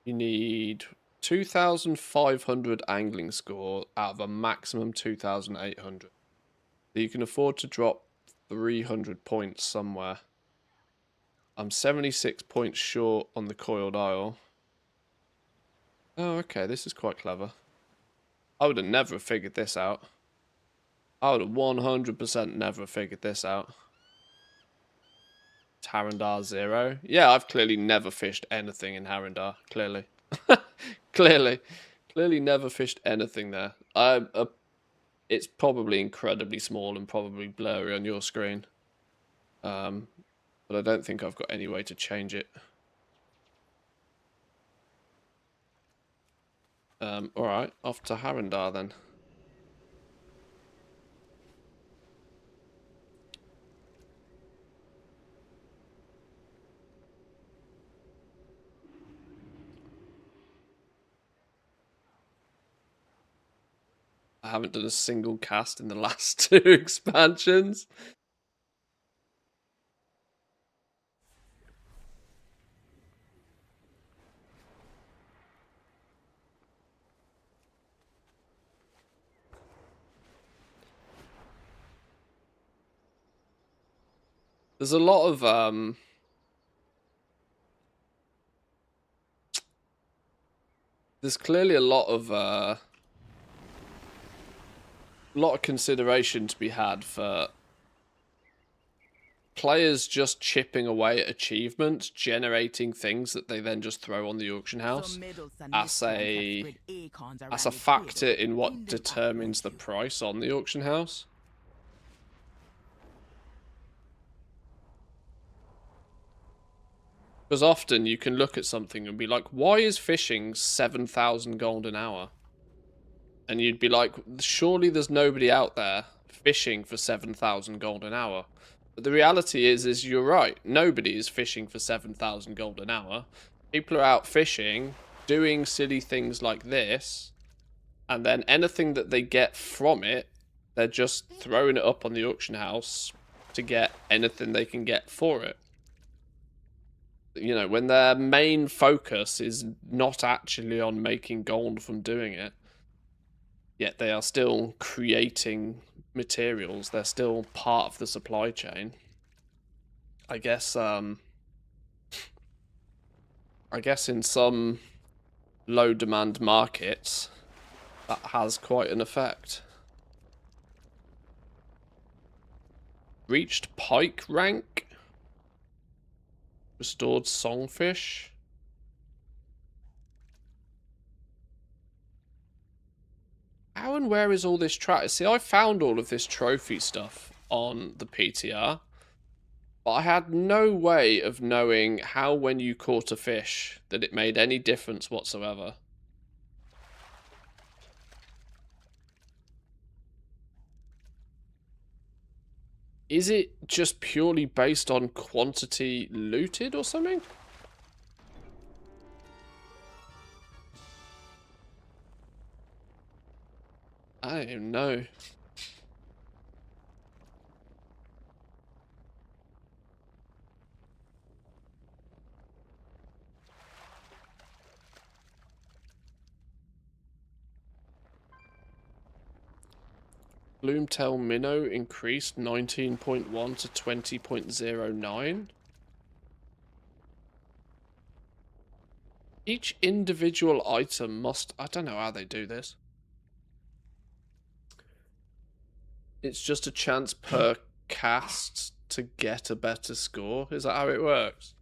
You need 2,500 angling score out of a maximum 2,800. So you can afford to drop 300 points somewhere. I'm 76 points short on the Coiled Isle. Oh, okay, this is quite clever. I would have never figured this out. I would have 100% never figured this out. Harandar 0. Yeah, I've clearly never fished anything in Harandar. Clearly. Clearly never fished anything there. It's probably incredibly small and probably blurry on your screen. But I don't think I've got any way to change it. Alright, off to Harandar then. I haven't done a single cast in the last 2 expansions. There's a lot of there's clearly a lot of consideration to be had for players just chipping away at achievements, generating things that they then just throw on the auction house as a factor in what determines the price on the auction house. Because often you can look at something and be like, why is fishing 7,000 gold an hour? And you'd be like, surely there's nobody out there fishing for 7,000 gold an hour. But the reality is you're right. Nobody is fishing for 7,000 gold an hour. People are out fishing, doing silly things like this, and then anything that they get from it, they're just throwing it up on the auction house to get anything they can get for it. You know, when their main focus is not actually on making gold from doing it, yet they are still creating materials. They're still part of the supply chain. I guess in some low demand markets, that has quite an effect. Reached pike rank. Restored songfish. How and where is all this track? See, I found all of this trophy stuff on the PTR. But I had no way of knowing how when you caught a fish that it made any difference whatsoever. Is it just purely based on quantity looted or something? I don't even know. Bloomtail minnow increased 19.1 to 20.09. Each individual item must... I don't know how they do this. It's just a chance per cast to get a better score. Is that how it works?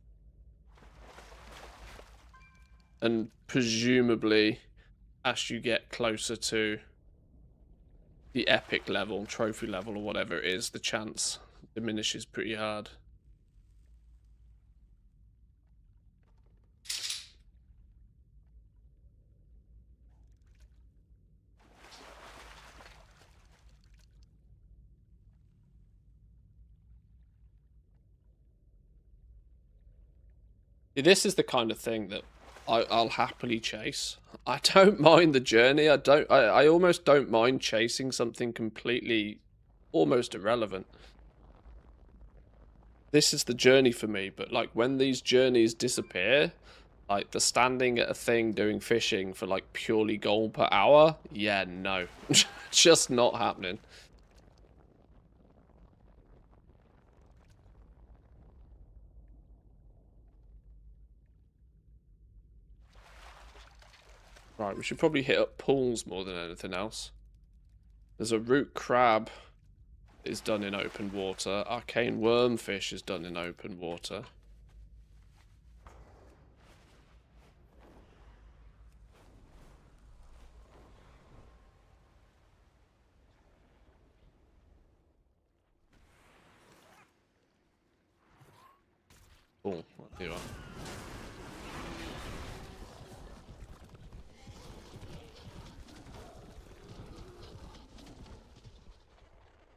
And presumably, as you get closer to the epic level, trophy level, or whatever it is, the chance diminishes pretty hard. This is the kind of thing that I'll happily chase. I don't mind the journey. I almost don't mind chasing something completely almost irrelevant. This is the journey for me, but like when these journeys disappear, like the standing at a thing doing fishing for like purely gold per hour, yeah, no. Just not happening. Right, we should probably hit up pools more than anything else. There's a root crab is done in open water. Arcane wormfish is done in open water. Oh, there you are.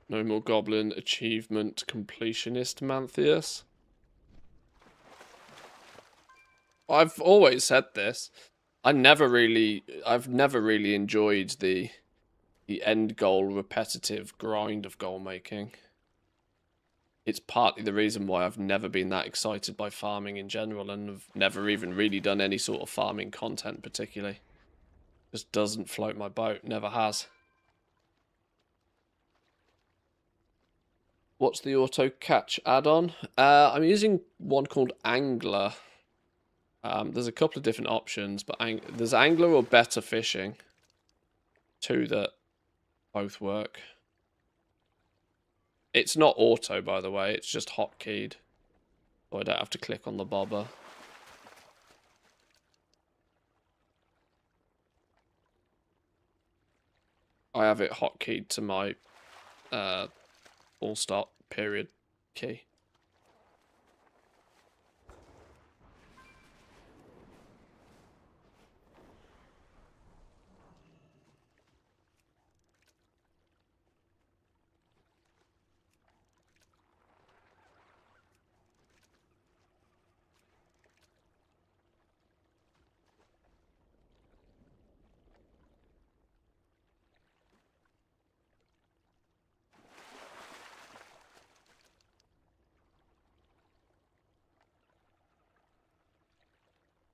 No more goblin achievement completionist, Mantheus. I've always said this. I've never really enjoyed the end goal repetitive grind of goal making. It's partly the reason why I've never been that excited by farming in general, and have never even really done any sort of farming content particularly. Just doesn't float my boat, never has. What's the auto catch add-on? I'm using one called Angler. There's a couple of different options, but there's Angler or Better Fishing. Two that both work. It's not auto, by the way. It's just hotkeyed, so I don't have to click on the bobber. I have it hotkeyed to my full stop period key.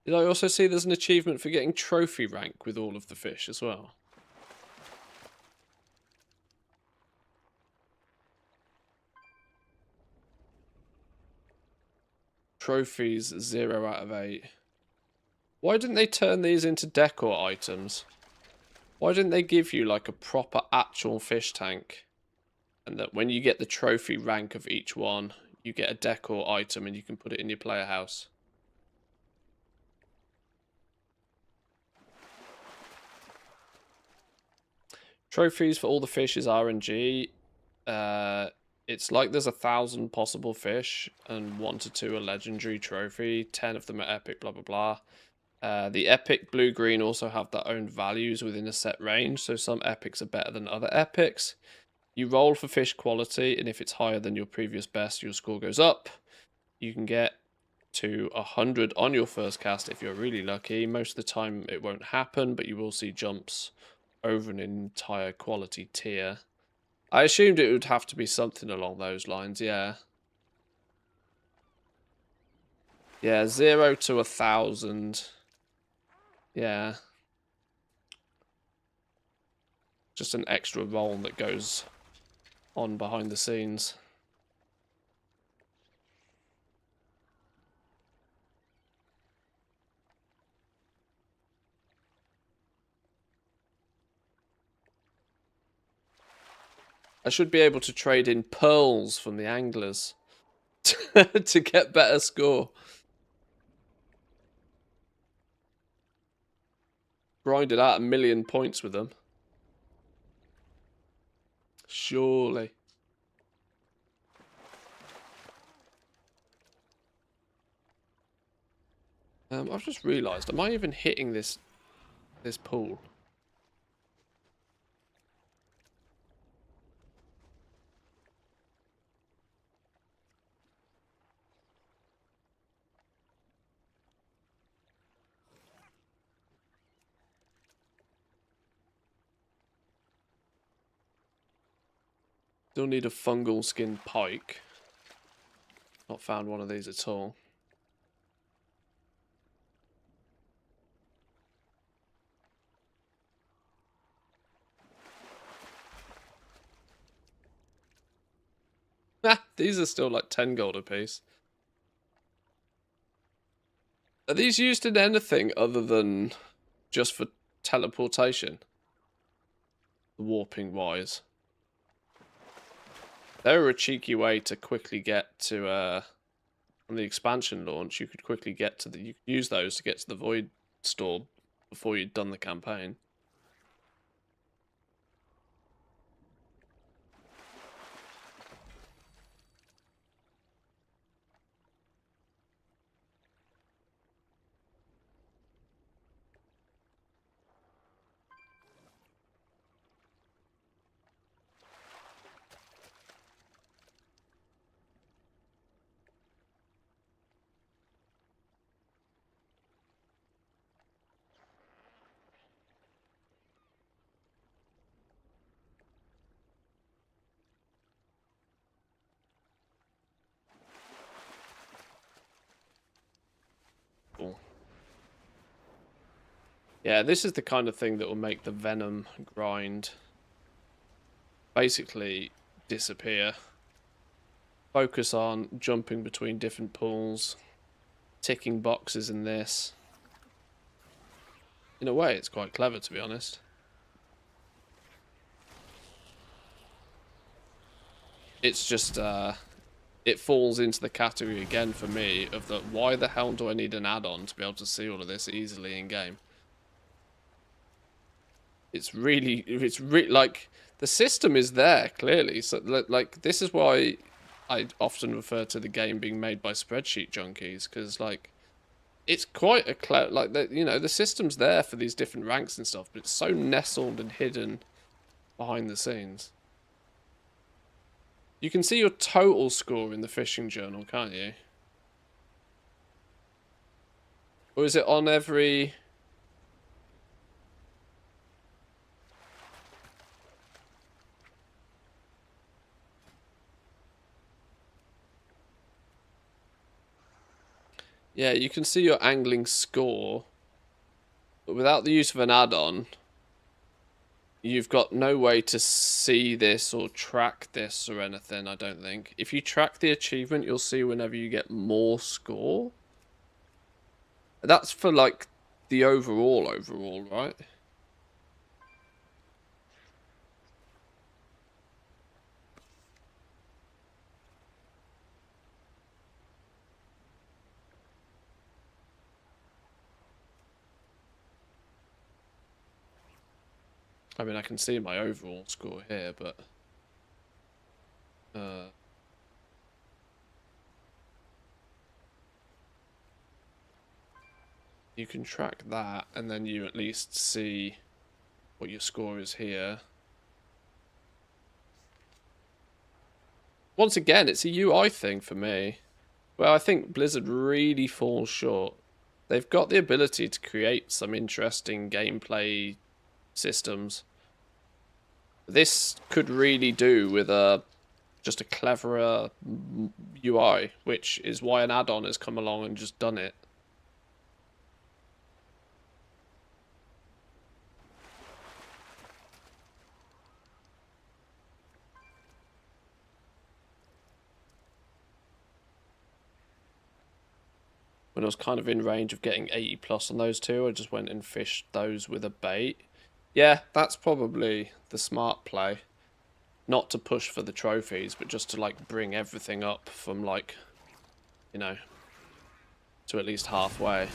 Did I also see there's an achievement for getting trophy rank with all of the fish as well? Trophies 0 out of 8. Why didn't they turn these into decor items? Why didn't they give you like a proper actual fish tank And that when you get the trophy rank of each one, you get a decor item and you can put it in your player house. Trophies for all the fish is RNG. It's like there's 1,000 possible fish and 1 to 2 are legendary trophy. 10 of them are epic, blah, blah, blah. The epic blue-green also have their own values within a set range. So some epics are better than other epics. You roll for fish quality, and if it's higher than your previous best, your score goes up. You can get to 100 on your first cast if you're really lucky. Most of the time it won't happen, but you will see jumps over an entire quality tier. I assumed it would have to be something along those lines, yeah. Yeah, 0 to 1,000. Yeah. Just an extra roll that goes on behind the scenes. I should be able to trade in pearls from the anglers to get better score. Grinded out 1,000,000 points with them. Surely. I've just realised, am I even hitting this pool? Still need a fungal skin pike. Not found one of these at all. These are still like 10 gold apiece. Are these used in anything other than just for teleportation? Warping wise. They were a cheeky way to quickly get to on the expansion launch. You could quickly get to you could use those to get to the void store before you'd done the campaign. Yeah, this is the kind of thing that will make the Venom grind basically disappear. Focus on jumping between different pools, ticking boxes in this. In a way, it's quite clever, to be honest. It's just, it falls into the category again for me of the why the hell do I need an add-on to be able to see all of this easily in game? It's like the system is there clearly. So like this is why I often refer to the game being made by spreadsheet junkies, because like it's quite a like the system's there for these different ranks and stuff, but it's so nestled and hidden behind the scenes. You can see your total score in the fishing journal, can't you? Or is it on every... Yeah, you can see your angling score, but without the use of an add-on, you've got no way to see this or track this or anything, I don't think. If you track the achievement, you'll see whenever you get more score. That's for, like, the overall, right? I mean, I can see my overall score here, but you can track that, and then you at least see what your score is here. Once again, it's a UI thing for me. Well, I think Blizzard really falls short. They've got the ability to create some interesting gameplay systems. This could really do with just a cleverer UI, which is why an add-on has come along and just done it. When I was kind of in range of getting 80 plus on those two, I just went and fished those with a bait. Yeah, that's probably the smart play. Not to push for the trophies, but just to like bring everything up from like, you know, to at least halfway.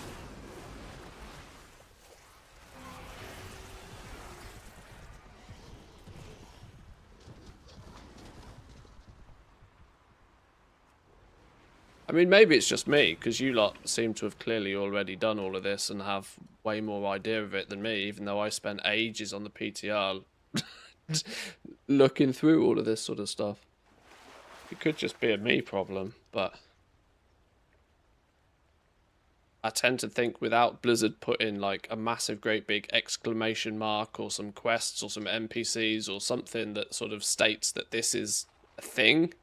I mean, maybe it's just me, because you lot seem to have clearly already done all of this and have way more idea of it than me, even though I spent ages on the PTR looking through all of this sort of stuff. It could just be a me problem, but I tend to think without Blizzard putting like a massive great big exclamation mark or some quests or some NPCs or something that sort of states that this is a thing,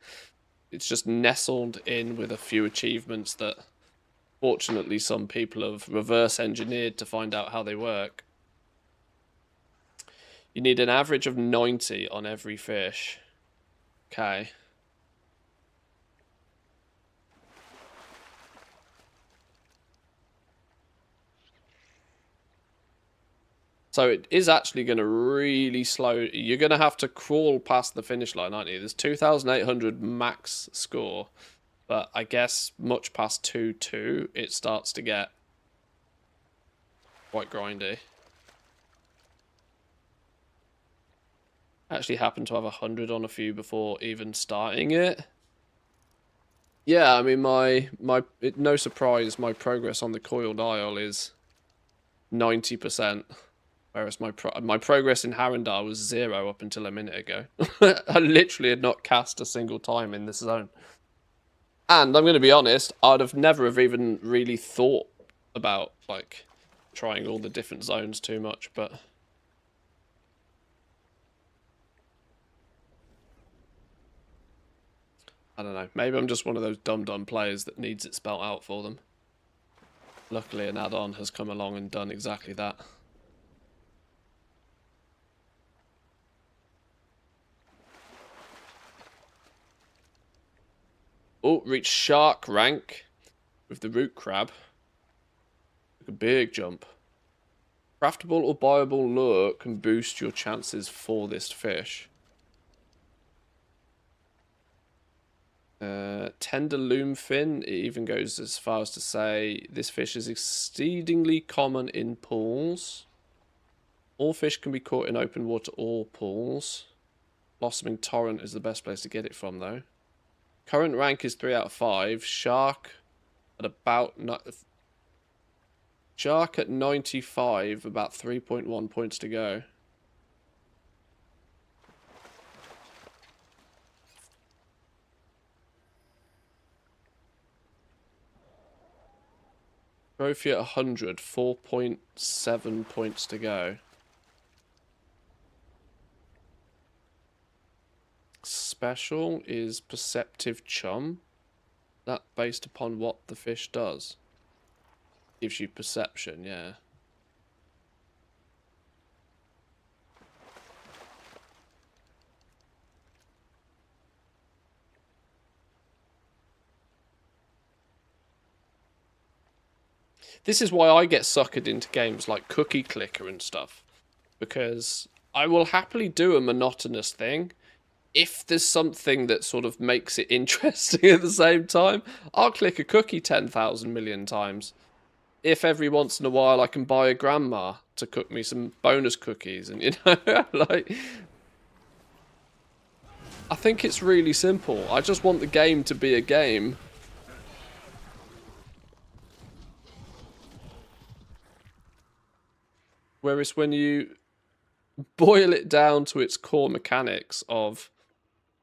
it's just nestled in with a few achievements that fortunately some people have reverse engineered to find out how they work. You need an average of 90 on every fish. Okay. So it is actually going to really slow. You're going to have to crawl past the finish line, aren't you? There's 2,800 max score. But I guess much past 2-2, it starts to get quite grindy. I actually happened to have 100 on a few before even starting it. Yeah, I mean, no surprise, my progress on the coiled isle is 90%. Whereas my progress in Harrendar was 0 up until a minute ago. I literally had not cast a single time in this zone. And I'm going to be honest, I'd have never have even really thought about, like, trying all the different zones too much, but I don't know. Maybe I'm just one of those dumb players that needs it spelt out for them. Luckily, an add-on has come along and done exactly that. Oh, reach shark rank with the root crab. Took a big jump. Craftable or buyable lure can boost your chances for this fish. Tender loomfin, it even goes as far as to say this fish is exceedingly common in pools. All fish can be caught in open water or pools. Blossoming torrent is the best place to get it from, though. Current rank is 3 out of 5. Shark at about... Shark at 95, about 3.1 points to go. Trophy at 100, 4.7 points to go. Special is Perceptive Chum. That based upon what the fish does. Gives you perception, yeah. This is why I get suckered into games like Cookie Clicker and stuff. Because I will happily do a monotonous thing. If there's something that sort of makes it interesting at the same time, I'll click a cookie 10,000 million times. If every once in a while I can buy a grandma to cook me some bonus cookies, and you know, like, I think it's really simple. I just want the game to be a game. Whereas when you boil it down to its core mechanics of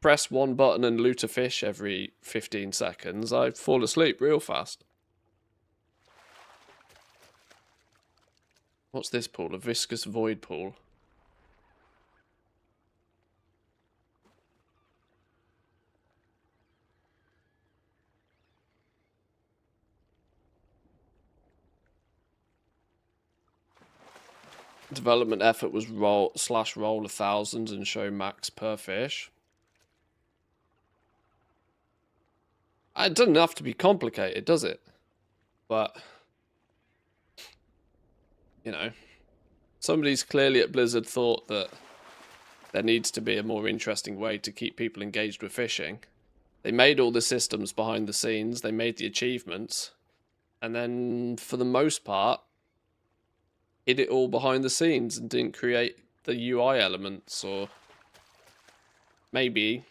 press one button and loot a fish every 15 seconds, I fall asleep real fast. What's this pool? A viscous void pool. Development effort was roll /roll 1,000 and show max per fish. It doesn't have to be complicated, does it? But, you know, somebody's clearly at Blizzard thought that there needs to be a more interesting way to keep people engaged with fishing. They made all the systems behind the scenes, they made the achievements, and then, for the most part, hid it all behind the scenes and didn't create the UI elements, or maybe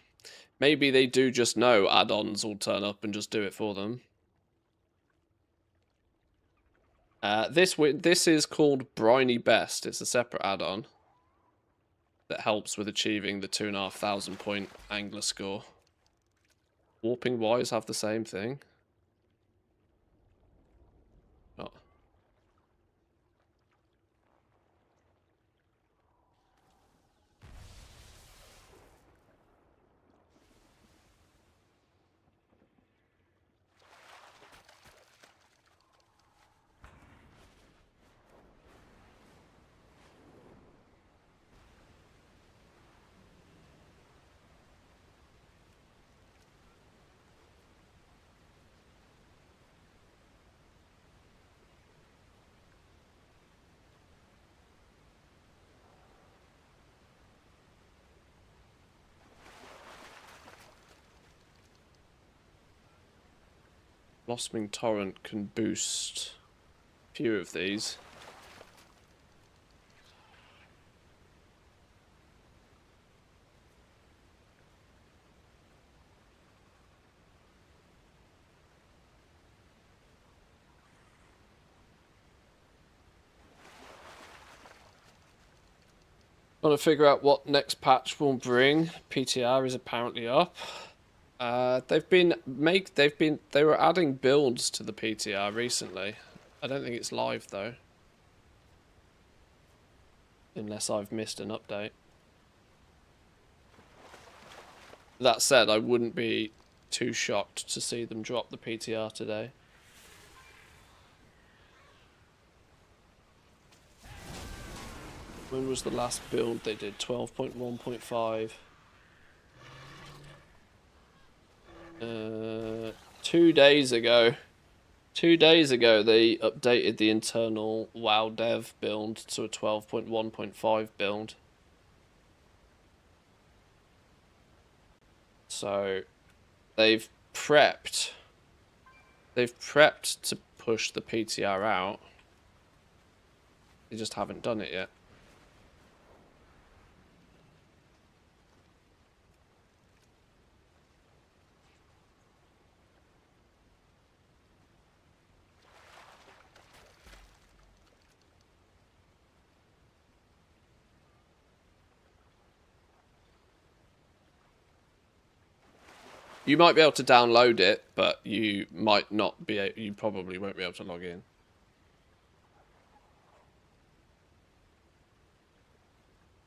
they do just know add-ons will turn up and just do it for them. This is called Briny Best. It's a separate add-on that helps with achieving the 2,500 point angler score. Warping Wise have the same thing. Oh. Blossoming Torrent can boost a few of these. Trying to figure out what next patch will bring. PTR is apparently up. They were adding builds to the PTR recently. I don't think it's live though. Unless I've missed an update. That said, I wouldn't be too shocked to see them drop the PTR today. When was the last build they did? 12.1.5. 2 days ago. 2 days ago they updated the internal WoW dev build to a 12.1.5 build. So they've prepped to push the PTR out. They just haven't done it yet. You might be able to download it, but you might not be. You probably won't be able to log in.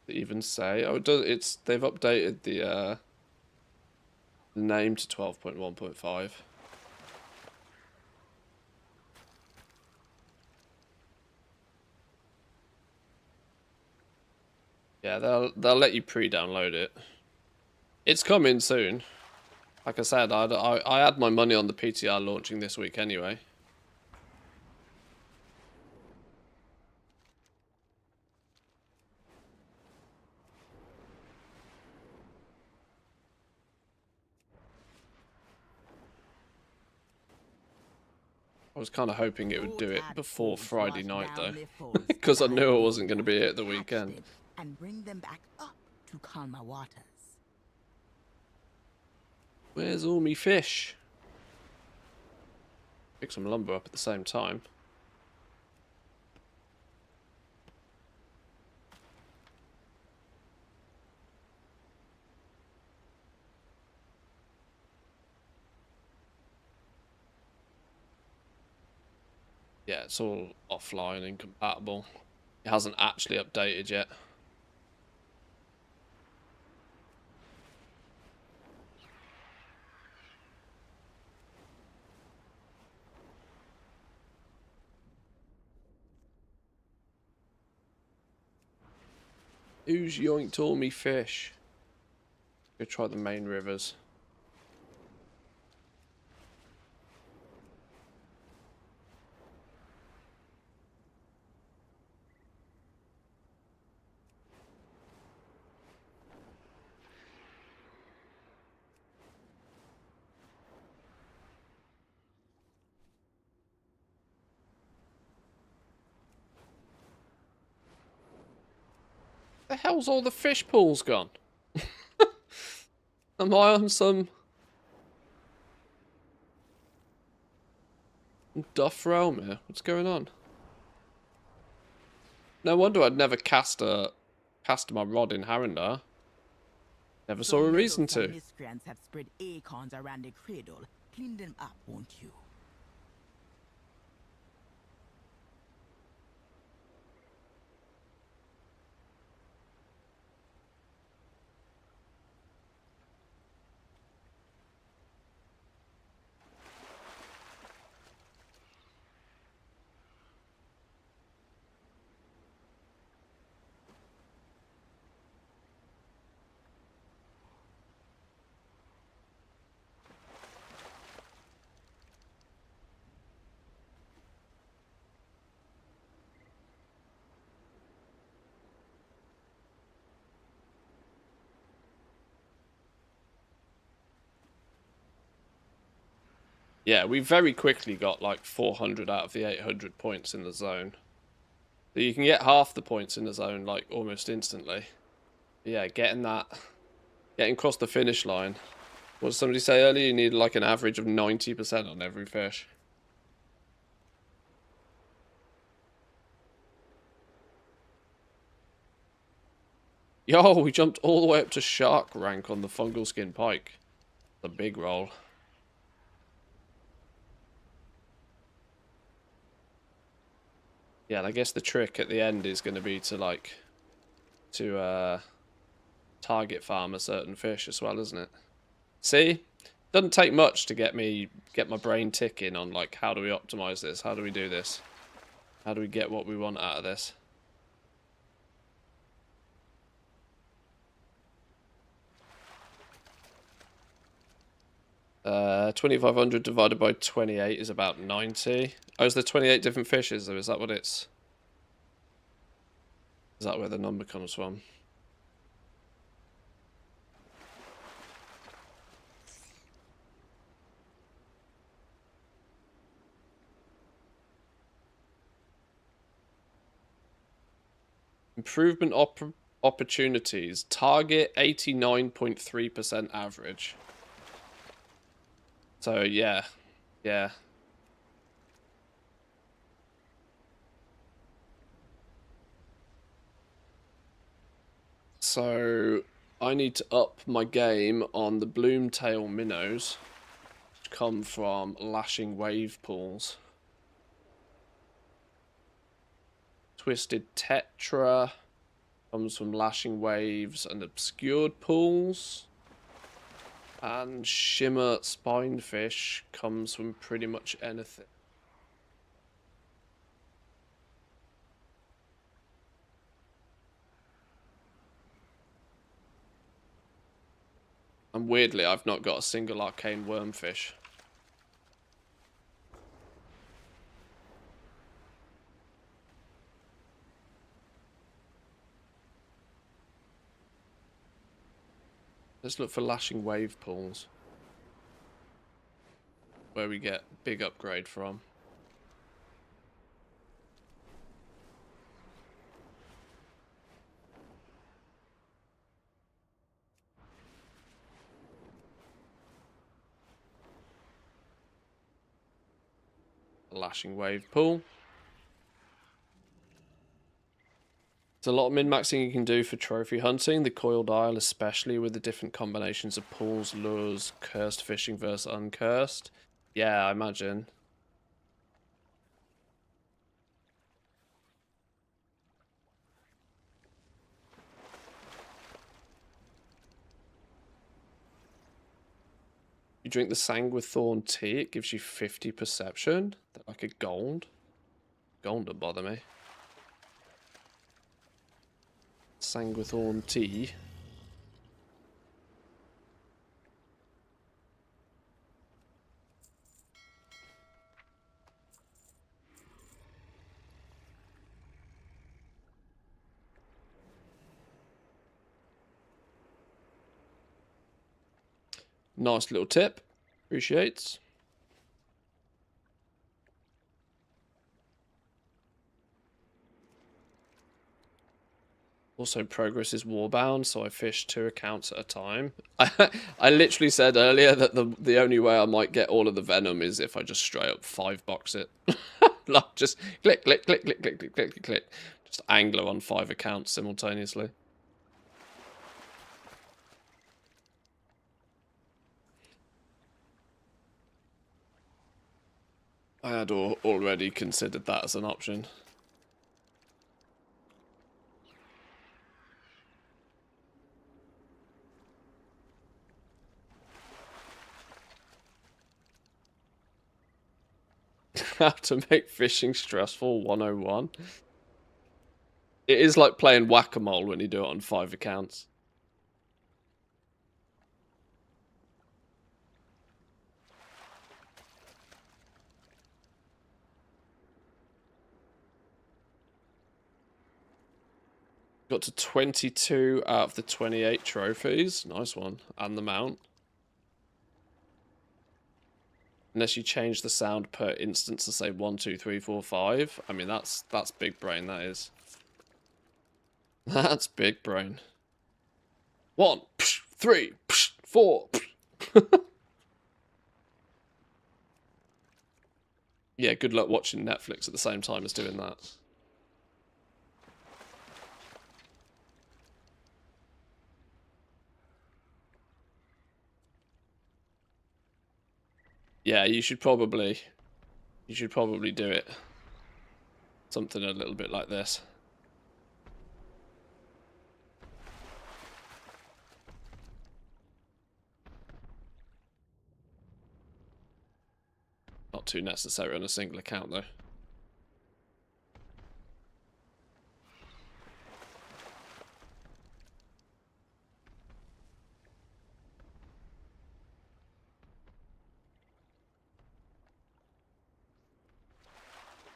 They even say, oh, it does. It's they've updated the name to 12.1.5. Yeah, they'll let you pre-download it. It's coming soon. Like I said, I had my money on the PTR launching this week anyway. I was kind of hoping it would do it before Friday night, though. Because Because I knew I wasn't going to be here at the weekend. And bring them back up to calmer waters. Where's all me fish? Pick some lumber up at the same time. Yeah, it's all offline and compatible. It hasn't actually updated yet. Who's yoinked all me fish? Go try the main rivers. The hell's all the fish pools gone? Am I on some duff realm here? What's going on? No wonder I'd never cast my rod in Harrendar. Never saw a reason to. Miscreants have spread acorns around the cradle. Clean them up, won't you? Yeah, we very quickly got like 400 out of the 800 points in the zone. So you can get half the points in the zone like almost instantly. But yeah, getting across the finish line. What did somebody say earlier? You need like an average of 90% on every fish. Yo, we jumped all the way up to shark rank on the fungal skin pike. The big roll. Yeah, and I guess the trick at the end is going to be to target farm a certain fish as well, isn't it? See? Doesn't take much to get my brain ticking on like how do we optimize this? How do we do this? How do we get what we want out of this? Uh, 2,500 divided by 28 is about 90. Oh, is there 28 different fishes, or is that what it's... Is that where the number comes from? Improvement opportunities. Target 89.3% average. So, yeah. Yeah. So, I need to up my game on the Bloomtail minnows, which come from lashing wave pools. Twisted Tetra comes from lashing waves and obscured pools. And Shimmer Spinefish comes from pretty much anything. And weirdly, I've not got a single arcane wormfish. Let's look for lashing wave pools, where we get big upgrade from. Lashing Wave pool. There's a lot of min-maxing you can do for trophy hunting, the coiled isle especially, with the different combinations of pools, lures, cursed fishing versus uncursed. Yeah, I imagine. You drink the Sanguithorn tea, it gives you 50 perception. Like a gold. Gold don't bother me. Sanguithorn tea. Nice little tip. Appreciates. Also, progress is warbound, so I fish 2 accounts at a time. I literally said earlier that the only way I might get all of the venom is if I just straight up 5-box it. Like, just click, click, click, click, click, click, click, click. Just angler on 5 accounts simultaneously. I had already considered that as an option. How to make fishing stressful 101. It is like playing whack-a-mole when you do it on 5 accounts. Got to 22 out of the 28 trophies. Nice one. And the mount. Unless you change the sound per instance to say 1, 2, 3, 4, 5. I mean, that's big brain, that is. That's big brain. 1, 3, 4. Yeah, good luck watching Netflix at the same time as doing that. Yeah, you should probably do it. Something a little bit like this. Not too necessary on a single account, though.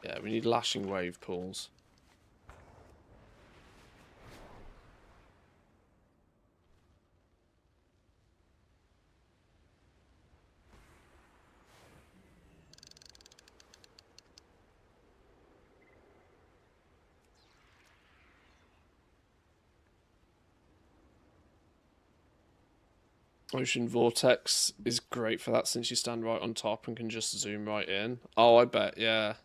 Yeah, we need lashing wave pools. Ocean Vortex is great for that since you stand right on top and can just zoom right in. Oh, I bet, yeah.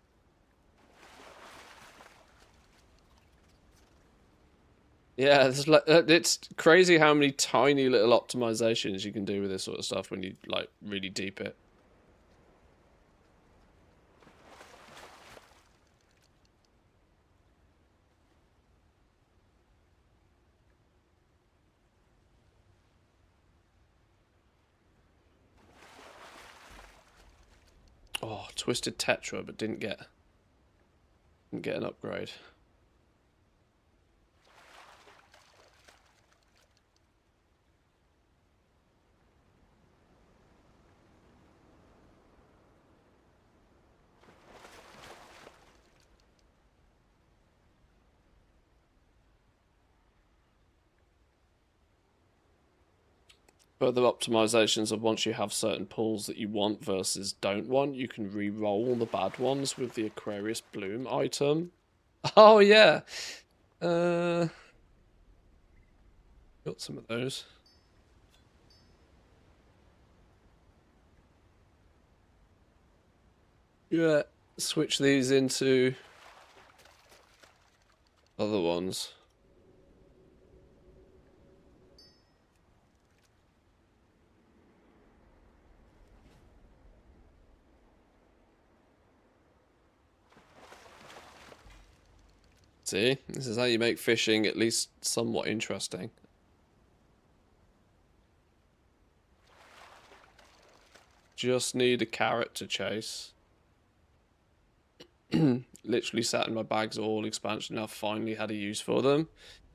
Yeah, it's crazy how many tiny little optimizations you can do with this sort of stuff when you, like, really deep it. Oh, Twisted Tetra, but didn't get an upgrade. Further optimizations of once you have certain pulls that you want versus don't want, you can re-roll the bad ones with the Aquarius Bloom item. Oh yeah. Got some of those. Yeah. switch these into other ones. See, this is how you make fishing at least somewhat interesting. Just need a carrot to chase. Literally sat in my bags all expansion. Now finally had a use for them.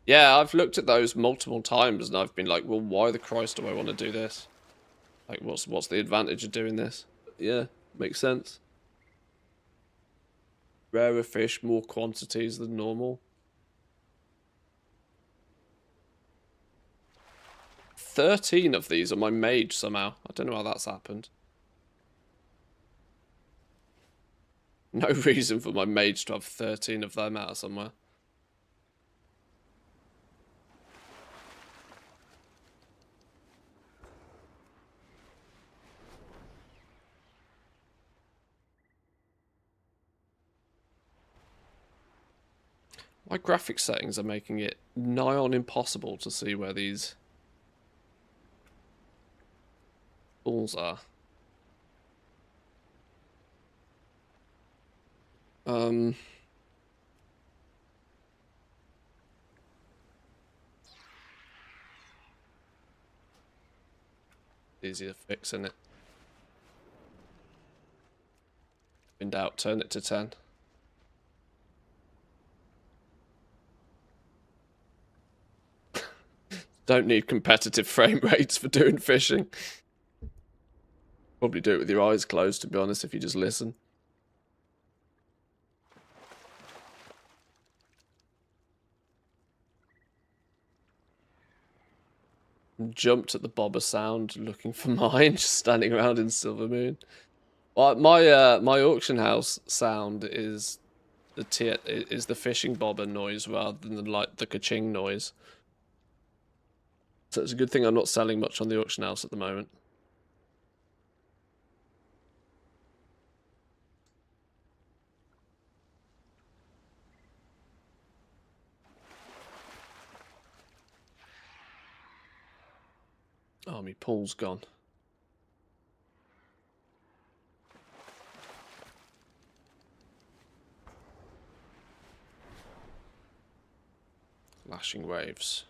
Yeah, I've looked at those multiple times and I've been like, well, why the Christ do I want to do this? Like, what's the advantage of doing this? Yeah, makes sense. Rarer fish, more quantities than normal. 13 of these are my mage somehow. I don't know how that's happened. No reason for my mage to have 13 of them out of somewhere. My graphics settings are making it nigh on impossible to see where these balls are. Easy to fix, isn't it? In doubt, turn it to 10. Don't need competitive frame rates for doing fishing. Probably do it with your eyes closed, to be honest, if you just listen. Jumped at the bobber sound looking for mine, just standing around in Silvermoon. Well, my auction house sound is the fishing bobber noise rather than like the ka-ching noise. So it's a good thing I'm not selling much on the auction house at the moment. Oh, my pool's gone. Lashing waves.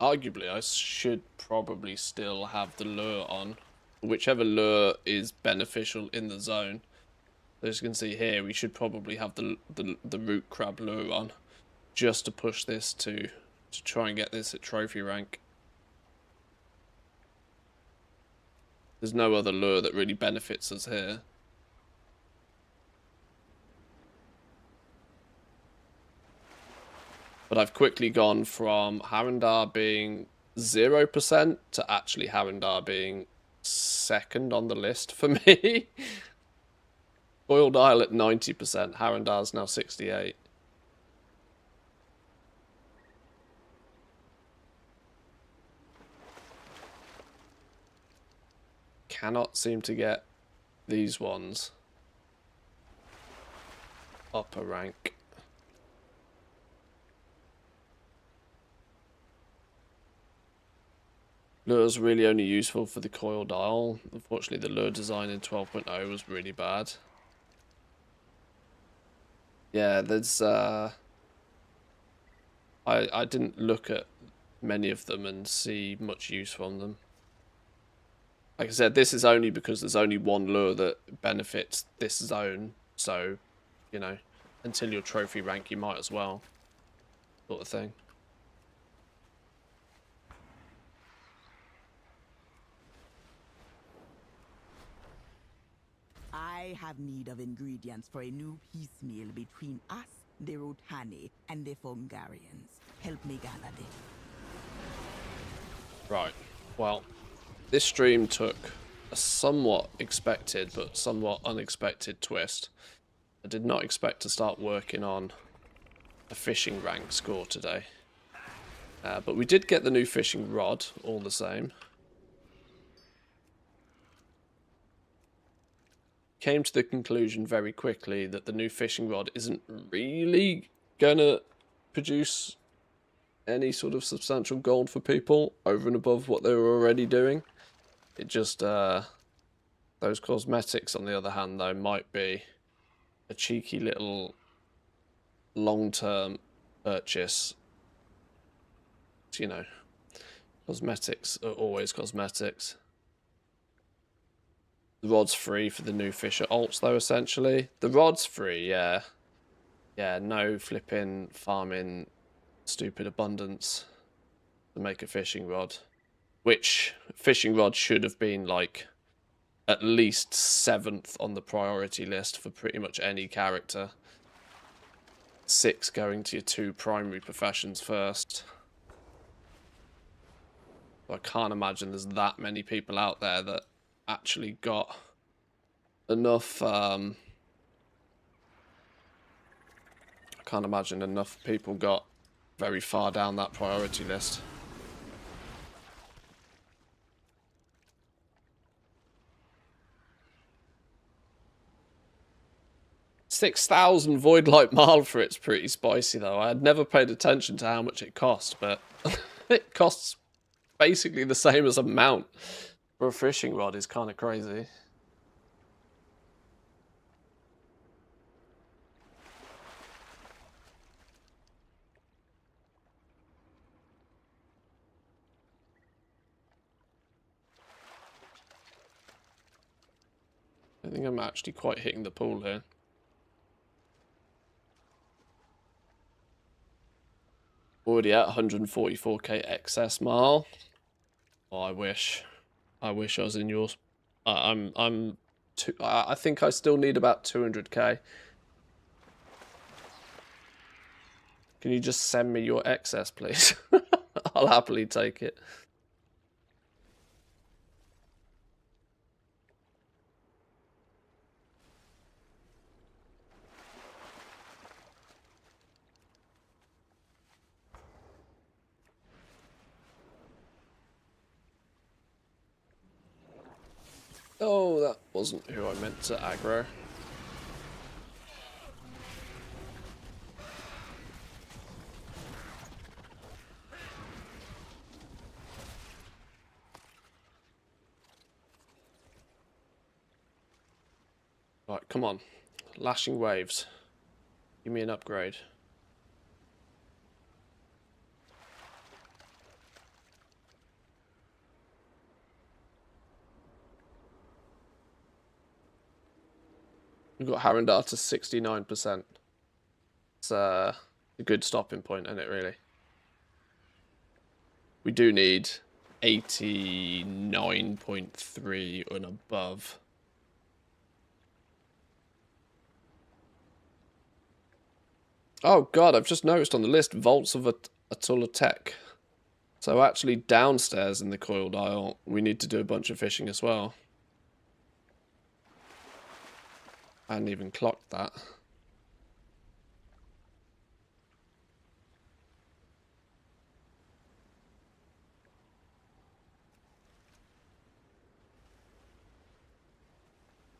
Arguably, I should probably still have the lure on. Whichever lure is beneficial in the zone. As you can see here, we should probably have the root crab lure on. Just to push this to try and get this at trophy rank. There's no other lure that really benefits us here. But I've quickly gone from Harandar being 0% to actually Harandar being second on the list for me. Coiled Isle at 90%, Harandar's now 68%. Cannot seem to get these ones up a rank. Lure's really only useful for the coiled isle. Unfortunately, the lure design in 12.0 was really bad. Yeah, there's I didn't look at many of them and see much use from them. Like I said, this is only because there's only one lure that benefits this zone. So, you know, until your trophy rank, you might as well. Sort of thing. I have need of ingredients for a new piecemeal between us, the Rotani, and the Fungarians. Help me gather them. Right. Well, This stream took a somewhat expected but somewhat unexpected twist. I did not expect to start working on a fishing rank score today. But we did get the new fishing rod all the same. Came to the conclusion very quickly that the new fishing rod isn't really gonna produce any sort of substantial gold for people over and above what they were already doing. It just, those cosmetics on the other hand though might be a cheeky little long-term purchase. You know, cosmetics are always cosmetics. The rod's free for the new Fisher alts though, essentially. The rod's free, yeah. Yeah, no flipping farming stupid abundance to make a fishing rod. Which fishing rod should have been like at least 7th on the priority list for pretty much any character. 6 going to your 2 primary professions first. I can't imagine there's that many people out there that actually got enough. I can't imagine enough people got very far down that priority list. $6,000 Voidlight Marl for it's pretty spicy though. I had never paid attention to how much it cost, but it costs basically the same as a mount for a fishing rod. Is kind of crazy. I think I'm actually quite hitting the pool here. Already at 144k excess Marl. Oh, I wish I was in yours. I think I still need about 200k. Can you just send me your excess, please? I'll happily take it. Oh, that wasn't who I meant to aggro. Right, come on. Lashing waves. Give me an upgrade. We've got Harandar to 69%. It's a good stopping point, isn't it, really? We do need 89.3 and above. Oh god, I've just noticed on the list, Vaults of Atula Tech. So actually downstairs in the coiled isle, we need to do a bunch of fishing as well. I hadn't even clocked that.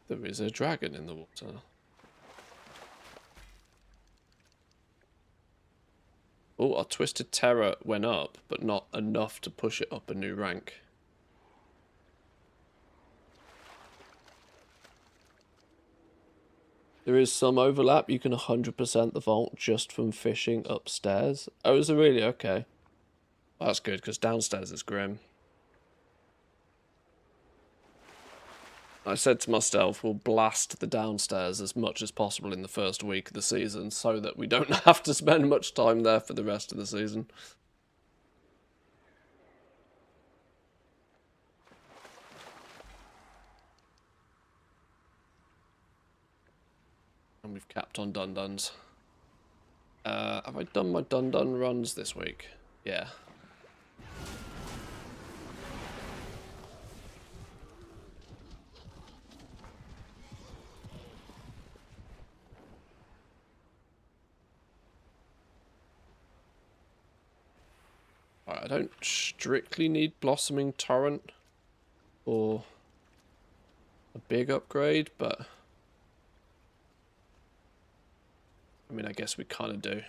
There is a dragon in the water. Oh, our Twisted Terror went up, but not enough to push it up a new rank. There is some overlap. You can 100% the vault just from fishing upstairs. Oh, is it really? Okay. That's good, because downstairs is grim. I said to myself, we'll blast the downstairs as much as possible in the first week of the season so that we don't have to spend much time there for the rest of the season. And we've capped on dun-duns. Have I done my dun-dun runs this week? Yeah. Right, I don't strictly need Blossoming Torrent or a big upgrade, but I mean, I guess we kind of do.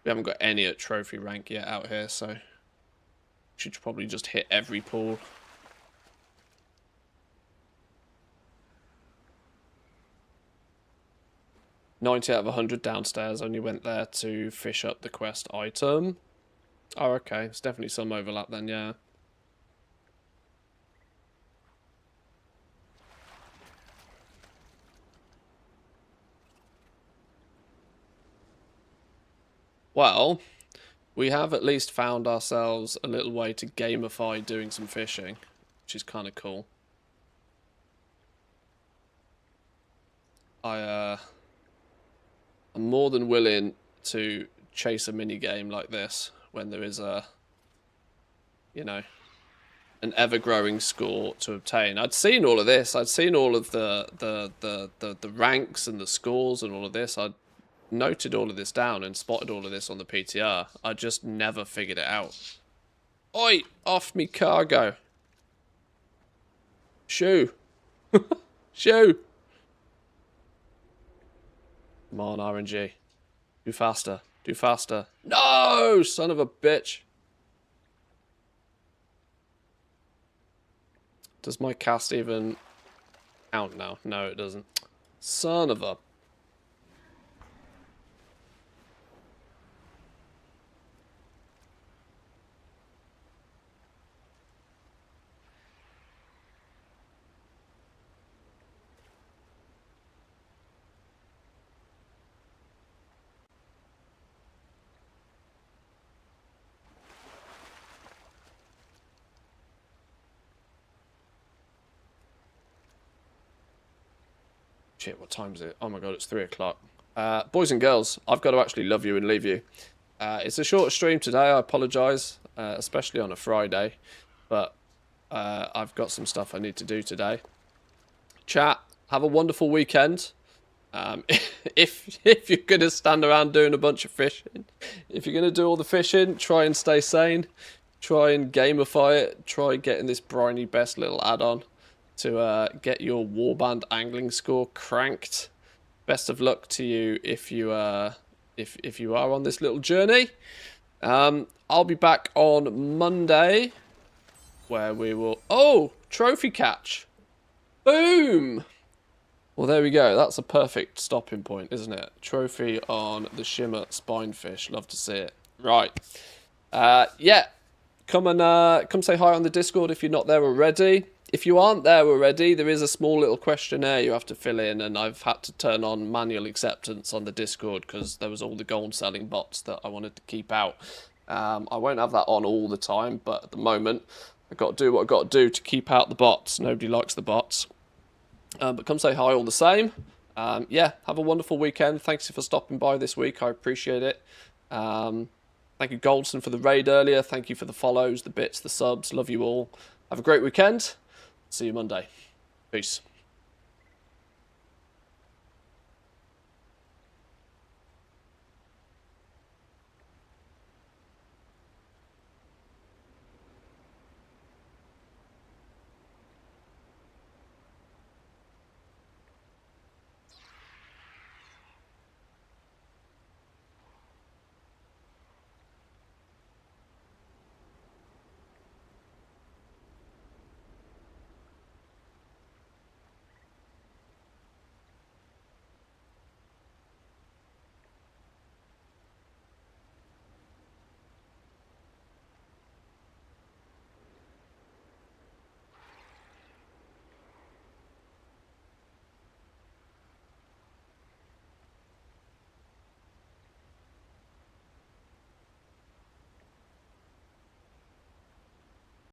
We haven't got any at trophy rank yet out here, so should probably just hit every pool. $90 out of 100 downstairs. Only went there to fish up the quest item. Oh, okay. There's definitely some overlap then, yeah. Well, we have at least found ourselves a little way to gamify doing some fishing, which is kind of cool. I'm more than willing to chase a mini game like this when there is a, you know, an ever-growing score to obtain. I'd seen all of this. I'd seen all of the ranks and the scores and all of this. I'd noted all of this down and spotted all of this on the PTR. I just never figured it out. Oi! Off me cargo. Shoo. Shoo. Come on, RNG. Do faster. Do faster. No! Son of a bitch. Does my cast even count now? No, it doesn't. Son of a... Shit, what time is it? Oh my god, it's 3 o'clock. Boys and girls, I've got to actually love you and leave you. It's a short stream today, I apologise, especially on a Friday. But I've got some stuff I need to do today. Chat, have a wonderful weekend. If you're going to stand around doing a bunch of fishing, if you're going to do all the fishing, try and stay sane. Try and gamify it. Try getting this briny best little add-on to get your warband angling score cranked. Best of luck to you if you if you are on this little journey. I'll be back on Monday, where we will... Oh! Trophy catch! Boom! Well, there we go. That's a perfect stopping point, isn't it? Trophy on the Shimmer Spinefish. Love to see it. Right. Yeah. Come say hi on the Discord if you're not there already. If you aren't there already, there is a small little questionnaire you have to fill in, and I've had to turn on manual acceptance on the Discord because there was all the gold selling bots that I wanted to keep out. I won't have that on all the time, but at the moment, I've got to do what I've got to do to keep out the bots. Nobody likes the bots. But come say hi all the same. Yeah, have a wonderful weekend. Thanks for stopping by this week. I appreciate it. Thank you, Goldson, for the raid earlier. Thank you for the follows, the bits, the subs. Love you all. Have a great weekend. See you Monday. Peace.